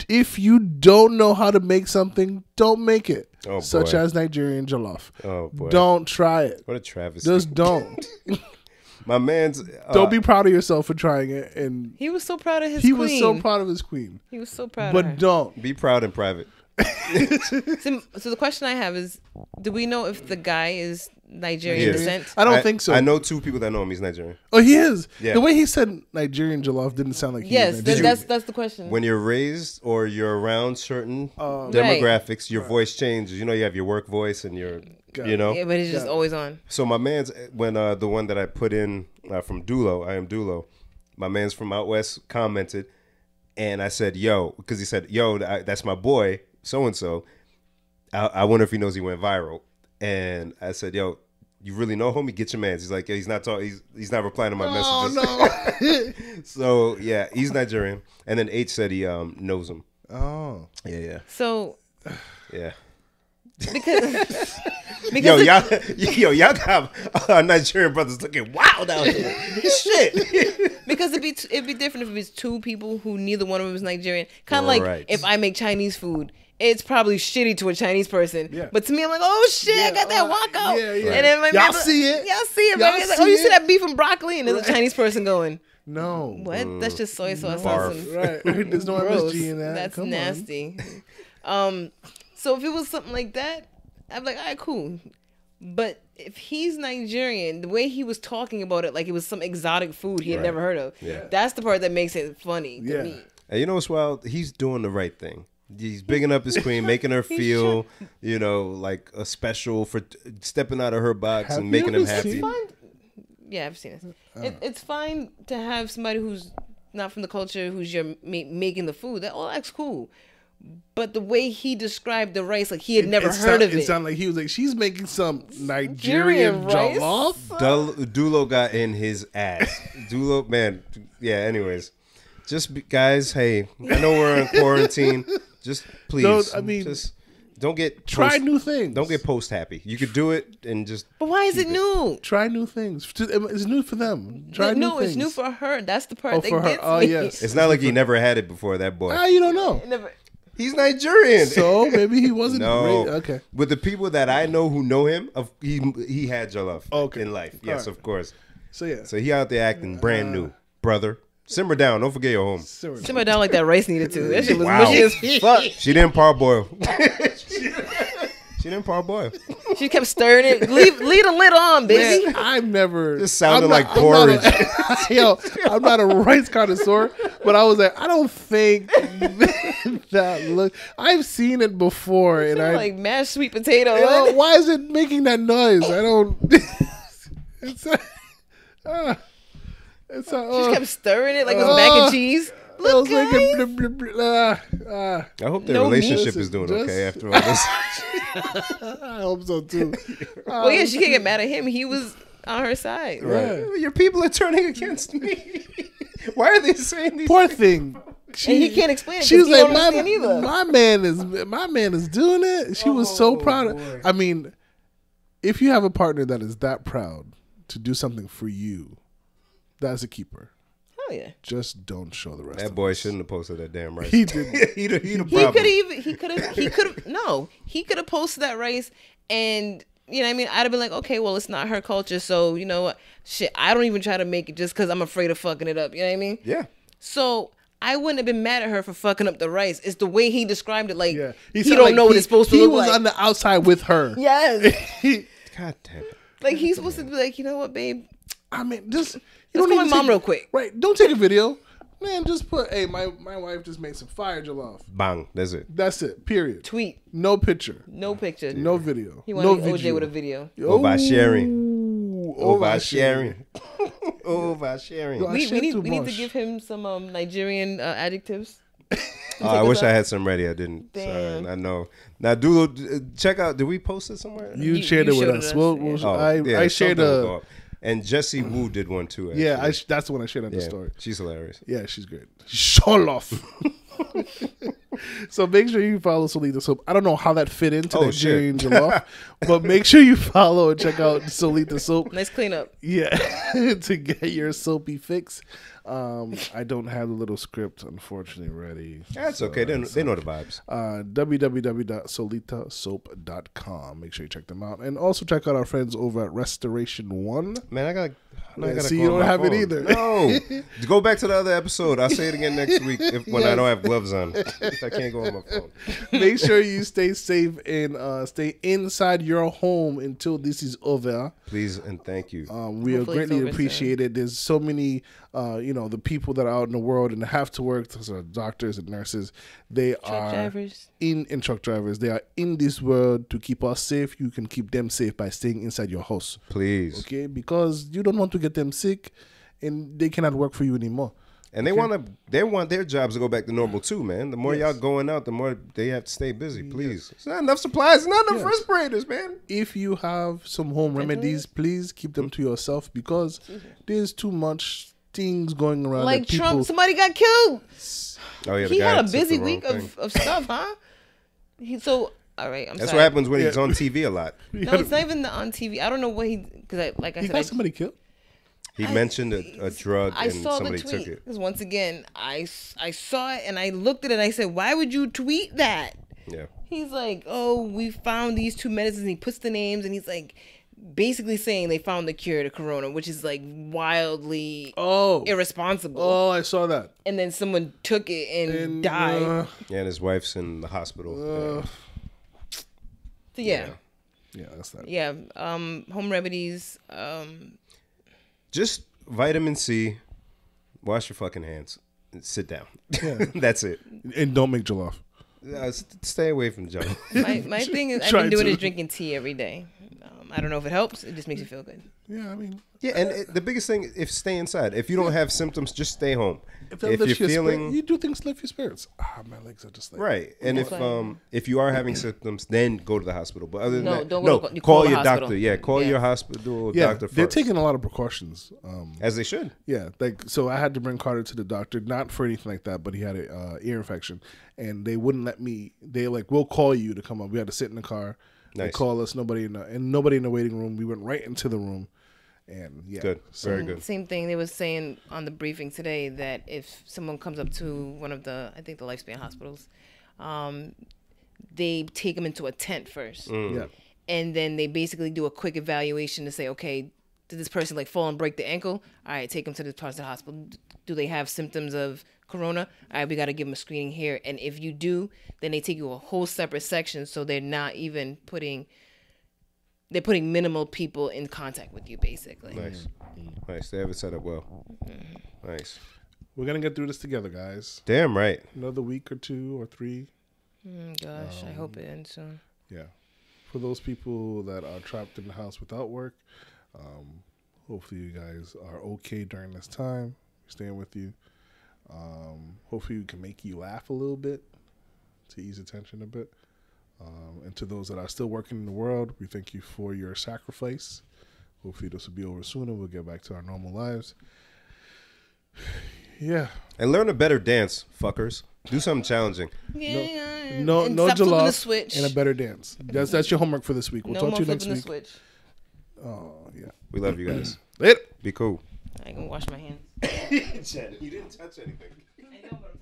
If you don't know how to make something, don't make it. Oh, Such boy. as Nigerian jollof. Oh boy. Don't try it. What a travesty. Just don't. My man's. Don't be proud of yourself for trying it. And He was so proud of his he queen. was so proud of his queen. He was so proud But of her. don't. Be proud in private. So the question I have is, do we know if the guy is Nigerian descent? I don't think so. I know 2 people that know him. He's Nigerian. Oh, he is. Yeah. The way he said Nigerian jollof didn't sound like he Yes, was Nigerian. that's the question. When you're raised or you're around certain demographics, your voice changes. You know, you have your work voice and your, you know. Yeah, but it's just always on. So my man's, when the one that I put in from Dulo, I am Dulo, my man's from out west commented, and I said, yo, because he said, yo, that's my boy, so-and-so. I wonder if he knows he went viral. And I said, yo, you really know homie? Get your mans. He's like, yeah, he's not he's not replying to my messages. Oh, no. So, yeah, he's Nigerian. And then H said he knows him. Oh. Yeah. So, Yeah. because y'all got Nigerian brothers looking wild out here. Shit. because it'd be different if it was 2 people who neither one of them is Nigerian. Kind of Right. like if I make Chinese food. It's probably shitty to a Chinese person. Yeah. But to me, I'm like, oh shit, I got that wako. Yeah, yeah. And then my Y'all man, see it? Y'all see it, Y'all baby. It's like, see oh, you it? see that beef and broccoli? And there's a Chinese person going, No. what? That's just soy sauce. Barf. And some Right. There's no gross. MSG in that. That's Come nasty. So if it was something like that, I'd be like, all right, cool. But if he's Nigerian, the way he was talking about it, like it was some exotic food he had never heard of, that's the part that makes it funny to me. And you know what's wild? He's doing the right thing. He's bigging up his queen, making her feel, you know, like a special for stepping out of her box Have and you making him ever happy. seen- Yeah, I've seen it. It's fine to have somebody who's not from the culture who's making the food. That's cool. But the way he described the rice, like he had never heard of it. It sounded like he was like, she's making some Nigerian rice? jollof. Dulo got in his ass. Dulo, man. Yeah, anyways. Guys, hey, I know we're in quarantine. Just please. Don't get Try new things. Don't get post happy. You could do it and just. But why is it new? Try new things. It's new for them. Try new No, things. it's new for her. That's the part that for her. gets Oh, me. yes. It's not like he never had it before. That boy. You don't know. Never. He's Nigerian. So maybe he wasn't No. great. Okay. With the people that I know who know him, he had jollof in life. Yes, right. of course. So yeah. So he out there acting brand new, brother. Simmer down. Don't forget your home. Simmer down like that rice needed to. That shit was Wow. mushy as fuck. She didn't parboil. She didn't parboil. She kept stirring it. Leave the lid on, baby. Man, I've never. This sounded like I'm porridge. I'm not a rice connoisseur, but I was like, I don't think that look. I've seen it before, and I like mashed sweet potato. why is it making that noise? I don't. It's She just kept stirring it like it was mac and cheese. Look, guys. I hope their No relationship meat. is doing Just- okay after all this. I hope so too. Well, yeah, she can't get mad at him. He was on her side. Right. Your people are turning against me. Why are they saying these Poor things? thing. And he can't explain it. She was 'cause he like, don't understand either. my man is doing it. She was so proud of. I mean, if you have a partner that is that proud to do something for you, that's a keeper. Oh yeah. Just don't show the rest. That of boy us. shouldn't have posted that damn rice. He did. he the He problem. could have posted that rice, and you know what I mean, I'd have been like, okay, well, it's not her culture, so you know what, shit, I don't even try to make it just because I'm afraid of fucking it up. You know what I mean? Yeah. So I wouldn't have been mad at her for fucking up the rice. It's the way he described it, like Yeah. he sounded don't like know what it's supposed to He look was like. on the outside with her. Yes, God damn it. like he's supposed to be like, you know what, babe, I mean, just you let's don't call my even mom take- real quick. Right? Don't take a video, man. Just put, hey, my wife just made some fire jollof. Bang. That's it. That's it. Period. Tweet, No picture. no picture, No video. He no wanted OJ with a video. Oversharing. Ooh, Oversharing. Oversharing. Yo, I We shared need too we need to much. give him some Nigerian adjectives. I wish I had some ready. I didn't. Damn. Sorry. I know. Now, Dulo, check out. Did we post it somewhere? You shared it with showed us. us, We'll, yeah. we'll, Oh, I yeah, shared something will go a. up. And Jessie Wu did one too. Actually. Yeah, that's the one I shared on the Yeah, story. she's hilarious. Yeah, she's great. Sholof. So make sure you follow Solita Soap. I don't know how that fit into Oh, Nigerian shit. jollof, but make sure you follow and check out Solita Soap. Nice cleanup. Yeah, to get your soapy fix. I don't have the little script, unfortunately, ready. That's okay. They know the vibes. www.solitasoap.com. Make sure you check them out. And also check out our friends over at Restoration One. Man, I gotta see, you don't have it either. No. Go back to the other episode. I'll say it again next week when I don't have gloves on. I can't go on my phone. Make sure you stay safe and stay inside your home until this is over. Please and thank you. We are greatly appreciated. There's so many, the people that are out in the world and have to work. Those are doctors and nurses. They are drivers. And truck drivers. They are in this world to keep us safe. You can keep them safe by staying inside your house. Please. Okay? Because you don't want to get them sick and they cannot work for you anymore. And they want their jobs to go back to normal too, man. The more y'all going out, the more they have to stay busy. Please, it's not enough supplies, not enough respirators, man. If you have some home remedies, please keep them to yourself because there's too much things going around. Like Trump, somebody got killed. Oh yeah, he had a busy week of stuff, huh? All right, That's what happens when he's on TV a lot. No, it's not even on TV. I don't know what because he got somebody killed. He mentioned a drug and somebody took it. Because once again, I saw it and I looked at it and I said, why would you tweet that? Yeah. He's like, oh, we found these two medicines. And he puts the names and he's like basically saying they found the cure to corona, which is like wildly irresponsible. Oh, I saw that. And then someone took it and died. Yeah, and his wife's in the hospital. So yeah, that's that. Yeah, home remedies. Just vitamin C, wash your fucking hands, and sit down. Yeah. That's it. And don't make jollof. Stay away from jollof. My thing is, I've been doing is drinking tea every day. I don't know if it helps. It just makes you feel good. Yeah, I mean. Yeah, and the biggest thing is stay inside. If you don't have symptoms, just stay home. If you're feeling, you do things to lift your spirits. My legs are just like right. And if you are having symptoms, then go to the hospital. But other than that, don't call your doctor. Yeah, call your hospital doctor first. They're taking a lot of precautions, as they should. Yeah, so I had to bring Carter to the doctor, not for anything like that, but he had an ear infection, and they wouldn't let me. They we'll call you to come up. We had to sit in the car. Nice. They call us. Nobody in the waiting room. We went right into the room. And good, very good. Same thing they was saying on the briefing today that if someone comes up to one of the lifespan hospitals, they take them into a tent first, and then they basically do a quick evaluation to say, okay, did this person fall and break the ankle? All right, take them to this part of the hospital. Do they have symptoms of corona? All right, we got to give them a screening here, and if you do, then they take you a whole separate section, so they're not even putting minimal people in contact with you, basically. Nice. Nice. They have it set up well. Nice. We're going to get through this together, guys. Damn right. Another week or 2 or 3. Gosh, I hope it ends soon. Yeah. For those people that are trapped in the house without work, hopefully you guys are okay during this time. We're staying with you. Hopefully we can make you laugh a little bit to ease the tension a bit. And to those that are still working in the world, we thank you for your sacrifice. Hopefully this will be over soon and we'll get back to our normal lives. Yeah. And learn a better dance, fuckers. Do something challenging. Yeah. No jollof and a better dance. That's your homework for this week. We'll talk to you next week. Switch. Oh, yeah. We love you guys. Later. Be cool. I ain't gonna wash my hands. You didn't touch anything. I know, but I'm